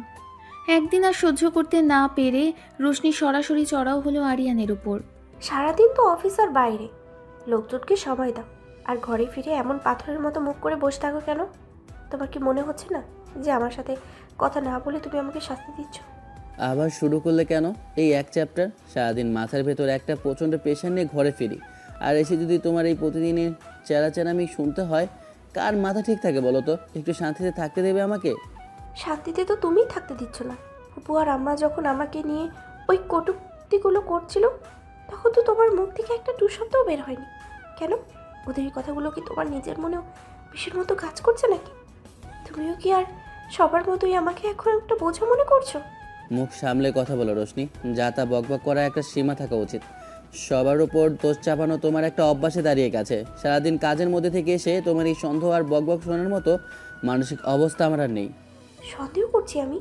একদিন আর সহ্য করতে না পেরে রোশনি সরাসরি চড়াও হলো আরিয়ানের উপর। সারাদিন তো অফিসার বাইরে, লোকজনকে সময় দাও, আর ঘরে ফিরে এমন পাথরের মতো মুখ করে বসে থাকো কেন? তোমার কি মনে হচ্ছে না যে আমার সাথে কথা না বলে তুমি আমাকে শাস্তি দিচ্ছ? আবার শুরু করলে কেন এই এক চ্যাপ্টার? সারাদিন মাথার ভেতর একটা প্রচণ্ড প্রেশার নিয়ে ঘরে ফিরি, আর এসে যদি তোমার এই প্রতিদিনের চেরাচেরামি শুনতে হয়, কার মাথা ঠিক থাকে বলো তো? একটু শান্তিতে থাকতে দেবে আমাকে? শান্তিতে তো তুমিই থাকতে দিচ্ছ না। ফুপু আর আম্মা যখন আমাকে নিয়ে ওই কটূক্তিগুলো করছিল, তখন তো তোমার মুখ থেকে একটা টু শব্দও বের হয়নি। কেন? ওদের এই কথাগুলো কি তোমার নিজের মনেও বিষের মতো কাজ করছে নাকি? তুমিও কি আর সবার মতোই আমাকে এখন একটা বোঝা মনে করছো? মুখ সামলে কথা বলো রোশনি, যা তা বকবক করা একটা সীমা থাকা উচিত। সবার উপর দোষ চাপানো তোমার একটা অভ্যাসে দাঁড়িয়ে গেছে। সারাদিন কাজের মধ্যে থেকে এসে তোমার এই সন্দেহ আর বকবক শোনার মতো মানসিক অবস্থা আমার আর নেই। সন্দেহ করছি আমি?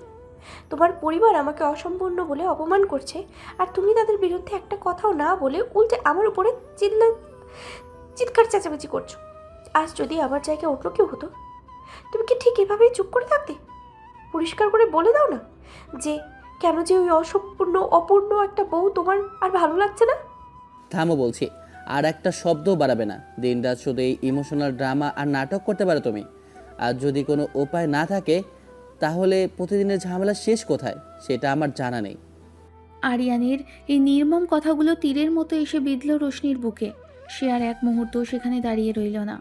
তোমার পরিবার আমাকে অসম্পূর্ণ বলে অপমান করছে, আর তুমি তাদের বিরুদ্ধে একটা কথাও না বলে উল্টে আমার উপরে চিৎকার চেঁচামেচি করছো। আজ যদি আমার জায়গায় অন্য কেউ হতো, তুমি কি ঠিক এভাবেই চুপ করে থাকতে? পরিষ্কার করে বলে দাও না যে কেন যে ওই অপূর্ণ একটা বউ তোমার আর ভালো লাগছে না। থামো বলছি, আর একটা শব্দও বাড়াবে না। দিনরাত শুধু এই ইমোশনাল ড্রামা আর নাটক করতে পারো তুমি। আর যদি কোনো উপায় না থাকে, তাহলে প্রতিদিনের ঝামেলা শেষ কোথায় সেটা আমার জানা নেই। আরিয়ানের এই নির্মম কথাগুলো তীরের মতো এসে বিঁধল রোশনির বুকে। সে আর এক মুহূর্ত সেখানে দাঁড়িয়ে রইল না।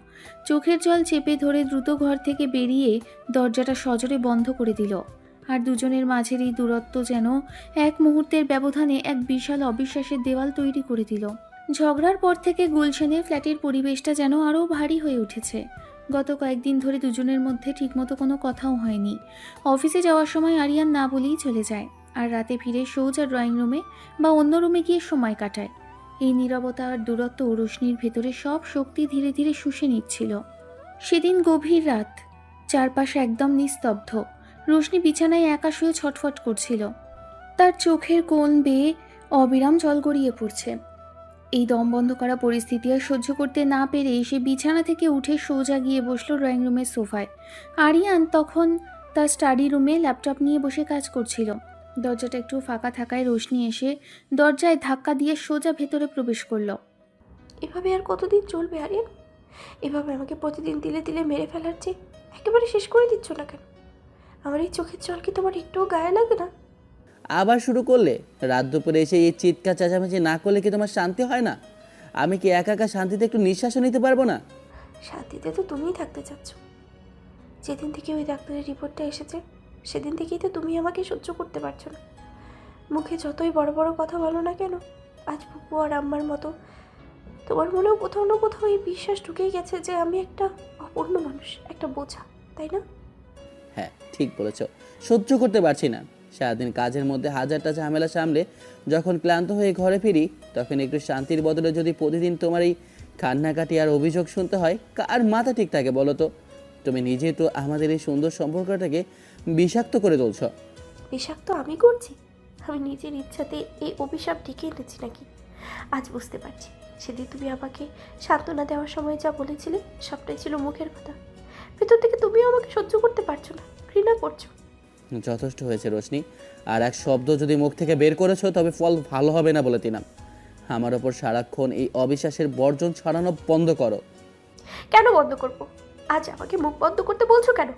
চোখের জল চেপে ধরে দ্রুত ঘর থেকে বেরিয়ে দরজাটা সজোরে বন্ধ করে দিল। আর দুজনের মাঝের এই দূরত্ব যেন এক মুহূর্তের ব্যবধানে এক বিশাল অবিশ্বাসের দেওয়াল তৈরি করে দিল। ঝগড়ার পর থেকে গুলশানের ফ্ল্যাটের পরিবেশটা যেন আরও ভারী হয়ে উঠেছে। গত কয়েকদিন ধরে দুজনের মধ্যে ঠিকমতো কোনো কথাও হয়নি। অফিসে যাওয়ার সময় আরিয়ান না বলেই চলে যায়, আর রাতে ফিরে সোজা ড্রয়িং রুমে বা অন্য রুমে গিয়ে সময় কাটায়। এই নীরবতা আর দূরত্ব রোশনির ভেতরে সব শক্তি ধীরে ধীরে শুষে নিচ্ছিল। সেদিন গভীর রাত, চারপাশে একদম নিস্তব্ধ। রোশনি বিছানায় একা শুয়ে ছটফট করছিল। তার চোখের কোণ বেয়ে অবিরাম জল গড়িয়ে পড়ছে। এই দম বন্ধ করা পরিস্থিতি আর সহ্য করতে না পেরে সে বিছানা থেকে উঠে সোজা গিয়ে বসলো ড্রয়িং রুমের সোফায়। আরিয়ান তখন তার স্টাডি রুমে ল্যাপটপ নিয়ে বসে কাজ করছিল। দরজাটা একটু ফাঁকা থাকায় রোশনি এসে দরজায় ধাক্কা দিয়ে সোজা ভেতরে প্রবেশ করলো। এভাবে আর কতদিন চলবে আরিয়ান? এভাবে আমাকে প্রতিদিন তিলে তিলে মেরে ফেলার চেয়ে একেবারে শেষ করে দিচ্ছ না কেন? আমার এই চোখের জল কি তোমার একটুও গায়ে লাগে না? আবার শুরু করলে? রাত দুপুরে এসে এই চিৎকার চেঁচামেচি না করলে কি তোমার শান্তি হয় না? আমি কি একা একা শান্তিতে একটু নিঃশ্বাসও নিতে পারবো না? শান্তিতে তো তুমিই থাকতে চাচ্ছ। যেদিন থেকে ওই ডাক্তারের রিপোর্টটা এসেছে, সেদিন থেকেই তো তুমি আমাকে সহ্য করতে পারছো না। মুখে যতই বড় বড় কথা বলো না কেন, আজ ফুপু আর আম্মার মতো তোমার মনেও কোথাও না কোথাও এই বিশ্বাস ঢুকেই গেছে যে আমি একটা অপূর্ণ মানুষ, একটা বোঝা, তাই না? হ্যাঁ, ঠিক বলেছ। সহ্য করতে পারছি না। সারাদিন কাজের মধ্যে হাজারটা ঝামেলা সামলে যখন ক্লান্ত হয়ে ঘরে ফিরি, তখন একটু শান্তির বদলে যদি প্রতিদিন তোমার এই কান্নাকাটি আর অভিযোগ শুনতে হয়, কার মাথা ঠিক থাকে বলো তো? তুমি নিজেই তো আমাদের এই সুন্দর সম্পর্কটাকে বিষাক্ত করে তুলছ। বিষাক্ত আমি করছি? আমি নিজের ইচ্ছাতে এই অভিশাপ ডেকে এনেছি নাকি? আজ বুঝতে পারছি, সেদিন তুমি আমাকে সান্ত্বনা দেওয়ার সময় যা বলেছিলে সবটাই ছিল মুখের কথা। ভেতর থেকে তুমিও আমাকে সহ্য করতে পারছো না, ঘৃণা করছো। যথেষ্ট হয়েছে রোশনি। আর এক শব্দ যদি মুখ থেকে বের করেছো, তবে ফল ভালো হবে না বলে দিলাম। আমার ওপর সারাক্ষণ এই অবিশ্বাসের বর্জন ছড়ানো বন্ধ করো। কেন বন্ধ করবো? আজ আমাকে মুখ বন্ধ করতে বলছো কেন?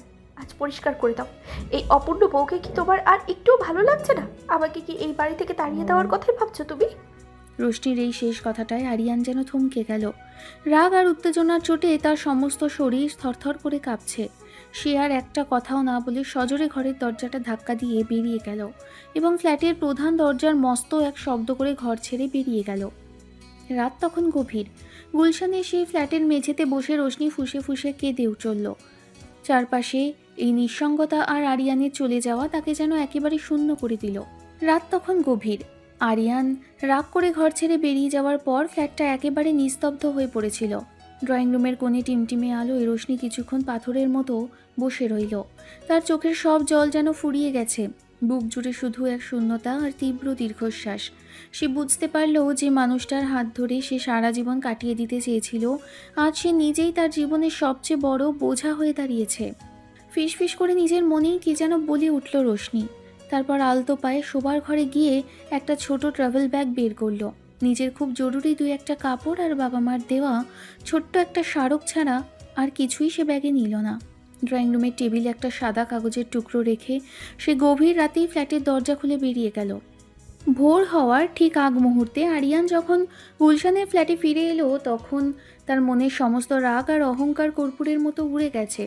আজ পরিষ্কার করে দাও, এই অপূর্ণ বউকে কি তোমার আর একটুও ভালো লাগছে না? আমাকে কি এই বাড়ি থেকে তাড়িয়ে দেওয়ার কথাই ভাবছো তুমি? রোশনির এই শেষ কথাটায় আরিয়ান যেন থমকে গেল। রাগ আর উত্তেজনার চোটে তার সমস্ত শরীর থরথর করে কাঁপছে। সে আর একটা কথাও না বলে সজোরে ঘরের দরজাটা ধাক্কা দিয়ে বেরিয়ে গেল এবং ফ্ল্যাটের প্রধান দরজার মস্ত এক শব্দ করে ঘর ছেড়ে বেরিয়ে গেল। রাত তখন গভীর। গুলশানের সেই ফ্ল্যাটের মেঝেতে বসে রোশনি ফুঁসে ফুঁসে কেঁদে চলল। চারপাশে এই নিঃসঙ্গতা আর আরিয়ানের চলে যাওয়া তাকে যেন একেবারে শূন্য করে দিল। রাত তখন গভীর। আরিয়ান রাগ করে ঘর ছেড়ে বেরিয়ে যাওয়ার পর ফ্ল্যাটটা একেবারে নিস্তব্ধ হয়ে পড়েছিল। ড্রয়িং রুমের কোণে টিমটিমে আলোয় রোশনি কিছুক্ষণ পাথরের মতো বসে রইল। তার চোখের সব জল যেন ফুরিয়ে গেছে। বুক জুড়ে শুধু এক শূন্যতা আর তীব্র দীর্ঘশ্বাস। সে বুঝতে পারল যে মানুষটার হাত ধরে সে সারা জীবন কাটিয়ে দিতে চেয়েছিল, আজ সে নিজেই তার জীবনের সবচেয়ে বড় বোঝা হয়ে দাঁড়িয়েছে। ফিসফিস করে নিজের মনেই কি যেন বলে উঠল রোশনি। তারপর আলতো পায়ে শোবার ঘরে গিয়ে একটা ছোট ট্রাভেল ব্যাগ বের করলো। নিজের খুব জরুরি 2-1টা কাপড় আর বাবা মার দেওয়া ছোট্ট একটা স্মারক ছাড়া আর কিছুই সে ব্যাগে নিল না। ড্রয়িং রুমের টেবিলে একটা সাদা কাগজের টুকরো রেখে সে গভীর রাতেই ফ্ল্যাটের দরজা খুলে বেরিয়ে গেল। ভোর হওয়ার ঠিক আগ মুহূর্তে আরিয়ান যখন গুলশানের ফ্ল্যাটে ফিরে এলো, তখন তার মনের সমস্ত রাগ আর অহংকার কর্পূরের মতো উড়ে গেছে।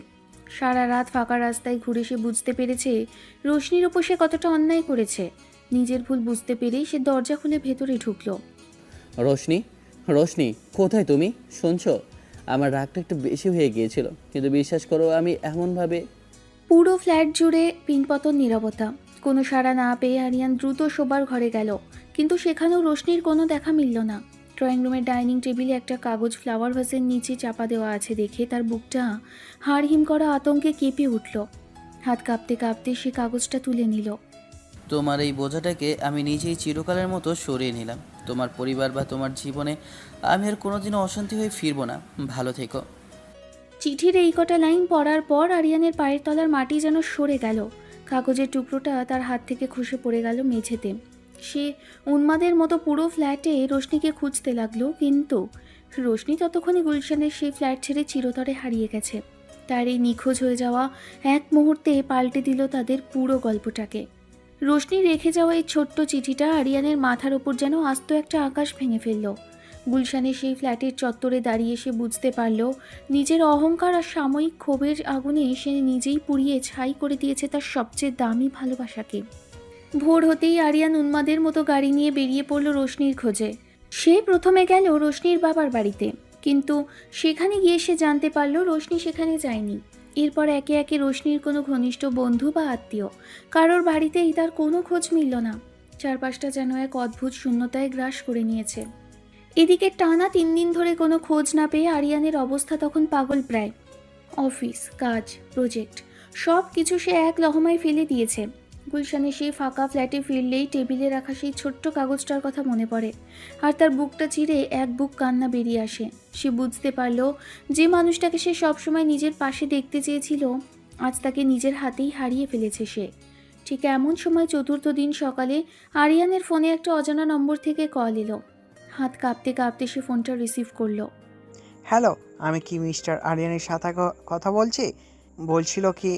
সারা রাত ফাঁকা রাস্তায় ঘুরে সে বুঝতে পেরেছে রোশনির ওপর সে কতটা অন্যায় করেছে। নিজের ভুল বুঝতে পেরেই সে দরজা খুলে ভেতরে ঢুকলো। রোশনি, রোশনি, কোথায় তুমি? শুনছো? আমার রাগটা একটু বেশি হয়ে গিয়েছিল, কিন্তু বিশ্বাস করো আমি এমনভাবে। পুরো ফ্ল্যাট জুড়ে পিনপতন নীরবতা। কোনো সাড়া না পেয়ে আরিয়ান দ্রুত শোবার ঘরে গেল, কিন্তু সেখানেও রোশনির কোনো দেখা মিলল না। ড্রয়িং রুমের ডাইনিং টেবিলে একটা কাগজ ফ্লাওয়ার ভাসের নিচে চাপা দেওয়া আছে দেখে তার বুকটা হাড়হিম করা আতঙ্কে কেঁপে উঠল। হাত কাঁপতে কাঁপতে সে কাগজটা তুলে নিল। তোমার এই বোঝাটাকে আমি নিজেই চিরকালের মতো সরিয়ে নিলাম। তোমার পরিবার বা তোমার জীবনে আমি আর কোনোদিনও অশান্তি হয়ে ফিরবো না। ভালো থেকো। চিঠির এই কটা লাইন পড়ার পর আরিয়ানের পায়ের তলার মাটি যেন সরে গেল। কাগজের টুকরোটা তার হাত থেকে খসে পড়ে গেল মেঝেতে। সে উন্মাদের মতো পুরো ফ্ল্যাটে রোশনিকে খুঁজতে লাগলো, কিন্তু রোশনি ততক্ষণে গুলশানের সেই ফ্ল্যাট ছেড়ে চিরতরে হারিয়ে গেছে। তার এই নিখোঁজ হয়ে যাওয়া এক মুহূর্তে পাল্টে দিল তাদের পুরো গল্পটাকে। রোশনি রেখে যাওয়া এই ছোট্ট চিঠিটা আরিয়ানের মাথার ওপর যেন আস্ত একটা আকাশ ভেঙে ফেলল। গুলশানের সেই ফ্ল্যাটের চত্বরে দাঁড়িয়ে সে বুঝতে পারল নিজের অহংকার আর সাময়িক ক্ষোভের আগুনে সে নিজেই পুড়িয়ে ছাই করে দিয়েছে তার সবচেয়ে দামি ভালোবাসাকে। ভোর হতেই আরিয়ান উন্মাদের মতো গাড়ি নিয়ে বেরিয়ে পড়ল রোশনির খোঁজে। সে প্রথমে গেল রোশনির বাবার বাড়িতে, কিন্তু সেখানে গিয়ে সে জানতে পারল রোশনি সেখানে যায়নি। এরপর একে একে রোশনির কোনো ঘনিষ্ঠ বন্ধু বা আত্মীয় কারোর বাড়িতেই তার কোনো খোঁজ মিলল না। চারপাশটা যেন এক অদ্ভুত শূন্যতায় গ্রাস করে নিয়েছে। এদিকে টানা 3 দিন ধরে কোনো খোঁজ না পেয়ে আরিয়ানের অবস্থা তখন পাগল প্রায়। অফিস, কাজ, প্রজেক্ট সব কিছু সে এক লহমায় ফেলে দিয়েছে। গুলশানে সেই ফাঁকা ফ্ল্যাটে ফিরলেই টেবিলে রাখা সেই ছোট্ট কাগজটার কথা মনে পড়ে, আর তার বুকটা চিরে এক বুক কান্না বেরিয়ে আসে। সে বুঝতে পারল যে মানুষটাকে সে সবসময় নিজের পাশে দেখতে চেয়েছিল, আজ তাকে নিজের হাতেই হারিয়ে ফেলেছে সে। ঠিক এমন সময় চতুর্থ দিন সকালে আরিয়ানের ফোনে একটা অজানা নম্বর থেকে কল এলো। হাত কাঁপতে কাঁপতে সে ফোনটা রিসিভ করলো। হ্যালো, আমি কি মিস্টার আরিয়ানের সাথে কথা বলছি? বলছিল কি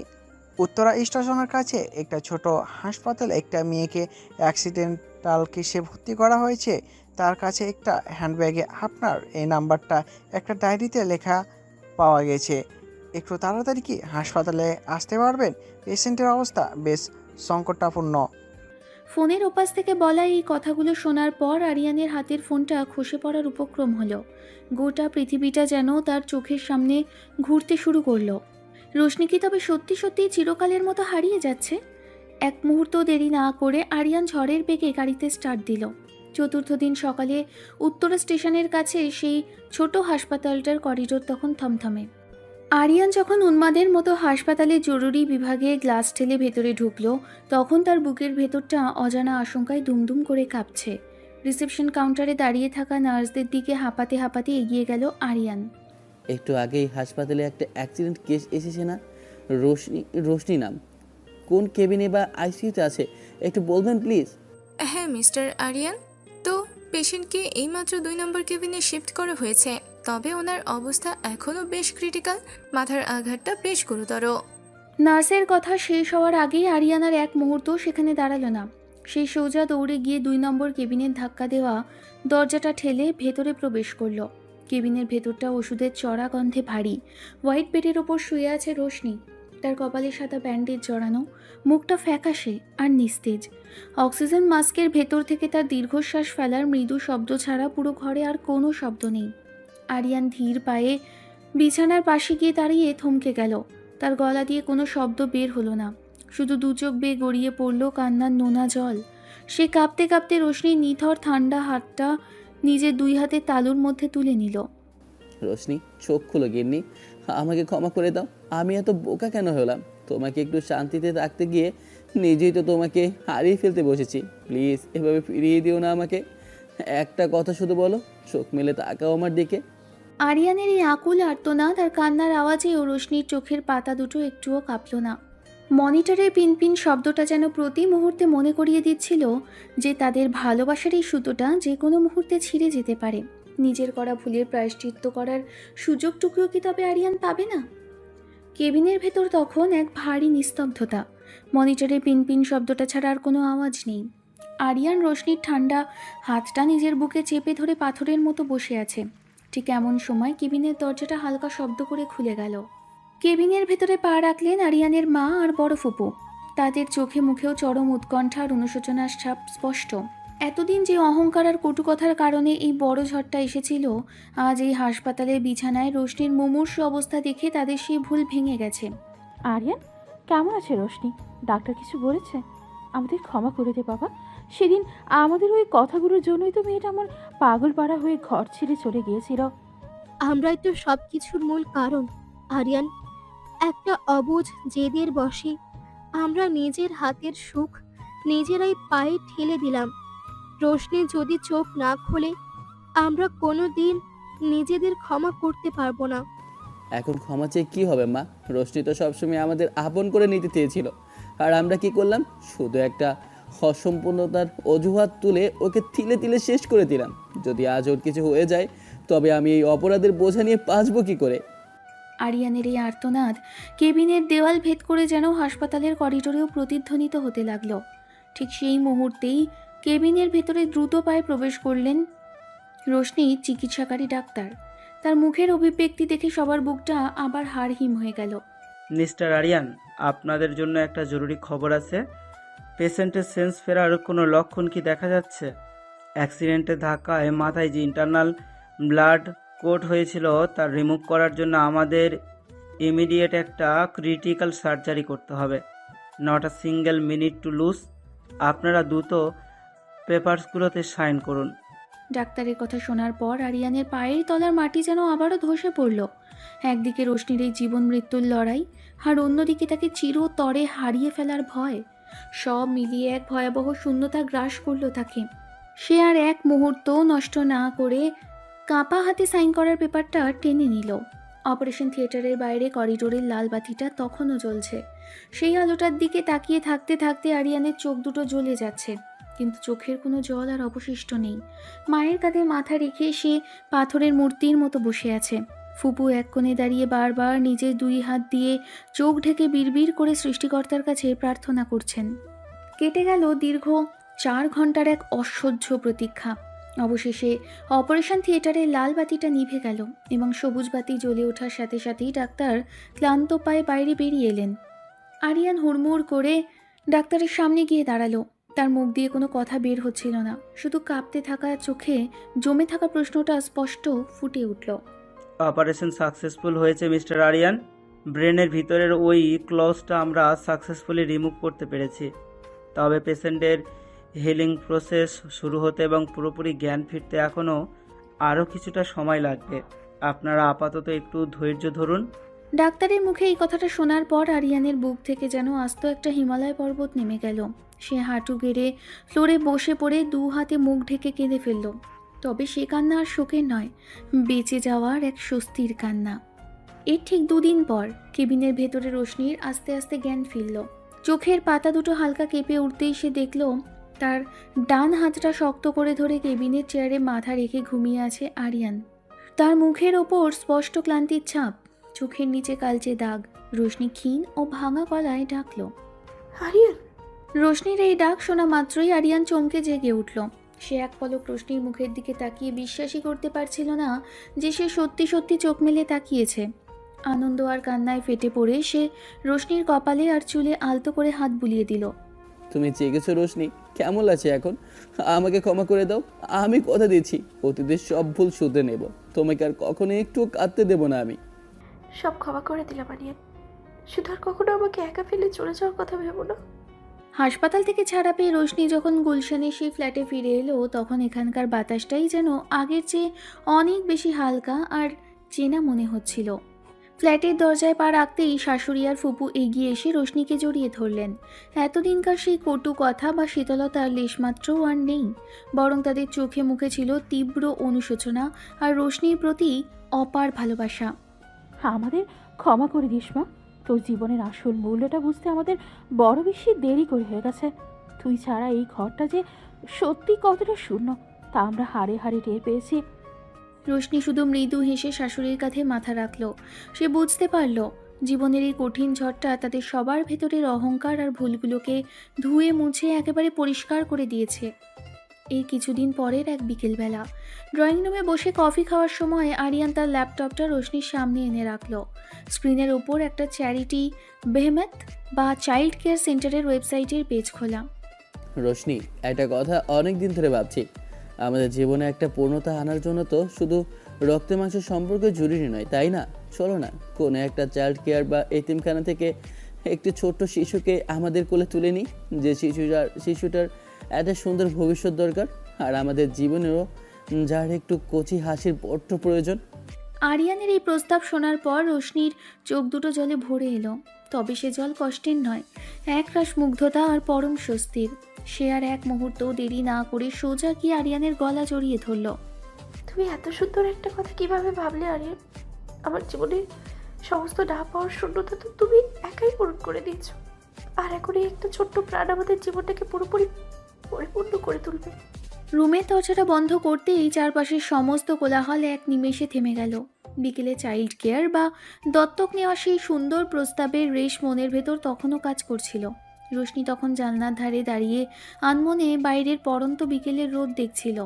উত্তরা স্টেশনের কাছে একটা ছোট হাসপাতালে একটা মেয়েকে অ্যাক্সিডেন্টাল কেসে ভর্তি করা হয়েছে। তার কাছে একটা হ্যান্ডব্যাগে আপনার এই নাম্বারটা একটা ডায়েরিতে লেখা পাওয়া গেছে। একটু তাড়াতাড়ি কি হাসপাতালে আসতে পারবেন? পেশেন্টের অবস্থা বেশ সংকটাপন্ন। ফোনের ওপাশ থেকে বলা এই কথাগুলো শোনার পর আরিয়ানের হাতের ফোনটা খসে পড়ার উপক্রম হলো। গোটা পৃথিবীটা যেন তার চোখের সামনে ঘুরতে শুরু করলো। রোশনি কি তবে সত্যি সত্যি চিরকালের মতো হারিয়ে যাচ্ছে? এক মুহূর্ত দেরি না করে আরিয়ান ঝড়ের বেগে গাড়িতে স্টার্ট দিল। চতুর্থ দিন সকালে উত্তরা স্টেশনের কাছে সেই ছোট হাসপাতালটার করিডোর তখন থমথমে। আরিয়ান যখন উন্মাদের মতো হাসপাতালের জরুরি বিভাগে গ্লাস ঠেলে ভেতরে ঢুকলো, তখন তার বুকের ভেতরটা অজানা আশঙ্কায় দুমদুম করে কাঁপছে। রিসেপশন কাউন্টারে দাঁড়িয়ে থাকা নার্সদের দিকে হাঁপাতে হাঁপাতে এগিয়ে গেল আরিয়ান। একটু আগেই হাসপাতালে একটা অ্যাক্সিডেন্ট কেস এসেছে না? রোশনি নাম। কোন কেবিনে বা আইসিইউতে আছে একটু বলবেন প্লিজ? হ্যাঁ মিস্টার আরিয়ান, তো পেশেন্টকে এইমাত্র 2 নম্বর কেবিনে শিফট করা হয়েছে, তবে ওনার অবস্থা এখনও বেশ ক্রিটিক্যাল। মাথার আঘাতটা বেশ গুরুতর। নার্সের কথা শেষ হওয়ার আগেই আরিয়ান আর এক মুহূর্ত সেখানে দাঁড়ালো না। সেই সোজা দৌড়ে গিয়ে 2 নম্বর কেবিনের ধাক্কা দেওয়া দরজাটা ঠেলে ভেতরে প্রবেশ করলো। কেবিনের ভেতরটা ওষুধের চড়া গন্ধে ভারী। হোয়াইট বেডের ওপর শুয়ে আছে রোশনি। তার কপালে সাদা ব্যান্ডেজ জড়ানো, মুখটা ফ্যাকাশে আর নিস্তেজ। অক্সিজেন মাস্কের ভেতর থেকে তার দীর্ঘশ্বাস ফেলার মৃদু শব্দ ছাড়া পুরো ঘরে আর কোনো শব্দ নেই। আরিয়ান ধীর পায়ে বিছানার পাশে গিয়ে দাঁড়িয়ে থমকে গেল। তার গলা দিয়ে কোনো শব্দ বের হলো না, শুধু দু চোখ বেয়ে গড়িয়ে পড়ল কান্নার নোনা জল। সে কাঁপতে কাঁপতে রোশনির নিথর ঠান্ডা হাতটা নিজের দুই হাতে তালুর মধ্যে তুলে নিল। রোশনি, চোখ খুলো গিন্নি, আমাকে ক্ষমা করে দাও। আমি এত বোকা কেন হলাম? তোমাকে একটু শান্তিতে থাকতে গিয়ে নিজেই তো তোমাকে হারিয়ে ফেলতে বসেছি। প্লিজ এভাবে ফিরিয়ে দিও না আমাকে। একটা কথা শুধু বলো, চোখ মেলে তাকাও আমার দিকে। আরিয়ানের এই আকুল আর্তনাদ আর কান্নার আওয়াজেও রোশনির চোখের পাতা দুটো একটুও কাঁপল না। মনিটরের পিনপিন শব্দটা যেন প্রতি মুহূর্তে মনে করিয়ে দিচ্ছিল যে তাদের ভালোবাসার এই সুতোটা যে কোনো মুহূর্তে ছিঁড়ে যেতে পারে। নিজের করা ভুলের প্রায়শ্চিত্ত করার সুযোগটুকুও কি তবে আরিয়ান পাবে না? কেবিনের ভেতর তখন এক ভারী নিস্তব্ধতা। মনিটরের পিনপিন শব্দটা ছাড়া আর কোনো আওয়াজ নেই। আরিয়ান রোশনির ঠান্ডা হাতটা নিজের বুকে চেপে ধরে পাথরের মতো বসে আছে। ঠিক এমন সময় কেবিনের দরজাটা হালকা শব্দ করে খুলে গেল। কেবিনের ভেতরে পা রাখলেন আরিয়ানের মা আর বড় ফুপু। তাদের চোখে মুখেও চরম উৎকণ্ঠা আর অনুশোচনার ছাপ স্পষ্ট। এতদিন যে অহংকার আর কটু কথার কারণে এই বড় ঝড়টা এসেছিল, আজ এই হাসপাতালের বিছানায় রোশনির মুমূর্ষু অবস্থা দেখে তাদের সেই ভুল ভেঙে গেছে। আরিয়ান, কেমন আছে রোশনি? ডাক্তার কিছু বলেছে? আমাদের ক্ষমা করে দে বাবা। সেদিন আমাদের ওই কথাগুলোর জন্যই তো মেয়েটা আমার পাগল পাড়া হয়ে ঘর ছেড়ে চলে গিয়েছিল। আমরাই তো সব কিছুর মূল কারণ আরিয়ান। একটা অবুঝ জেদের বশে আমরা নিজের হাতের সুখ নিজেরাই পায়ে ঠেলে দিলাম। রোশনি যদি চোখ না খোলে, আমরা কোনো দিন নিজেদের ক্ষমা করতে পারবো না। এখন ক্ষমা চেয়ে কী হবে মা? রোশনি তো সবসময় আমাদের আপন করে নিতে চেয়েছিল, আর আমরা কি করলাম? শুধু একটা অসম্পূর্ণতার অজুহাত তুলে ওকে তিলে তিলে শেষ করে দিলাম। যদি আজ ওর কিছু হয়ে যায়, তবে আমি এই অপরাধের বোঝা নিয়ে বাঁচবো কী করে? আরিয়ানের এই আর্তনাদ কেবিনের দেওয়াল ভেদ করে যেন হাসপাতালের করিডোরেও প্রতিধ্বনিত হতে লাগলো। ঠিক সেই মুহূর্তেই কেবিনের ভেতরে দ্রুত পায়ে প্রবেশ করলেন রোশনি চিকিৎসাকারী ডাক্তার। তার মুখের অভিব্যক্তি দেখে সবার বুকটা আবার হাড়হিম হয়ে গেল। মিস্টার আরিয়ান, আপনাদের জন্য একটা জরুরি খবর আছে। পেশেন্টের সেন্স ফেরার কোনো লক্ষণ কি দেখা যাচ্ছে? অ্যাক্সিডেন্টের ধাক্কায় মাথায় যে ইন্টারনাল ব্লাড কোট হয়েছিল তা রিমুভ করার জন্য আমাদের ইমিডিয়েট একটা ক্রিটিক্যাল সার্জারি করতে হবে। Not a single minute to lose. আপনারা দ্রুত পেপারসগুলোতে সাইন করুন। ডাক্তারের কথা শোনার পর আরিয়ানের পায়ের তলার মাটি যেন আবারও ধসে পড়ল। একদিকে রোশনির এই জীবন মৃত্যুর লড়াই, আর অন্যদিকে তাকে চিরতরে হারিয়ে ফেলার ভয়। সব মিলিয়ে এক ভয়াবহ শূন্যতা গ্রাস করল তাকে। সে আর এক মুহূর্ত নষ্ট না করে কাঁপা হাতে সাইন করার পেপারটা টেনে নিল। অপারেশন থিয়েটারের বাইরে করিডোরের লাল বাতিটা তখনও জ্বলছে। সেই আলোটার দিকে তাকিয়ে থাকতে থাকতে আরিয়ানের চোখ দুটো জ্বলে যাচ্ছে, কিন্তু চোখের কোনো জল আর অবশিষ্ট নেই। মায়ের কাঁধে মাথা রেখে সে পাথরের মূর্তির মতো বসে আছে। ফুপু এক কোণে দাঁড়িয়ে বারবার নিজের দুই হাত দিয়ে চোখ ঢেকে বিড়বিড় করে সৃষ্টিকর্তার কাছে প্রার্থনা করছেন। কেটে গেল দীর্ঘ 4 ঘন্টার এক অসহ্য প্রতীক্ষা। অবশেষে অপারেশন থিয়েটারের লাল বাতিটা নিভে গেল এবং সবুজ বাতি জ্বলে ওঠার সাথে সাথেই ডাক্তার ক্লান্ত পায়ে বাইরে বেরিয়ে এলেন। আরিয়ান হুড়মুড় করে ডাক্তারের সামনে গিয়ে দাঁড়ালো। তার মুখ দিয়ে কোনো কথা বের হচ্ছিল না, শুধু কাঁপতে থাকা চোখে জমে থাকা প্রশ্নটা স্পষ্ট ফুটে উঠল। অপারেশন সাকসেসফুল হয়েছে মিস্টার আরিয়ান। ব্রেনের ভিতরের ওই ক্লজটা আমরা সাকসেসফুলি রিমুভ করতে পেরেছি। তবে পেশেন্টের হিলিং প্রসেস শুরু হতে এবং পুরোপুরি জ্ঞান ফিরতে এখনও আরও কিছুটা সময় লাগবে। আপনারা আপাতত একটু ধৈর্য ধরুন। ডাক্তারের মুখে এই কথাটা শোনার পর আরিয়ানের বুক থেকে যেন আস্ত একটা হিমালয় পর্বত নেমে গেল। সে হাঁটু গেড়ে ফ্লোরে বসে পড়ে 2 হাতে মুখ ঢেকে কেঁদে ফেলল। তবে সে কান্না আর শোকের নয়, বেঁচে যাওয়ার এক স্বস্তির কান্না। এর ঠিক 2 দিন পর কেবিনের ভেতরে রোশনির আস্তে আস্তে জ্ঞান ফিরল। চোখের পাতা দুটো হালকা কেঁপে উঠতেই সে দেখল তার ডান হাতটা শক্ত করে ধরে কেবিনের চেয়ারে মাথা রেখে ঘুমিয়ে আছে আরিয়ান। তার মুখের ওপর স্পষ্ট ক্লান্তির ছাপ, চোখের নিচে কালচে দাগ। রোশনি ক্ষীণ ও ভাঙা গলায় ডাকল, আরিয়ান। রোশনির এই ডাক শোনা মাত্রই আরিয়ান চমকে জেগে উঠল। সে এক পলক রোশনির মুখের দিকে তাকিয়ে বিশ্বাসই করতে পারছিল না যে সে সত্যি সত্যি চোখ মেলে তাকিয়েছে। আনন্দ আর কান্নায় ফেটে পড়ে সে রোশনির কপালে আর চুলে আলতো করে হাত বুলিয়ে দিল। তুমি জেগেছো রোশনি? কেমন আছে এখন? আমাকে ক্ষমা করে দাও। আমি কথা দিচ্ছি অতীতের সব ভুল শুধরে নেব। তোমাকে আর কখনো একটু কাঁদতে দেব না আমি। সব ক্ষমা করে দিলাম আরিয়ান, শুধু আর কখনো আমাকে একা ফেলে চলে যাওয়ার কথা ভেবো না। হাসপাতাল থেকে ছাড়া পেয়ে রোশনি যখন গুলশানের সেই ফ্ল্যাটে ফিরে এলো, তখন এখানকার বাতাসটাই যেন আগের চেয়ে অনেক বেশি হালকা আর চেনা মনে হচ্ছিল। ফ্ল্যাটের দরজায় পা রাখতেই শাশুড়ি আর ফুপু এগিয়ে এসে রোশনিকে জড়িয়ে ধরলেন। এতদিনকার সেই কটু কথা বা শীতলতার লেশমাত্রও আর নেই, বরং তাদের চোখে মুখে ছিল তীব্র অনুশোচনা আর রোশনির প্রতি অপার ভালোবাসা। আমাদের ক্ষমা করে দিস মা, তোর জীবনের আসল মূল্যটা বুঝতে আমাদের বড় বেশি দেরি করে হয়ে গেছে। তুই ছাড়া এই ঘরটা যে সত্যি কতটা শূন্য তা আমরা হাড়ে হাড়ে টের পেয়েছি। রোশনি শুধু মৃদু হেসে শাশুড়ির কাঁধে মাথা রাখল। সে বুঝতে পারল জীবনের এই কঠিন ঝড়টা তাদের সবার ভেতরের অহংকার আর ভুলগুলোকে ধুয়ে মুছে একেবারে পরিষ্কার করে দিয়েছে। এই কিছুদিন পরের এক বিকেলবেলা ড্রয়িং রুমে বসে কফি খাওয়ার সময় আরিয়ান তার ল্যাপটপটা রোশনির সামনে এনে রাখল। স্ক্রিনের ওপর একটা চ্যারিটি বেহেমত বা চাইল্ড কেয়ার সেন্টারের ওয়েবসাইটের পেজ খোলা। রোশনি, একটা কথা অনেক দিন ধরে ভাবছি। আমাদের জীবনে একটা পূর্ণতা আনার জন্য তো শুধু রক্তে মাংসের সম্পর্ক জরুরি নয়, তাই না? চলো না কোনো একটা চাইল্ড কেয়ার বা এতিমখানা থেকে একটি ছোট্ট শিশুকে আমাদের কোলে তুলে নিই, যে শিশুটার একটা সুন্দর ভবিষ্যৎ দরকার, আর আমাদের জীবনেরও যার একটু কচি হাসির বড্ড প্রয়োজন। আরিয়ানের এই প্রস্তাব শোনার পর রোশনির চোখ দুটো জলে ভরে এলো। তবে সে জল কষ্টের নয়, একরাশ মুগ্ধতা আর পরম স্বস্তির। সে আর এক মুহূর্ত দেরি না করে সোজা গিয়ে আরিয়ানের গলা জড়িয়ে ধরল। তুমি এত সুন্দর একটা কথা কিভাবে ভাবলে আরিয়ান? আমার জীবনের সমস্ত না পাওয়ার শূন্যতা তো তুমি একাই পূরণ করে দিয়েছো, আর এখন এই একটা ছোট্ট প্রাণ আমাদের জীবনটাকে পুরোপুরি পরিপূর্ণ করে তুলবে। রুমের দরজাটা বন্ধ করতেই চারপাশের সমস্ত কোলাহল এক নিমেষে থেমে গেল। বিকেলে চাইল্ড কেয়ার বা দত্তক নেওয়া সেই সুন্দর প্রস্তাবের রেশ মনের ভেতর তখনও কাজ করছিল। রোশনি তখন জানলার ধারে দাঁড়িয়ে আনমনে বাইরের পড়ন্ত বিকেলের রোদ দেখছিল।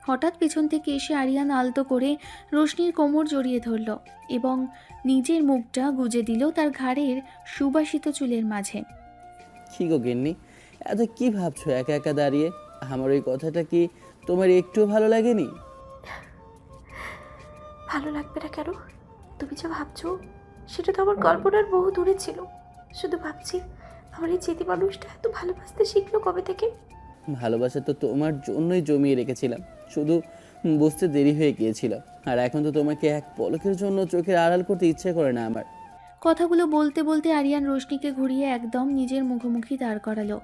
হঠাৎ পেছন থেকে এসে আরিয়ান আলতো করে রোশনির কোমর জড়িয়ে ধরল এবং নিজের মুখটা গুজে দিল তার ঘাড়ের সুবাসিত চুলের মাঝে। কি গো গিন্নি, এত কি ভাবছো একা একা দাঁড়িয়ে? আমার ওই কথাটা কি তোমার একটু ভালো লাগেনি? ভালো লাগবে না কেন? তুমি যা ভাবছো সেটা তো আমার কল্পনার বহু দূরে ছিল। শুধু ভাবছি আমার এই চেতি মানুষটা এত ভালোবাসতে শিখলো কবে থেকে। ভালোবাসা তো তোমার জন্যই জমিয়ে রেখেছিলাম, শুধু বুঝতে দেরি হয়ে গিয়েছিল। আর এখন তো তোমাকে এক পলকের জন্য চোখের আড়াল করতে ইচ্ছে করে না আমার। কথাগুলো বলতে বলতে আরিয়ান রোশনিকে ঘুরিয়ে একদম নিজের মুখোমুখি দাঁড় করালো।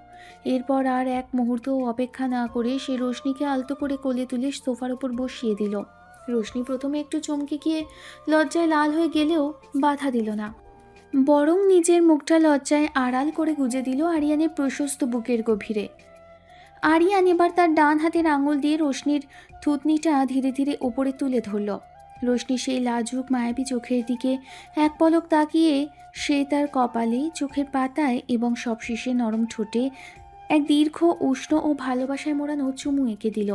এরপর আর এক মুহূর্ত অপেক্ষা না করে সে রোশনিকে আলতো করে কোলে তুলে সোফার উপর বসিয়ে দিল। রোশনি প্রথমে একটু চমকে গিয়ে লজ্জায় লাল হয়ে গেলেও বাধা দিল না, বরং নিজের মুখটা লজ্জায় আড়াল করে গুজে দিল আরিয়ানের প্রশস্ত বুকের গভীরে। আরিয়ান এবার তার ডান হাতের আঙুল দিয়ে রোশনির থুতনিটা ধীরে ধীরে ওপরে তুলে ধরল। রোশনি সেই লাজুক মায়াবী চোখের দিকে এক পলক তাকিয়ে সে তার কপালে, চোখের পাতায় এবং সবশেষে নরম ঠোঁটে এক দীর্ঘ উষ্ণ ও ভালোবাসায় মোড়ানো চুমু এঁকে দিল।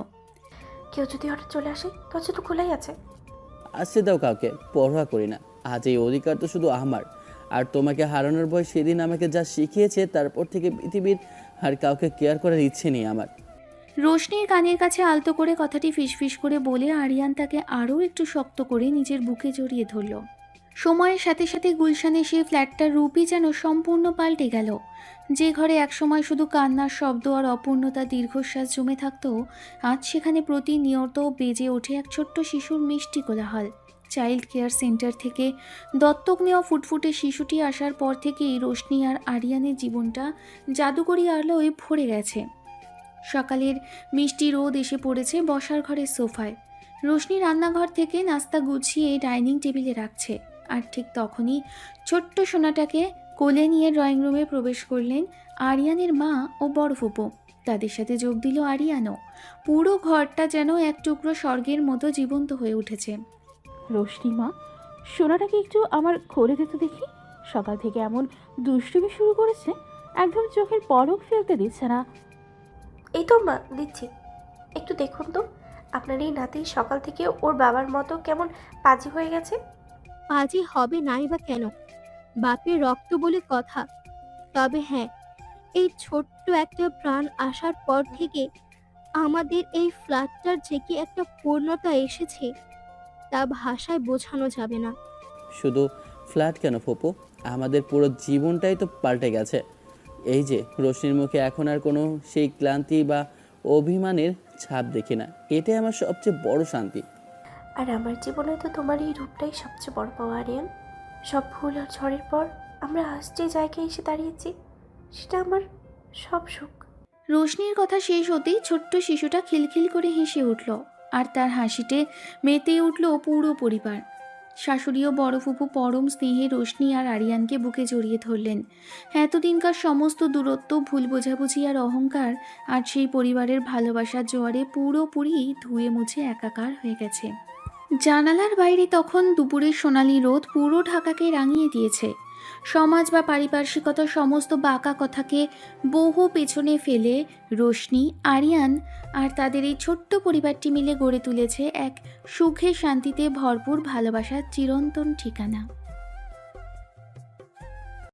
কেউ যদি হঠাৎ চলে আসে দরজা তো খোলাই আছে। আসতে দাও, কাউকে পরোয়া করি না। আজ এই অধিকার তো শুধু আমার, আর তোমাকে হারানোর ভয় সেদিন আমাকে যা শিখিয়েছে তারপর থেকে পৃথিবীর আর কাউকে কেয়ার করার ইচ্ছে নেই আমার। রোশনির কানের কাছে আলতো করে কথাটি ফিসফিস করে বলে আরিয়ান তাকে আরও একটু শক্ত করে নিজের বুকে জড়িয়ে ধরল। সময়ের সাথে সাথে গুলশানের সেই ফ্ল্যাটটার রূপই যেন সম্পূর্ণ পাল্টে গেল। যে ঘরে একসময় শুধু কান্নার শব্দ আর অপূর্ণতা দীর্ঘশ্বাস জমে থাকতো, আজ সেখানে প্রতিনিয়ত বেজে ওঠে এক ছোট্ট শিশুর মিষ্টি কোলাহল। চাইল্ড কেয়ার সেন্টার থেকে দত্তক নেওয়া ফুটফুটে শিশুটি আসার পর থেকেই রোশনি আর আরিয়ানের জীবনটা জাদুকরি আলোয় ভরে গেছে। সকালের মিষ্টি রোদ এসে পড়েছে বসার ঘরের সোফায়। রোশনি রান্নাঘর থেকে নাস্তা গুছিয়ে ডাইনিং টেবিলে রাখছে, আর ঠিক তখনই ছোট্ট সোনাটাকে কোলে নিয়ে ড্রয়িং রুমে প্রবেশ করলেন আরিয়ানের মা ও বড় ফুপু। তাদের সাথে যোগ দিল আরিয়ানও। পুরো ঘরটা যেন এক টুকরো স্বর্গের মতো জীবন্ত হয়ে উঠেছে। রোশনি মা, সোনাটাকে একটু আমার কোলে দিতে দেখি। সকাল থেকে এমন দুষ্টুমি শুরু করেছে, একদম চোখের পলক ফেলতে দিচ্ছে না। এই তো মা, দিচ্ছি। একটু দেখুন তো আপনার এই নাতি সকাল থেকে ওর বাবার মতো কেমন পাজি হয়ে গেছে। পাজি হবে নাই বা কেন, বাপের রক্ত বলে কথা। তবে হ্যাঁ, এই ছোট্ট একটা প্রাণ আসার পর থেকে আমাদের এই ফ্ল্যাটটার যে কি একটা পূর্ণতা এসেছে তা ভাষায় বোঝানো যাবে না। শুধু ফ্ল্যাট কেন ফুপু? আমাদের পুরো জীবনটাই তো পাল্টে গেছে। এই যে রোশনির মুখে এখন আর কোনো সেই ক্লান্তি বা অভিমানের ছাপ দেখি না, এটাই আমার সবচেয়ে বড় শান্তি। আর আমার জীবনে তো তোমার এই রূপটাই সবচেয়ে বড় পাওয়া আরিয়ান। সব ভুল আর ঝড়ের পর আমরা আজ যে জায়গায় এসে দাঁড়িয়েছি সেটা আমার সব সুখ। রোশনির কথা শেষ হতেই ছোট্ট শিশুটা খিলখিল করে হেসে উঠল, আর তার হাসিতে মেতে উঠল পুরো পরিবার। শাশুড়ি ও বড় ফুপু পরম স্নেহে রোশনি আর আরিয়ানকে বুকে জড়িয়ে ধরলেন। এতদিনকার সমস্ত দূরত্ব, ভুল বোঝাবুঝি আর অহংকার আর সেই পরিবারের ভালোবাসার জোয়ারে পুরোপুরি ধুয়ে মুছে একাকার হয়ে গেছে। জানালার বাইরে তখন দুপুরের সোনালি রোদ পুরো ঢাকাকে রাঙিয়ে দিয়েছে। সমাজ বা পারিপার্শ্বিকতার সমস্ত বাঁকা কথাকে বহু পেছনে ফেলে রোশনি, আরিয়ান আর তাদের এই ছোট্ট পরিবারটি মিলে গড়ে তুলেছে এক সুখে শান্তিতে ভরপুর ভালোবাসার চিরন্তন ঠিকানা।